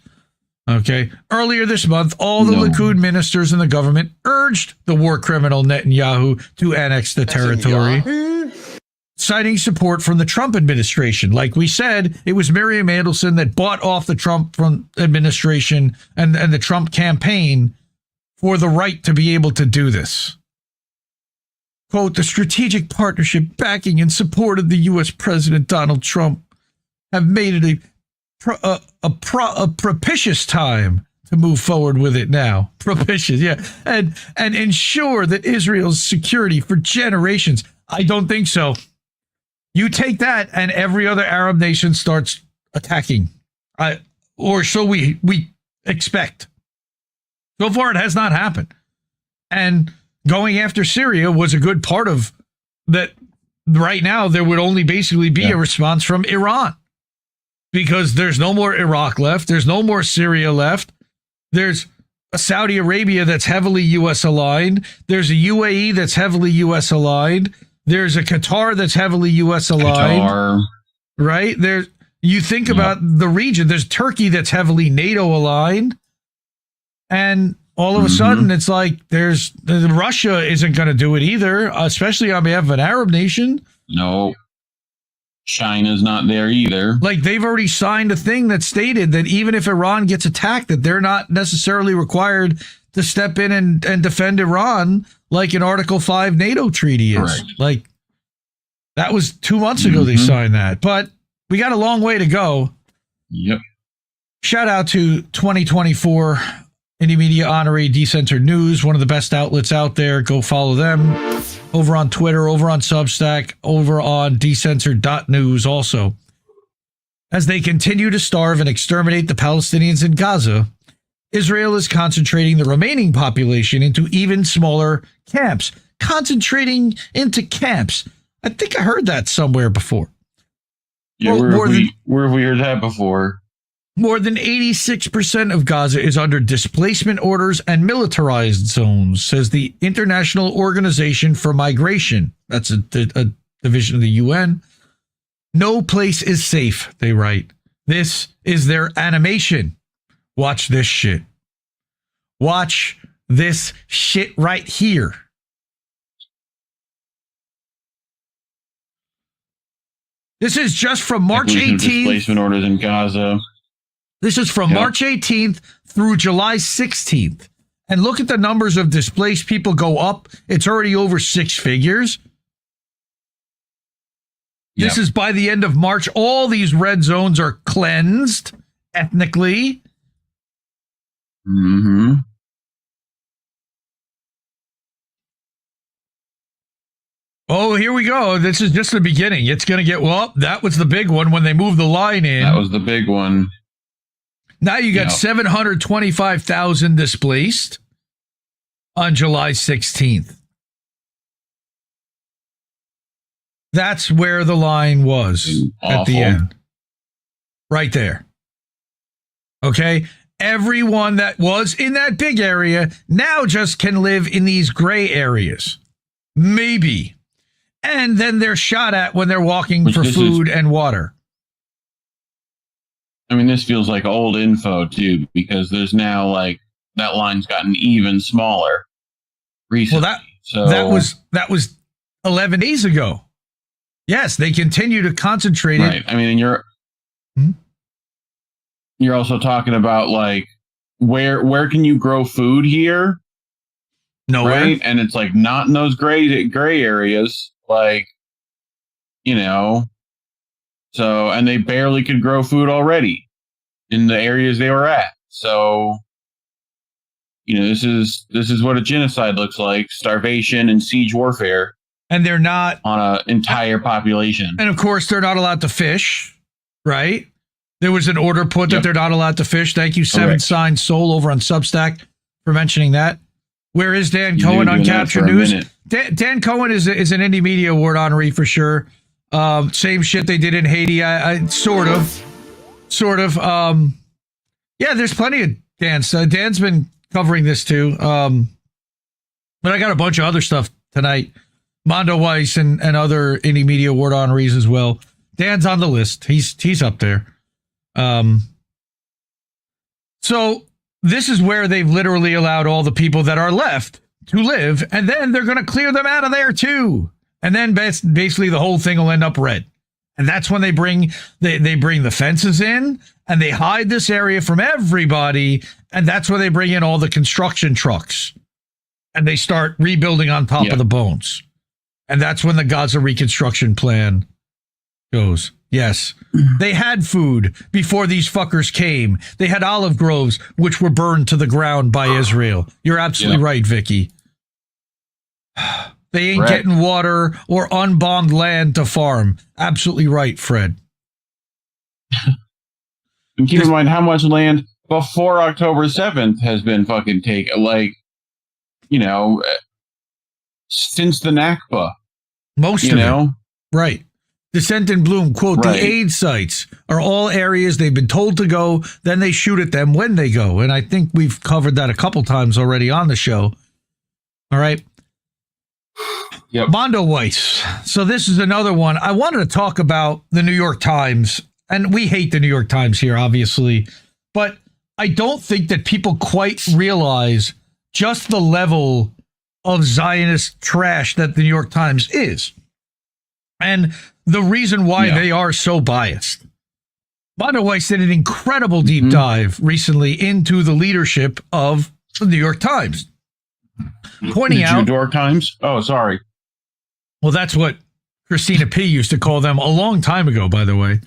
Speaker 2: Okay. Earlier this month, all the Likud ministers in the government urged the war criminal Netanyahu to annex the territory, citing support from the Trump administration. Like we said, it was Miriam Adelson that bought off the Trump administration and the Trump campaign for the right to be able to do this. Quote, the strategic partnership backing and support of the U.S. President Donald Trump have made it a propitious time to move forward with it now. Propitious, yeah. And ensure that Israel's security for generations. I don't think so. You take that and every other Arab nation starts attacking. Or so we expect. So far, it has not happened. And going after Syria was a good part of that. Right now, there would only basically be a response from Iran. Because there's no more Iraq left. There's no more Syria left. There's a Saudi Arabia that's heavily U.S. aligned. There's a UAE that's heavily U.S. aligned. There's a Qatar that's heavily U.S. aligned. Right? You think about the region. There's Turkey that's heavily NATO aligned. And all of a sudden, it's like Russia isn't going to do it either, especially on behalf of an Arab nation.
Speaker 4: No. China's not there either.
Speaker 2: Like they've already signed a thing that stated that even if Iran gets attacked, that they're not necessarily required to step in and defend Iran like an Article 5 NATO treaty is. Correct. Like that was 2 months ago they signed that. But we got a long way to go.
Speaker 4: Yep.
Speaker 2: Shout out to 2024 Indie Media Honoree Decentered News, one of the best outlets out there. Go follow them. Over on Twitter, over on Substack, over on decensored.news also. As they continue to starve and exterminate the Palestinians in Gaza, Israel is concentrating the remaining population into even smaller camps. Concentrating into camps. I think I heard that somewhere before.
Speaker 4: Yeah,
Speaker 2: Well,
Speaker 4: where have we heard that before?
Speaker 2: More than 86% of Gaza is under displacement orders and militarized zones, says the International Organization for Migration. That's a division of the UN. No place is safe, they write. This is their animation. Watch this shit. Watch this shit right here. This is just from March 18th.
Speaker 4: Displacement orders in Gaza.
Speaker 2: This is from March 18th through July 16th. And look at the numbers of displaced people go up. It's already over 6 figures. This is by the end of March. All these red zones are cleansed ethnically.
Speaker 4: Mm-hmm.
Speaker 2: Oh, here we go. This is just the beginning. It's going to get, well, that was the big one when they moved the line in.
Speaker 4: That was the big one.
Speaker 2: Now you got 725,000 displaced on July 16th. That's where the line was at the end. Right there. Okay? Everyone that was in that big area now just can live in these gray areas. Maybe. And then they're shot at when they're walking for food and water.
Speaker 4: I mean, this feels like old info, too, because there's now, like, that line's gotten even smaller recently.
Speaker 2: Well, that was 11 days ago. Yes, they continue to concentrate
Speaker 4: it. I mean, you're also talking about, like, where can you grow food here?
Speaker 2: Nowhere.
Speaker 4: Right? And it's, like, not in those gray areas. Like, you know, so, and they barely could grow food already in the areas they were at. So, you know, this is what a genocide looks like: starvation and siege warfare.
Speaker 2: And they're not
Speaker 4: on an entire population.
Speaker 2: And of course, they're not allowed to fish, right? There was an order put that they're not allowed to fish. Thank you, Seven Signs Soul over on Substack for mentioning that. Where is Dan Cohen on Capture News? Dan Cohen is an Indie Media Award honoree for sure. Same shit they did in Haiti. I sort of. Yeah, there's plenty of Dan's. Dan's been covering this too. But I got a bunch of other stuff tonight. Mondo Weiss and other Indie Media Award honorees as well. Dan's on the list. He's up there. So this is where they've literally allowed all the people that are left to live, and then they're going to clear them out of there too. And then basically the whole thing will end up red. And that's when they bring the fences in and they hide this area from everybody. And that's where they bring in all the construction trucks and they start rebuilding on top of the bones. And that's when the Gaza reconstruction plan goes. Yes, they had food before these fuckers came. They had olive groves, which were burned to the ground by Israel. You're absolutely right, Vicky. They ain't getting water or unbombed land to farm. Absolutely right, Fred.
Speaker 4: And keep in mind how much land before October 7th has been fucking taken. Like, you know, since the Nakba.
Speaker 2: Most of it. Right. Descent in Bloom, quote, the aid sites are all areas they've been told to go, then they shoot at them when they go. And I think we've covered that a couple times already on the show. All right.
Speaker 4: Yep.
Speaker 2: Mondo Weiss. So this is another one. I wanted to talk about the New York Times, and we hate the New York Times here, obviously, but I don't think that people quite realize just the level of Zionist trash that the New York Times is. And the reason why they are so biased. Mondo Weiss did an incredible deep dive recently into the leadership of the New York Times. Pointing out...
Speaker 4: New York Times? Oh, sorry.
Speaker 2: Well, that's what Christina P. used to call them a long time ago, by the way.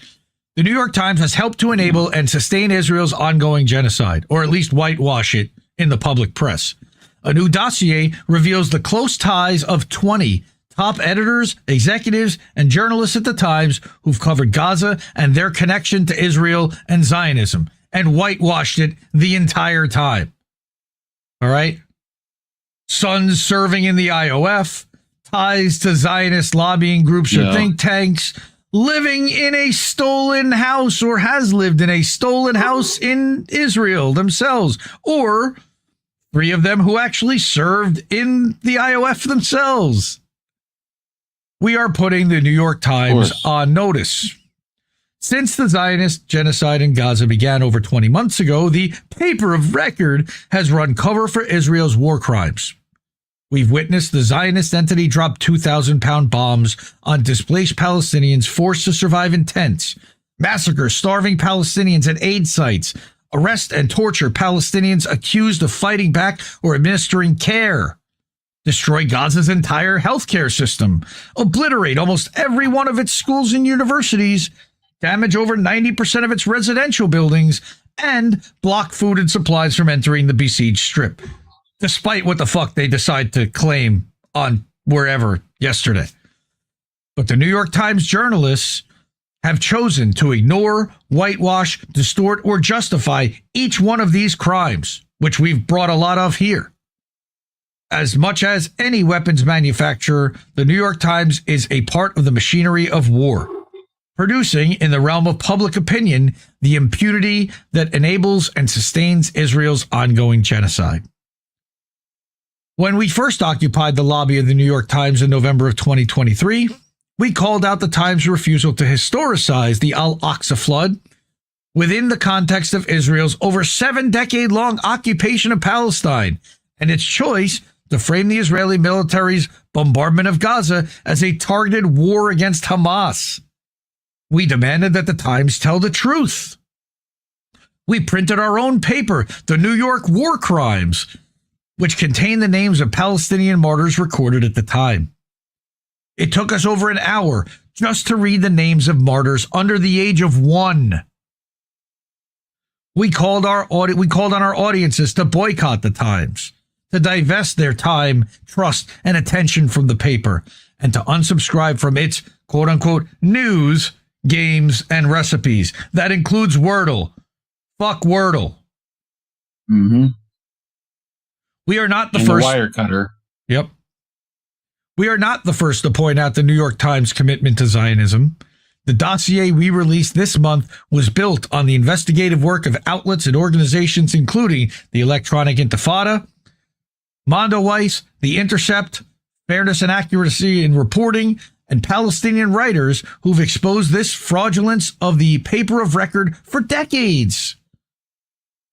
Speaker 2: The New York Times has helped to enable and sustain Israel's ongoing genocide, or at least whitewash it in the public press. A new dossier reveals the close ties of 20 top editors, executives, and journalists at the Times who've covered Gaza and their connection to Israel and Zionism, and whitewashed it the entire time. All right? Sons serving in the IOF, ties to Zionist lobbying groups or
Speaker 4: Yeah.
Speaker 2: think tanks, living in a stolen house or has lived in a stolen house in Israel themselves, or 3 of them who actually served in the IOF themselves. We are putting the New York Times on notice. Since the Zionist genocide in Gaza began over 20 months ago, the paper of record has run cover for Israel's war crimes. We've witnessed the Zionist entity drop 2,000-pound bombs on displaced Palestinians forced to survive in tents, massacre starving Palestinians at aid sites, arrest and torture Palestinians accused of fighting back or administering care, destroy Gaza's entire healthcare system, obliterate almost every one of its schools and universities, damage over 90% of its residential buildings, and block food and supplies from entering the besieged strip, despite what the fuck they decide to claim on wherever yesterday. But the New York Times journalists have chosen to ignore, whitewash, distort, or justify each one of these crimes, which we've brought a lot of here. As much as any weapons manufacturer, the New York Times is a part of the machinery of war, producing, in the realm of public opinion, the impunity that enables and sustains Israel's ongoing genocide. When we first occupied the lobby of the New York Times in November of 2023, we called out the Times' refusal to historicize the Al-Aqsa flood within the context of Israel's over 7-decade-long occupation of Palestine and its choice to frame the Israeli military's bombardment of Gaza as a targeted war against Hamas. We demanded that the Times tell the truth. We printed our own paper, The New York War Crimes, which contained the names of Palestinian martyrs recorded at the time. It took us over an hour just to read the names of martyrs under the age of 1. We called on our audiences to boycott the Times, to divest their time, trust, and attention from the paper, and to unsubscribe from its quote-unquote news, games, and recipes. That includes Wordle. Fuck Wordle.
Speaker 4: Mm-hmm.
Speaker 2: We are not the
Speaker 4: and
Speaker 2: first.
Speaker 4: The wire cutter.
Speaker 2: Yep. We are not the first to point out the New York Times commitment to Zionism. The dossier we released this month was built on the investigative work of outlets and organizations including the Electronic Intifada, Mondoweiss, The Intercept, Fairness and Accuracy in Reporting, and Palestinian writers who've exposed this fraudulence of the paper of record for decades.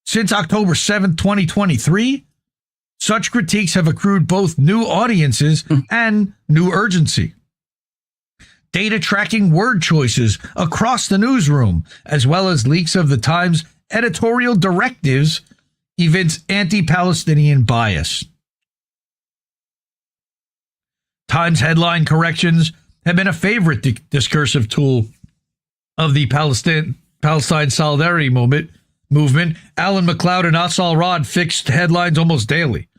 Speaker 2: Since October 7, 2023, such critiques have accrued both new audiences and new urgency. Data tracking word choices across the newsroom, as well as leaks of the Times' editorial directives, evince anti-Palestinian bias. Times headline corrections have been a favorite discursive tool of the Palestine solidarity movement. Alan McLeod and Asal Rod fixed headlines almost daily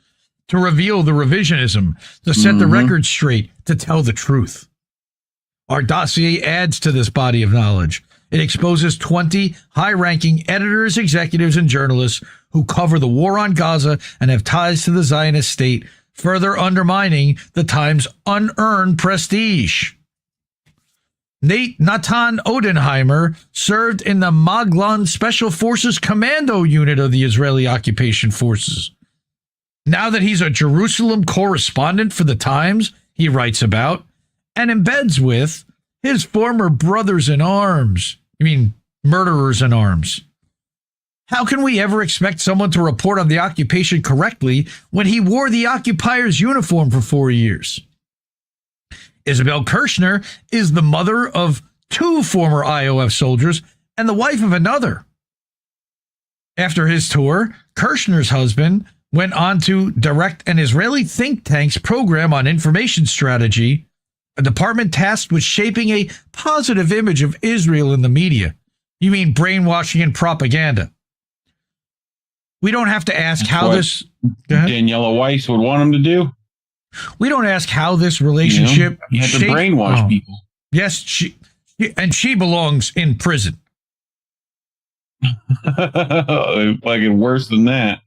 Speaker 2: to reveal the revisionism, to set the record straight, to tell the truth. Our dossier adds to this body of knowledge. It exposes 20 high-ranking editors, executives, and journalists who cover the war on Gaza and have ties to the Zionist state, further undermining the Times' unearned prestige. Natan Odenheimer served in the Maglan Special Forces Commando Unit of the Israeli Occupation Forces. Now that he's a Jerusalem correspondent for the Times, he writes about and embeds with his former brothers in arms. I mean, murderers in arms. How can we ever expect someone to report on the occupation correctly when he wore the occupier's uniform for 4 years? Isabel Kirshner is the mother of 2 former IOF soldiers and the wife of another. After his tour, Kirshner's husband went on to direct an Israeli think tank's program on information strategy, a department tasked with shaping a positive image of Israel in the media. You mean brainwashing and propaganda. We don't have to ask how this...
Speaker 4: Daniela Weiss would want him to do.
Speaker 2: We don't ask how this relationship...
Speaker 4: You have to brainwash people.
Speaker 2: Yes, she belongs in prison.
Speaker 4: Fucking worse than that.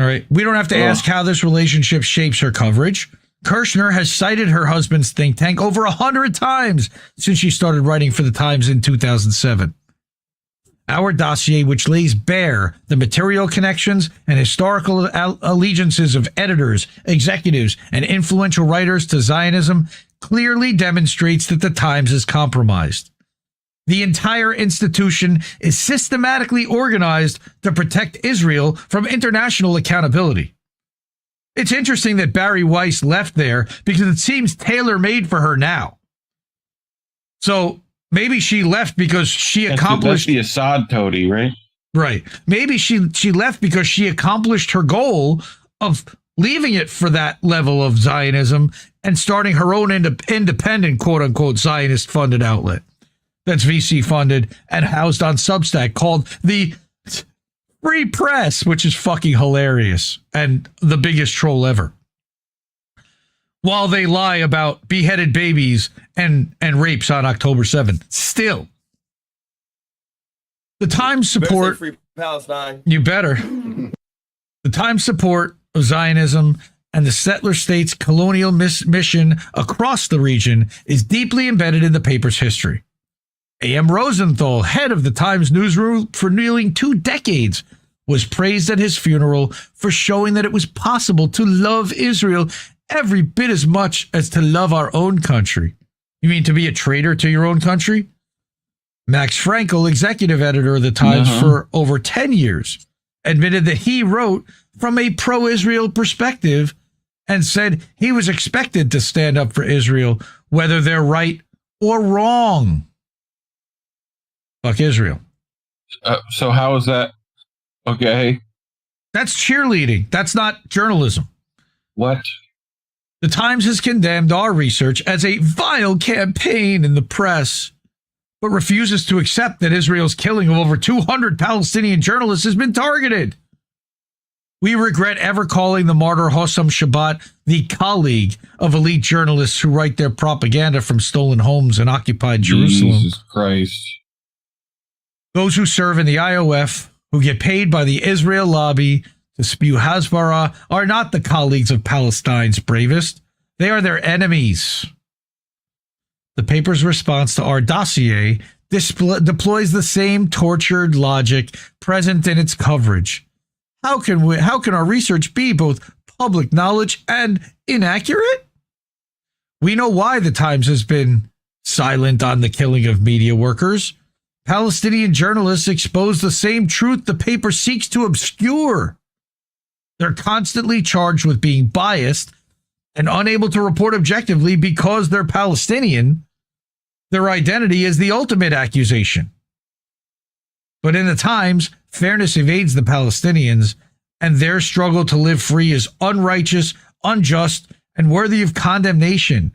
Speaker 2: All right. We don't have to ask how this relationship shapes her coverage. Kirshner has cited her husband's think tank over 100 times since she started writing for the Times in 2007. Our dossier, which lays bare the material connections and historical allegiances of editors, executives, and influential writers to Zionism, clearly demonstrates that the Times is compromised. The entire institution is systematically organized to protect Israel from international accountability. It's interesting that Barry Weiss left there because it seems tailor-made for her now. So maybe she left because she accomplished...
Speaker 4: That's the Assad toady, right?
Speaker 2: Right. Maybe she left because she accomplished her goal of leaving it for that level of Zionism and starting her own independent, quote-unquote, Zionist-funded outlet that's VC-funded and housed on Substack called the Free Press, which is fucking hilarious and the biggest troll ever. While they lie about beheaded babies and rapes on October 7th. Still. The Times support...
Speaker 11: Free Palestine.
Speaker 2: You better. The Times support of Zionism and the settler states' colonial mission across the region is deeply embedded in the paper's history. A.M. Rosenthal, head of the Times newsroom for nearly 2 decades, was praised at his funeral for showing that it was possible to love Israel every bit as much as to love our own country. You mean to be a traitor to your own country? Max Frankel, executive editor of the Times for over 10 years, admitted that he wrote from a pro-Israel perspective and said he was expected to stand up for Israel, whether they're right or wrong. Fuck Israel.
Speaker 4: So how is that? Okay.
Speaker 2: That's cheerleading. That's not journalism.
Speaker 4: What?
Speaker 2: The Times has condemned our research as a vile campaign in the press, but refuses to accept that Israel's killing of over 200 Palestinian journalists has been targeted. We regret ever calling the martyr Hossam Shabbat the colleague of elite journalists who write their propaganda from stolen homes in occupied Jerusalem.
Speaker 4: Jesus Christ.
Speaker 2: Those who serve in the IOF, who get paid by the Israel lobby to spew Hasbara, are not the colleagues of Palestine's bravest. They are their enemies. The paper's response to our dossier deploys the same tortured logic present in its coverage. How can our research be both public knowledge and inaccurate? We know why the Times has been silent on the killing of media workers. Palestinian journalists expose the same truth the paper seeks to obscure. They're constantly charged with being biased and unable to report objectively because they're Palestinian. Their identity is the ultimate accusation. But in the Times, fairness evades the Palestinians, and their struggle to live free is unrighteous, unjust, and worthy of condemnation,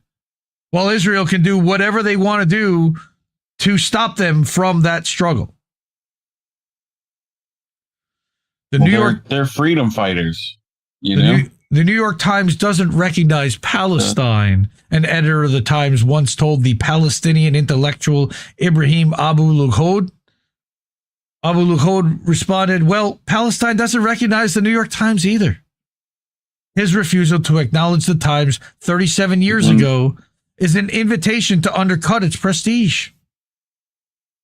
Speaker 2: while Israel can do whatever they want to do to stop them from that struggle.
Speaker 4: They're freedom fighters. The
Speaker 2: New York Times doesn't recognize Palestine. An editor of the Times once told the Palestinian intellectual Ibrahim Abu Lughod. Abu Lughod responded, well, Palestine doesn't recognize the New York Times either. His refusal to acknowledge the Times 37 years ago is an invitation to undercut its prestige.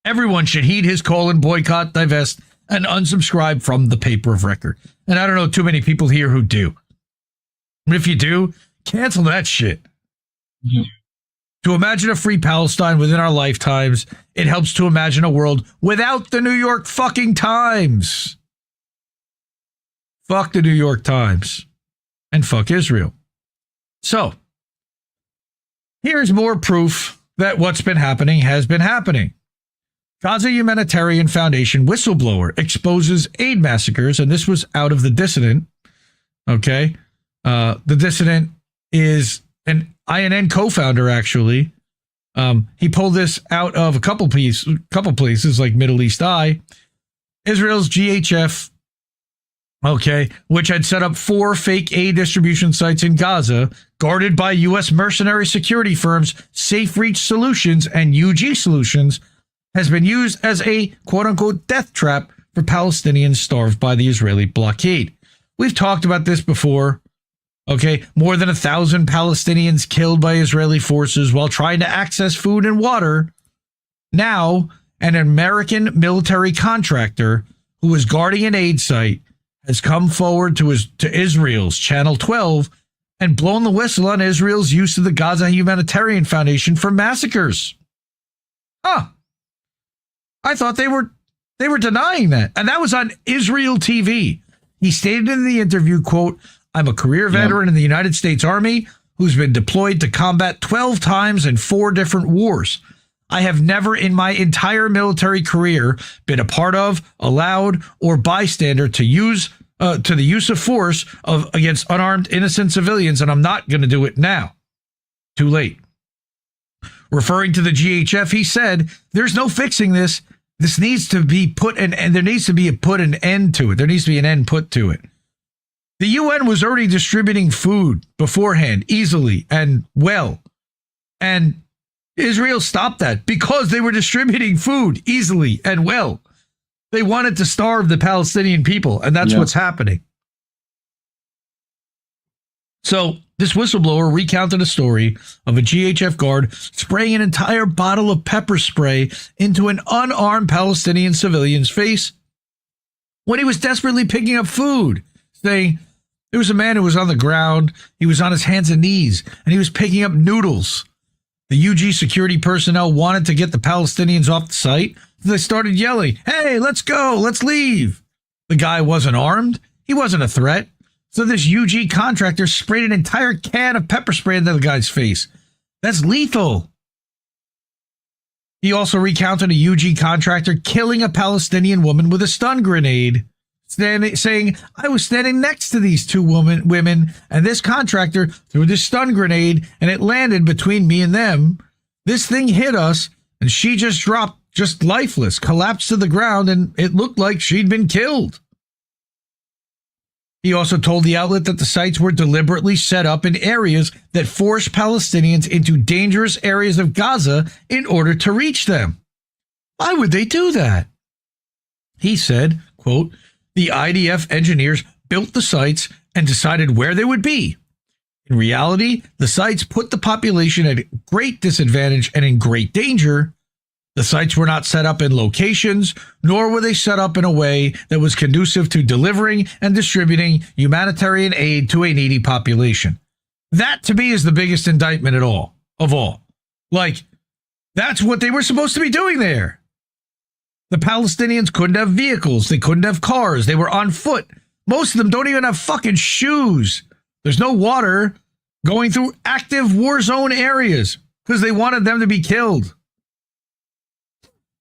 Speaker 2: Everyone should heed his call and boycott, divest, and unsubscribe from the paper of record. And I don't know too many people here who do. If you do, cancel that shit. To imagine a free Palestine within our lifetimes, it helps to imagine a world without the New York fucking Times. Fuck the New York Times. And fuck Israel. So, here's more proof that what's been happening has been happening. Gaza Humanitarian Foundation whistleblower exposes aid massacres, and this was out of The Dissident. Okay? The Dissident is an INN co-founder, actually. He pulled this out of a couple places like Middle East Eye. Israel's GHF, okay, which had set up 4 fake aid distribution sites in Gaza, guarded by U.S. mercenary security firms Safe Reach Solutions and UG Solutions, has been used as a quote-unquote death trap for Palestinians starved by the Israeli blockade. We've talked about this before. Okay, more than 1,000 Palestinians killed by Israeli forces while trying to access food and water. Now, an American military contractor who was guarding an aid site has come forward to Israel's Channel 12 and blown the whistle on Israel's use of the Gaza Humanitarian Foundation for massacres. Huh. I thought they were denying that. And that was on Israel TV. He stated in the interview, quote, "I'm a career veteran in the United States Army who's been deployed to combat 12 times in 4 different wars. I have never in my entire military career been a part of, allowed, or bystander to the use of force against unarmed innocent civilians, and I'm not going to do it now. Too late." Referring to the GHF, he said, "There's no fixing this. This needs to be put an end to it. There needs to be an end put to it." The UN was already distributing food beforehand, easily and well. And Israel stopped that because they were distributing food easily and well. They wanted to starve the Palestinian people, and that's what's happening. So this whistleblower recounted a story of a GHF guard spraying an entire bottle of pepper spray into an unarmed Palestinian civilian's face when he was desperately picking up food, saying there was a man who was on the ground, he was on his hands and knees, and he was picking up noodles. The UG security personnel wanted to get the Palestinians off the site, so they started yelling, "Hey, let's go, let's leave." The guy wasn't armed, he wasn't a threat. So this UG contractor sprayed an entire can of pepper spray into the guy's face. That's lethal. He also recounted a UG contractor killing a Palestinian woman with a stun grenade, saying, "I was standing next to these 2 women, and this contractor threw this stun grenade, and it landed between me and them. This thing hit us, and she just dropped, just lifeless, collapsed to the ground, and it looked like she'd been killed." He also told the outlet that the sites were deliberately set up in areas that force Palestinians into dangerous areas of Gaza in order to reach them. Why would they do that? He said, quote, "The IDF engineers built the sites and decided where they would be. In reality, the sites put the population at great disadvantage and in great danger. The sites were not set up in locations, nor were they set up in a way that was conducive to delivering and distributing humanitarian aid to a needy population." That, to me, is the biggest indictment of all. Like, that's what they were supposed to be doing there. The Palestinians couldn't have vehicles. They couldn't have cars. They were on foot. Most of them don't even have fucking shoes. There's no water going through active war zone areas because they wanted them to be killed.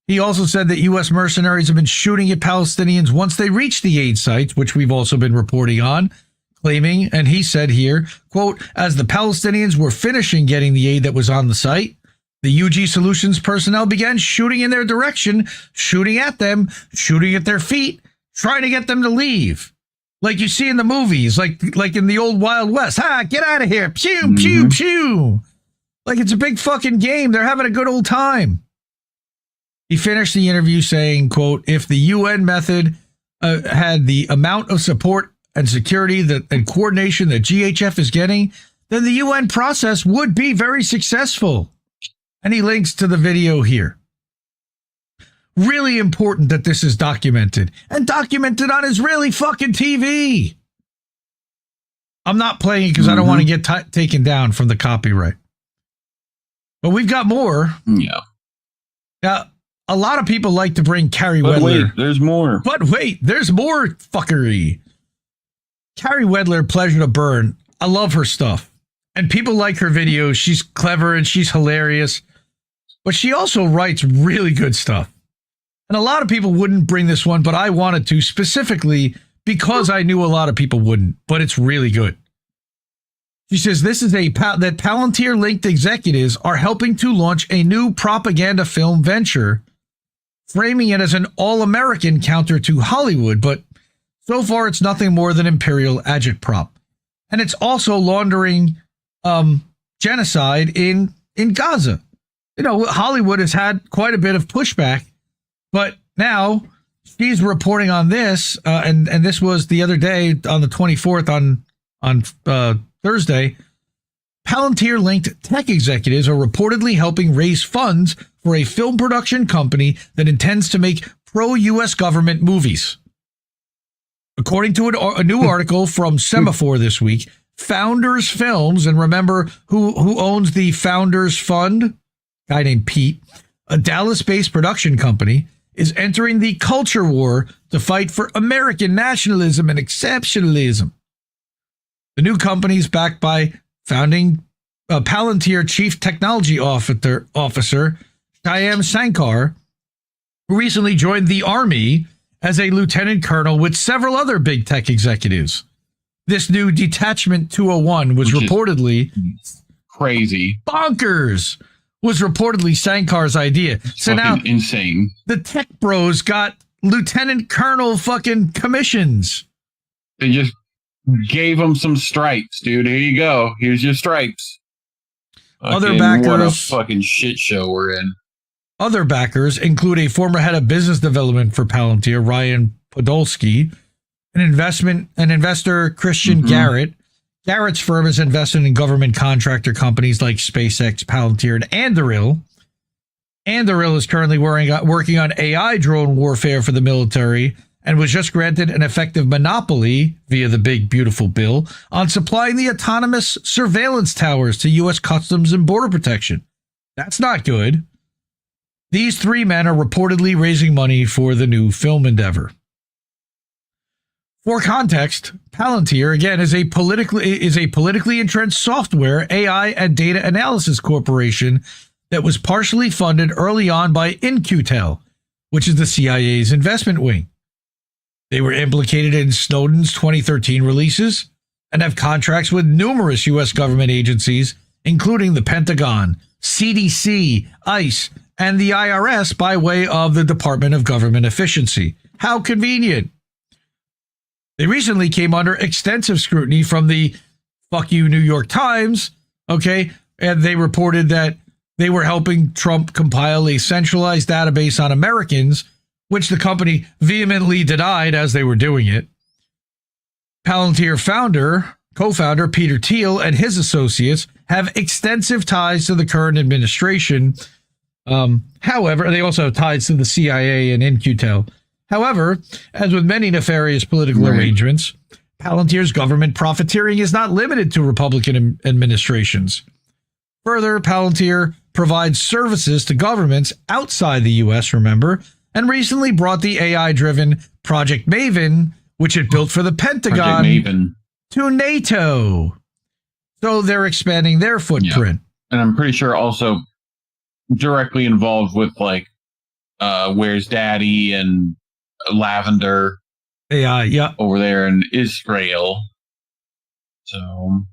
Speaker 2: He also said that U.S. mercenaries have been shooting at Palestinians once they reach the aid sites, which we've also been reporting on, claiming, and he said here, quote, "As the Palestinians were finishing getting the aid that was on the site, the UG Solutions personnel began shooting in their direction, shooting at them, shooting at their feet, trying to get them to leave. Like you see in the movies, like in the old Wild West. Ha, get out of here. Pew, pew, pew. Like it's a big fucking game. They're having a good old time." He finished the interview saying, quote, "If the UN method had the amount of support and security and coordination that GHF is getting, then the UN process would be very successful." And he links to the video here. Really important that this is documented, and documented on Israeli fucking TV. I'm not playing it because I don't want to get taken down from the copyright. But we've got more.
Speaker 4: Yeah.
Speaker 2: Now, a lot of people like to bring Carrie Wedler.
Speaker 4: Wait, there's more.
Speaker 2: But wait, there's more fuckery. Carrie Wedler, Pleasure to Burn. I love her stuff. And people like her videos. She's clever and she's hilarious. But she also writes really good stuff. And a lot of people wouldn't bring this one, but I wanted to specifically because I knew a lot of people wouldn't. But it's really good. She says this is that Palantir-linked executives are helping to launch a new propaganda film venture, framing it as an all-American counter to Hollywood, but so far it's nothing more than imperial agitprop. And it's also laundering genocide in Gaza. You know, Hollywood has had quite a bit of pushback, but now she's reporting on this, and this was the other day on the 24th on Thursday, Palantir-linked tech executives are reportedly helping raise funds for a film production company that intends to make pro-U.S. government movies. According to a new article from Semaphore this week, Founders Films, and remember who owns the Founders Fund? A guy named Pete, a Dallas-based production company, is entering the culture war to fight for American nationalism and exceptionalism. The new company is backed by founding Palantir Chief Technology Officer Shyam Sankar, who recently joined the Army as a lieutenant colonel with several other big tech executives. This new Detachment 201 was reportedly
Speaker 4: crazy.
Speaker 2: Bonkers. Was reportedly Sankar's idea. So now
Speaker 4: insane.
Speaker 2: The tech bros got lieutenant colonel fucking commissions.
Speaker 4: They just gave him some stripes, dude. Here you go. Here's your stripes.
Speaker 2: Other backers.
Speaker 4: What a fucking shit show we're in.
Speaker 2: Other backers include a former head of business development for Palantir, Ryan Podolsky, an investor, Christian Garrett. Garrett's firm is invested in government contractor companies like SpaceX, Palantir, and Anduril. Anduril is currently working on AI drone warfare for the military and was just granted an effective monopoly via the big, beautiful bill on supplying the autonomous surveillance towers to U.S. Customs and Border Protection. That's not good. These three men are reportedly raising money for the new film endeavor. For context, Palantir, again, is a politically entrenched software, AI, and data analysis corporation that was partially funded early on by In-Q-Tel, which is the CIA's investment wing. They were implicated in Snowden's 2013 releases and have contracts with numerous U.S. government agencies, including the Pentagon, CDC, ICE, and the IRS by way of the Department of Government Efficiency. How convenient. They recently came under extensive scrutiny from the fuck you New York Times, okay? And they reported that they were helping Trump compile a centralized database on Americans, which the company vehemently denied as they were doing it. Palantir co-founder Peter Thiel and his associates have extensive ties to the current administration. However, they also have ties to the CIA and In-Q-Tel. However, as with many nefarious political arrangements, Palantir's government profiteering is not limited to Republican administrations. Further, Palantir provides services to governments outside the U.S., remember, and recently brought the AI-driven Project Maven, which it built for the Pentagon, to NATO. So they're expanding their footprint.
Speaker 4: Yeah. And I'm pretty sure also directly involved with like Where's Daddy and Lavender
Speaker 2: AI,
Speaker 4: over there in Israel. So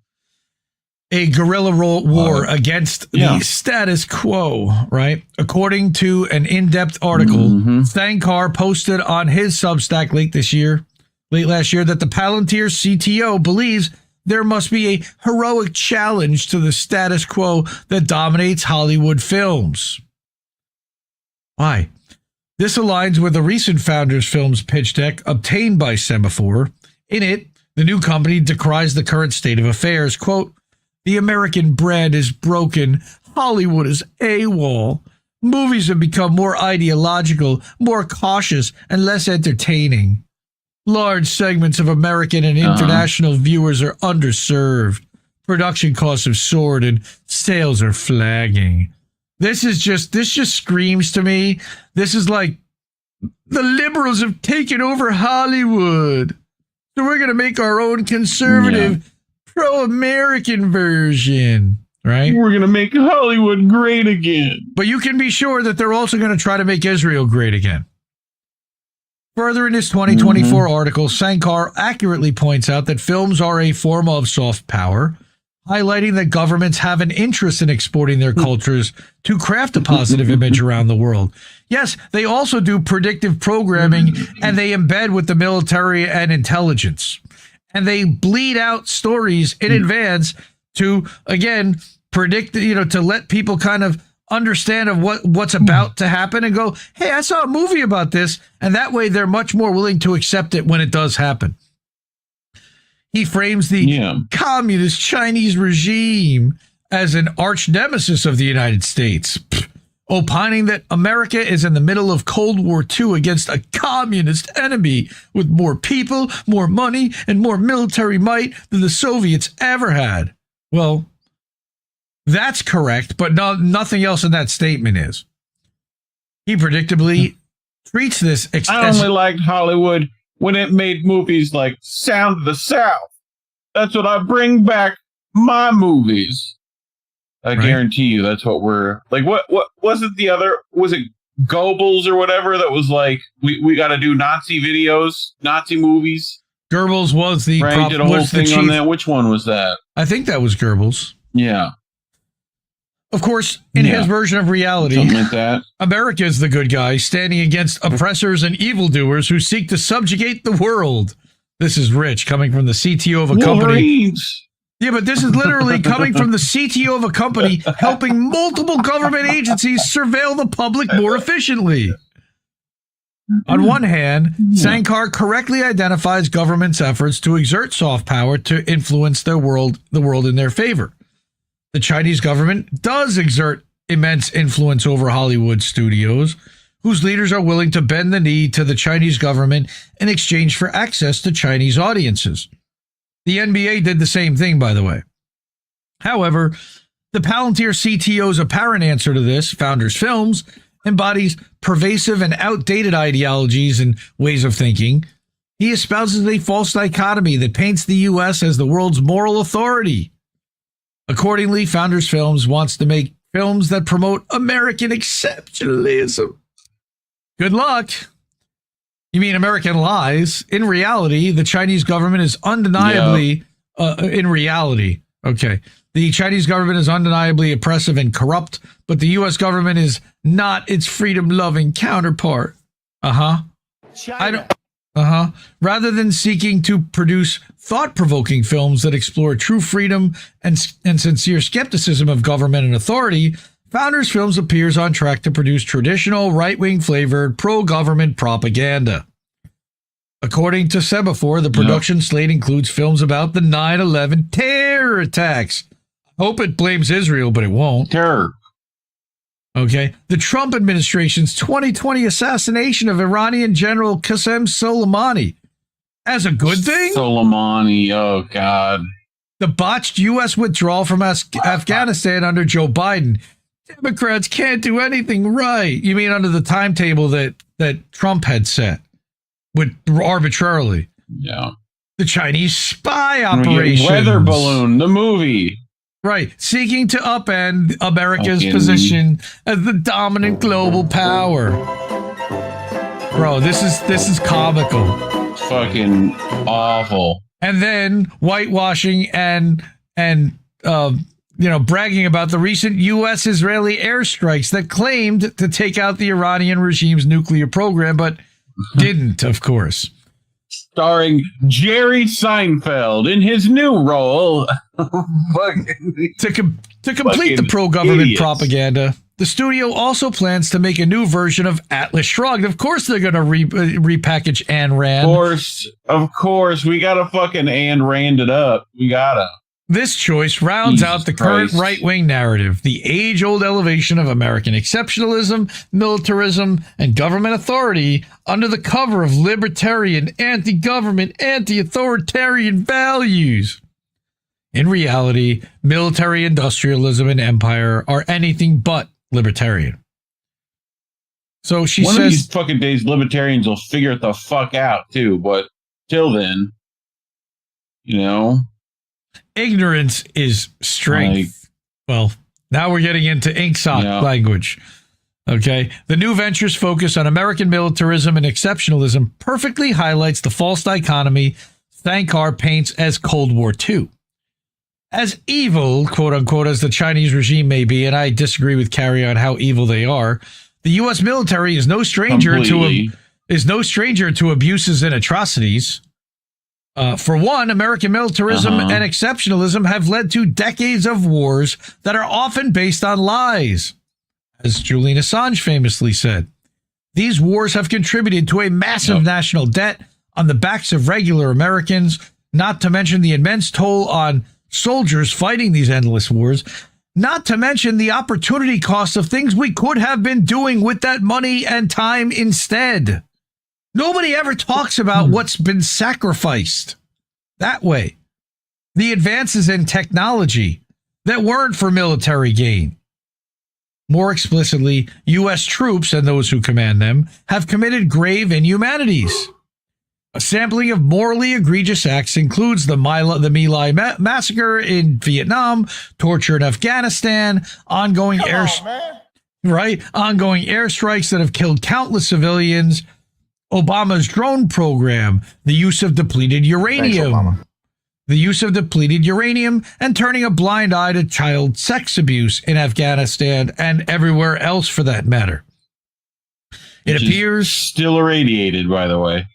Speaker 2: a guerrilla war against the status quo, right? According to an in-depth article, Sankar posted on his Substack late last year that the Palantir CTO believes there must be a heroic challenge to the status quo that dominates Hollywood films. Why? This aligns with a recent Founders Films pitch deck obtained by Semaphore. In it, the new company decries the current state of affairs. Quote, "The American brand is broken. Hollywood is AWOL. Movies have become more ideological, more cautious, and less entertaining. Large segments of American and international viewers are underserved. Production costs have soared and sales are flagging." This just screams to me. This is like the liberals have taken over Hollywood. So we're going to make our own conservative, pro-American version, right?
Speaker 4: We're going to make Hollywood great again.
Speaker 2: But you can be sure that they're also going to try to make Israel great again. Further in his 2024 article, Sankar accurately points out that films are a form of soft power, highlighting that governments have an interest in exporting their cultures to craft a positive image around the world. Yes, they also do predictive programming, and they embed with the military and intelligence. And they bleed out stories in advance to, again, predict, to let people kind of understand of what's about to happen and go, hey, I saw a movie about this. And that way they're much more willing to accept it when it does happen. He frames the communist Chinese regime as an arch nemesis of the United States, opining that America is in the middle of Cold War II against a communist enemy with more people, more money, and more military might than the Soviets ever had. Well, that's correct, but nothing else in that statement is. He predictably treats this...
Speaker 4: I only liked Hollywood when it made movies like Sound of the South. That's what I bring back my movies. I guarantee you that's what we're... Like, what wasn't the other... Was it Goebbels or whatever that was like, we got to do Nazi videos, Nazi movies?
Speaker 2: Goebbels was the...
Speaker 4: Right, did a whole thing on that. Which one was that?
Speaker 2: I think that was Goebbels.
Speaker 4: Yeah.
Speaker 2: Of course, in his version of reality,
Speaker 4: something like that.
Speaker 2: America is the good guy standing against oppressors and evildoers who seek to subjugate the world. This is Rich coming from the CTO of a company. Yeah, but this is literally coming from the CTO of a company helping multiple government agencies surveil the public more efficiently. On one hand, Sankar correctly identifies government's efforts to exert soft power to influence the world in their favor. The Chinese government does exert immense influence over Hollywood studios, whose leaders are willing to bend the knee to the Chinese government in exchange for access to Chinese audiences. The NBA did the same thing, by the way. However, the Palantir CTO's apparent answer to this, Founders Films, embodies pervasive and outdated ideologies and ways of thinking. He espouses a false dichotomy that paints the U.S. as the world's moral authority. Accordingly, Founders Films wants to make films that promote American exceptionalism. Good luck. You mean American lies? In reality, the Chinese government is undeniably, the Chinese government is undeniably oppressive and corrupt, but the U.S. government is not its freedom-loving counterpart. Rather than seeking to produce thought-provoking films that explore true freedom and sincere skepticism of government and authority, Founders Films appears on track to produce traditional right-wing flavored pro-government propaganda. According to Semaphore, the production slate includes films about the 9/11 terror attacks. I hope it blames Israel, but it won't.
Speaker 4: Terror.
Speaker 2: Okay. The Trump administration's 2020 assassination of Iranian General Qasem Soleimani. As a good thing?
Speaker 4: Soleimani, oh God.
Speaker 2: The botched U.S. withdrawal from Afghanistan under Joe Biden. Democrats can't do anything right. You mean under the timetable that Trump had set arbitrarily?
Speaker 4: Yeah.
Speaker 2: The Chinese spy operation.
Speaker 4: Weather Balloon, the movie.
Speaker 2: Right, seeking to upend America's position as the dominant global power. Bro, this is comical.
Speaker 4: It's fucking awful.
Speaker 2: And then whitewashing and bragging about the recent U.S.-Israeli airstrikes that claimed to take out the Iranian regime's nuclear program, but didn't, of course.
Speaker 4: Starring Jerry Seinfeld in his new role.
Speaker 2: To complete the pro-government propaganda, the studio also plans to make a new version of Atlas Shrugged. Of course they're going to repackage Ayn Rand.
Speaker 4: Of course. We got to fucking Ayn Rand it up. We got to.
Speaker 2: This choice rounds out the current right-wing narrative, the age-old elevation of American exceptionalism, militarism, and government authority under the cover of libertarian, anti-government, anti-authoritarian values. In reality, military industrialism and empire are anything but libertarian. So she says...
Speaker 4: One of these fucking days, libertarians will figure it the fuck out, too. But till then,
Speaker 2: ignorance is strength. Well, now we're getting into Inksock language. Okay. The new venture's focus on American militarism and exceptionalism perfectly highlights the false dichotomy Sankar paints as Cold War II. As evil, quote unquote, as the Chinese regime may be, and I disagree with Carrie on how evil they are, the U.S. military is no stranger to abuses and atrocities. For one, American militarism and exceptionalism have led to decades of wars that are often based on lies. As Julian Assange famously said, these wars have contributed to a massive national debt on the backs of regular Americans, not to mention the immense toll on soldiers fighting these endless wars, not to mention the opportunity cost of things we could have been doing with that money and time instead. Nobody ever talks about what's been sacrificed that way. The advances in technology that weren't for military gain. More explicitly, U.S. troops and those who command them have committed grave inhumanities. A sampling of morally egregious acts includes the My Lai massacre in Vietnam, torture in Afghanistan, ongoing airstrikes that have killed countless civilians, Obama's drone program, the use of depleted uranium. And turning a blind eye to child sex abuse in Afghanistan and everywhere else for that matter. It appears
Speaker 4: still irradiated, by the way.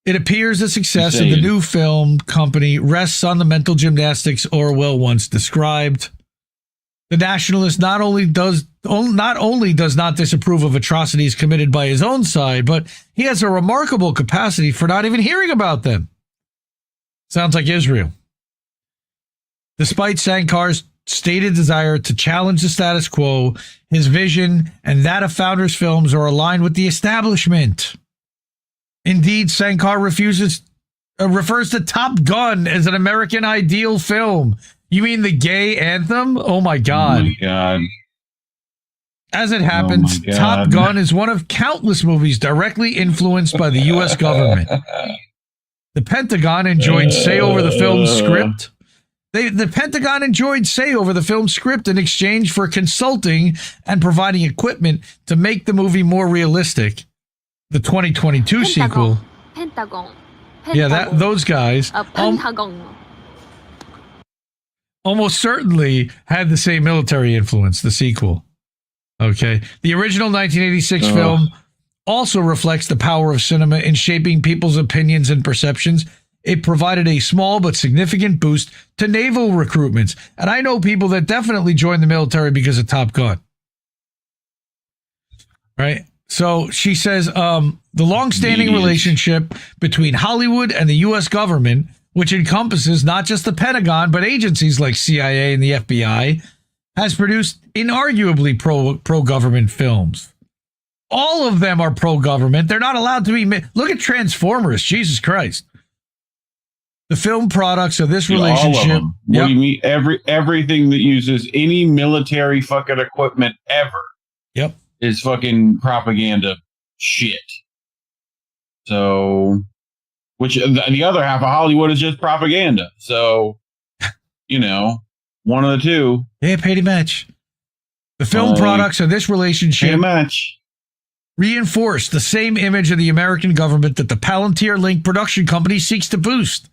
Speaker 2: It appears the success of the new film company rests on the mental gymnastics Orwell once described. The nationalist not only does not disapprove of atrocities committed by his own side, but he has a remarkable capacity for not even hearing about them. Sounds like Israel. Despite Sankar's stated desire to challenge the status quo, his vision and that of Founders films are aligned with the establishment. Indeed, Sankar refers to Top Gun as an American ideal film. You mean the gay anthem? Oh my God.
Speaker 4: Oh my God.
Speaker 2: As it happens, Top Gun is one of countless movies directly influenced by the U.S. government. The Pentagon enjoyed say over the film's script. The Pentagon enjoyed say over the film's script in exchange for consulting and providing equipment to make the movie more realistic. The 2022 sequel.
Speaker 11: Pentagon.
Speaker 2: Yeah, those guys.
Speaker 11: Pentagon.
Speaker 2: Almost certainly had the same military influence, the sequel. Okay. The original 1986 film also reflects the power of cinema in shaping people's opinions and perceptions. It provided a small but significant boost to naval recruitments. And I know people that definitely joined the military because of Top Gun. Right? So she says the longstanding relationship between Hollywood and the U.S. government, which encompasses not just the Pentagon, but agencies like CIA and the FBI, has produced inarguably pro-government films. All of them are pro-government. They're not allowed to be... Look at Transformers. Jesus Christ. The film products of this relationship...
Speaker 4: All of them. What do you mean? Everything that uses any military fucking equipment ever is fucking propaganda shit. So... Which the other half of Hollywood is just propaganda. So, one of the two.
Speaker 2: Yeah, pretty much. The film products of this relationship reinforce the same image of the American government that the Palantir Link production company seeks to boost.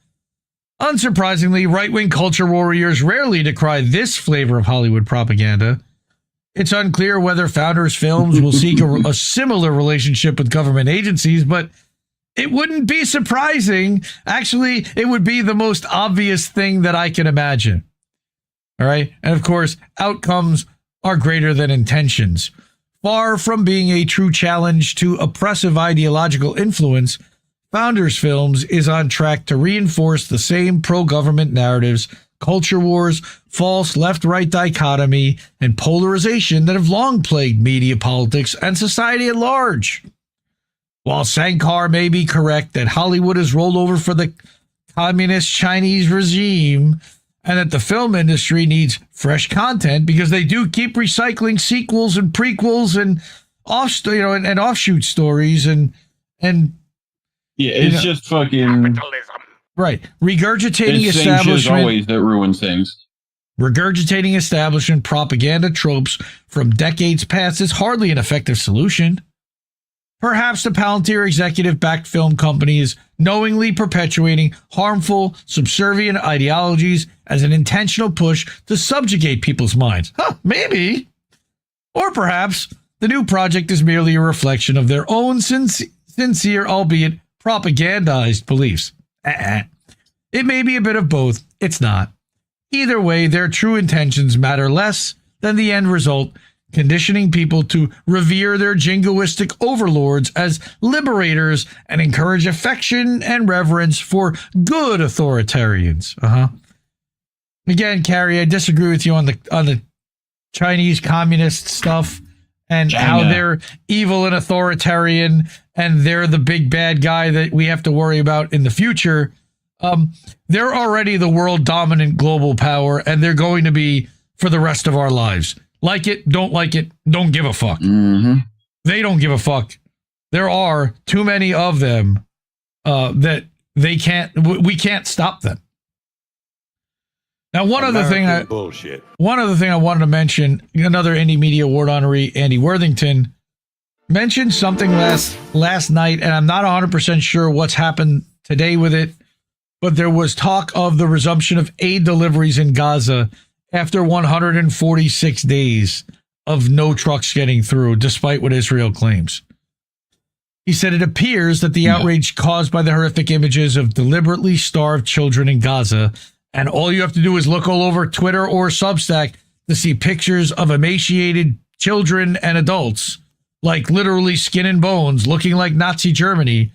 Speaker 2: Unsurprisingly, right-wing culture warriors rarely decry this flavor of Hollywood propaganda. It's unclear whether Founders films will seek a similar relationship with government agencies, but it wouldn't be surprising. Actually, it would be the most obvious thing that I can imagine. All right. And of course, outcomes are greater than intentions. Far from being a true challenge to oppressive ideological influence, Founders Films is on track to reinforce the same pro-government narratives, culture wars, false left-right dichotomy, and polarization that have long plagued media, politics, and society at large. While Sankar may be correct that Hollywood has rolled over for the communist Chinese regime and that the film industry needs fresh content because they do keep recycling sequels and prequels and offshoot stories and
Speaker 4: it's just fucking capitalism.
Speaker 2: Right. Regurgitating
Speaker 4: it's
Speaker 2: establishment
Speaker 4: always that ruins things.
Speaker 2: Regurgitating establishment propaganda tropes from decades past is hardly an effective solution. Perhaps the Palantir executive-backed film company is knowingly perpetuating harmful, subservient ideologies as an intentional push to subjugate people's minds. Maybe. Or perhaps the new project is merely a reflection of their own sincere, albeit propagandized beliefs. It may be a bit of both. It's not. Either way, their true intentions matter less than the end result, conditioning people to revere their jingoistic overlords as liberators and encourage affection and reverence for good authoritarians. Again, Carrie, I disagree with you on the Chinese communist stuff and how they're evil and authoritarian and they're the big bad guy that we have to worry about in the future. They're already the world dominant global power, and they're going to be for the rest of our lives. Like it, don't give a fuck. They don't give a fuck. There are too many of them that we can't stop them. Now, one other thing I wanted to mention, another Indie Media Award honoree, Andy Worthington, mentioned something last night, and I'm not 100% sure what's happened today with it, but there was talk of the resumption of aid deliveries in Gaza after 146 days of no trucks getting through, despite what Israel claims. He said it appears that the outrage caused by the horrific images of deliberately starved children in Gaza, and all you have to do is look all over Twitter or Substack to see pictures of emaciated children and adults, like literally skin and bones, looking like Nazi Germany.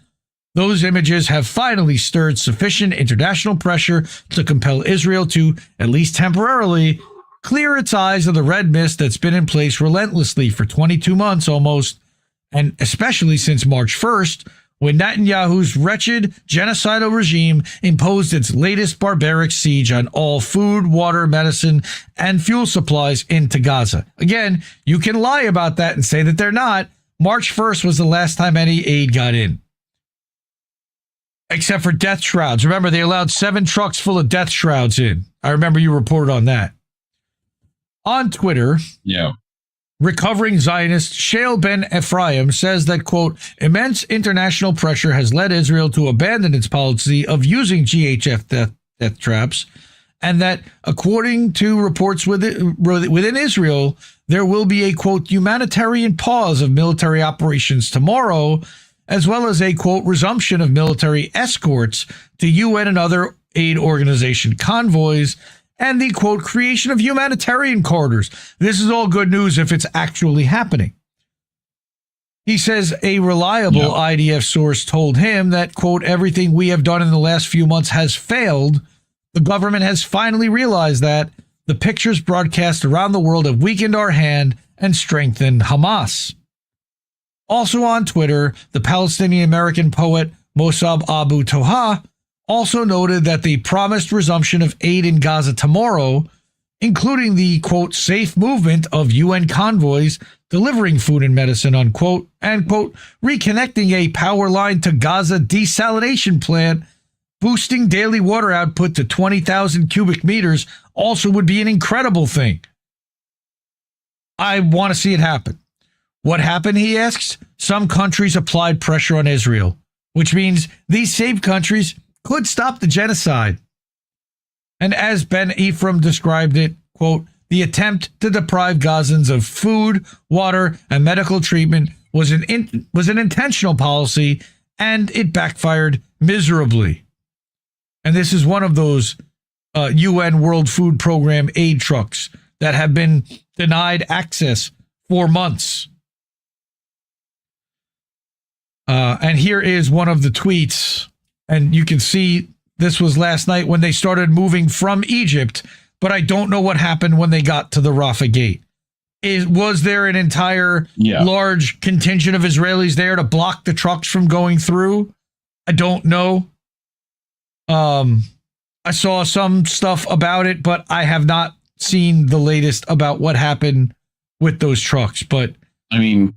Speaker 2: Those images have finally stirred sufficient international pressure to compel Israel to, at least temporarily, clear its eyes of the red mist that's been in place relentlessly for 22 months almost, and especially since March 1st, when Netanyahu's wretched genocidal regime imposed its latest barbaric siege on all food, water, medicine, and fuel supplies into Gaza. Again, you can lie about that and say that they're not. March 1st was the last time any aid got in. Except for death shrouds. Remember, they allowed 7 trucks full of death shrouds in. I remember you reported on that. On Twitter, recovering Zionist Shael Ben Ephraim says that, quote, immense international pressure has led Israel to abandon its policy of using GHF death traps, and that, according to reports within Israel, there will be a, quote, humanitarian pause of military operations tomorrow, as well as a, quote, resumption of military escorts to UN and other aid organization convoys, and the, quote, creation of humanitarian corridors. This is all good news if it's actually happening. He says a reliable IDF source told him that, quote, everything we have done in the last few months has failed. The government has finally realized that the pictures broadcast around the world have weakened our hand and strengthened Hamas. Also on Twitter, the Palestinian-American poet Mossab Abu Toha also noted that the promised resumption of aid in Gaza tomorrow, including the, quote, safe movement of UN convoys delivering food and medicine, unquote, and, quote, reconnecting a power line to Gaza desalination plant, boosting daily water output to 20,000 cubic meters, also would be an incredible thing. I want to see it happen. What happened, he asks? Some countries applied pressure on Israel, which means these same countries could stop the genocide. And as Ben Ephraim described it, quote, the attempt to deprive Gazans of food, water, and medical treatment was an intentional policy, and it backfired miserably. And this is one of those UN World Food Program aid trucks that have been denied access for months. And here is one of the tweets. And you can see this was last night when they started moving from Egypt, but I don't know what happened when they got to the Rafah gate. Was there an entire large contingent of Israelis there to block the trucks from going through? I don't know. I saw some stuff about it, but I have not seen the latest about what happened with those trucks. But
Speaker 4: I mean,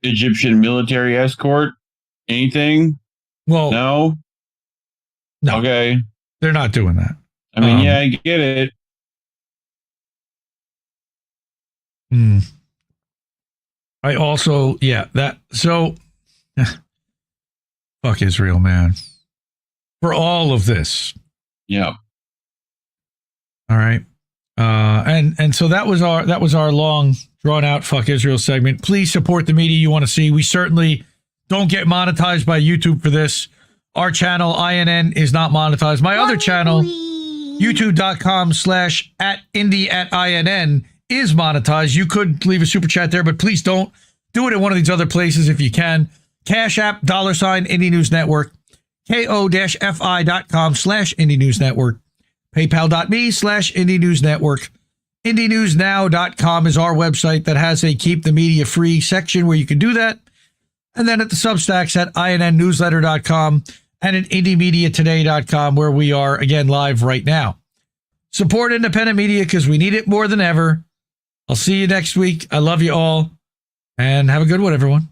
Speaker 4: Egyptian military escort, anything?
Speaker 2: Well,
Speaker 4: no. Okay.
Speaker 2: They're not doing that.
Speaker 4: I mean, I get it.
Speaker 2: I also, so fuck Israel, man. For all of this.
Speaker 4: Yeah.
Speaker 2: All right. And so that was our long drawn out fuck Israel segment. Please support the media you want to see. We certainly don't get monetized by YouTube for this. Our channel, INN, is not monetized. My other channel, youtube.com/@indie@INN, is monetized. You could leave a super chat there, but please don't. Do it at one of these other places if you can. Cash App, $ Indie News Network, ko-fi.com/Indie News Network, paypal.me/Indie News Network. IndieNewsNow.com is our website that has a Keep the Media Free section where you can do that. And then at the Substacks at INNnewsletter.com and at IndieMediaToday.com, where we are, again, live right now. Support independent media because we need it more than ever. I'll see you next week. I love you all. And have a good one, everyone.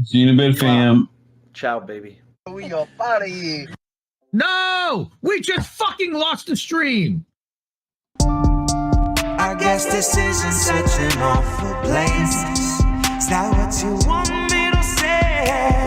Speaker 4: See you in a bit, fam.
Speaker 5: Ciao, baby.
Speaker 6: We are out of here.
Speaker 2: No! We just fucking lost the stream.
Speaker 7: I guess this isn't such an awful place. Is that what you want me to say?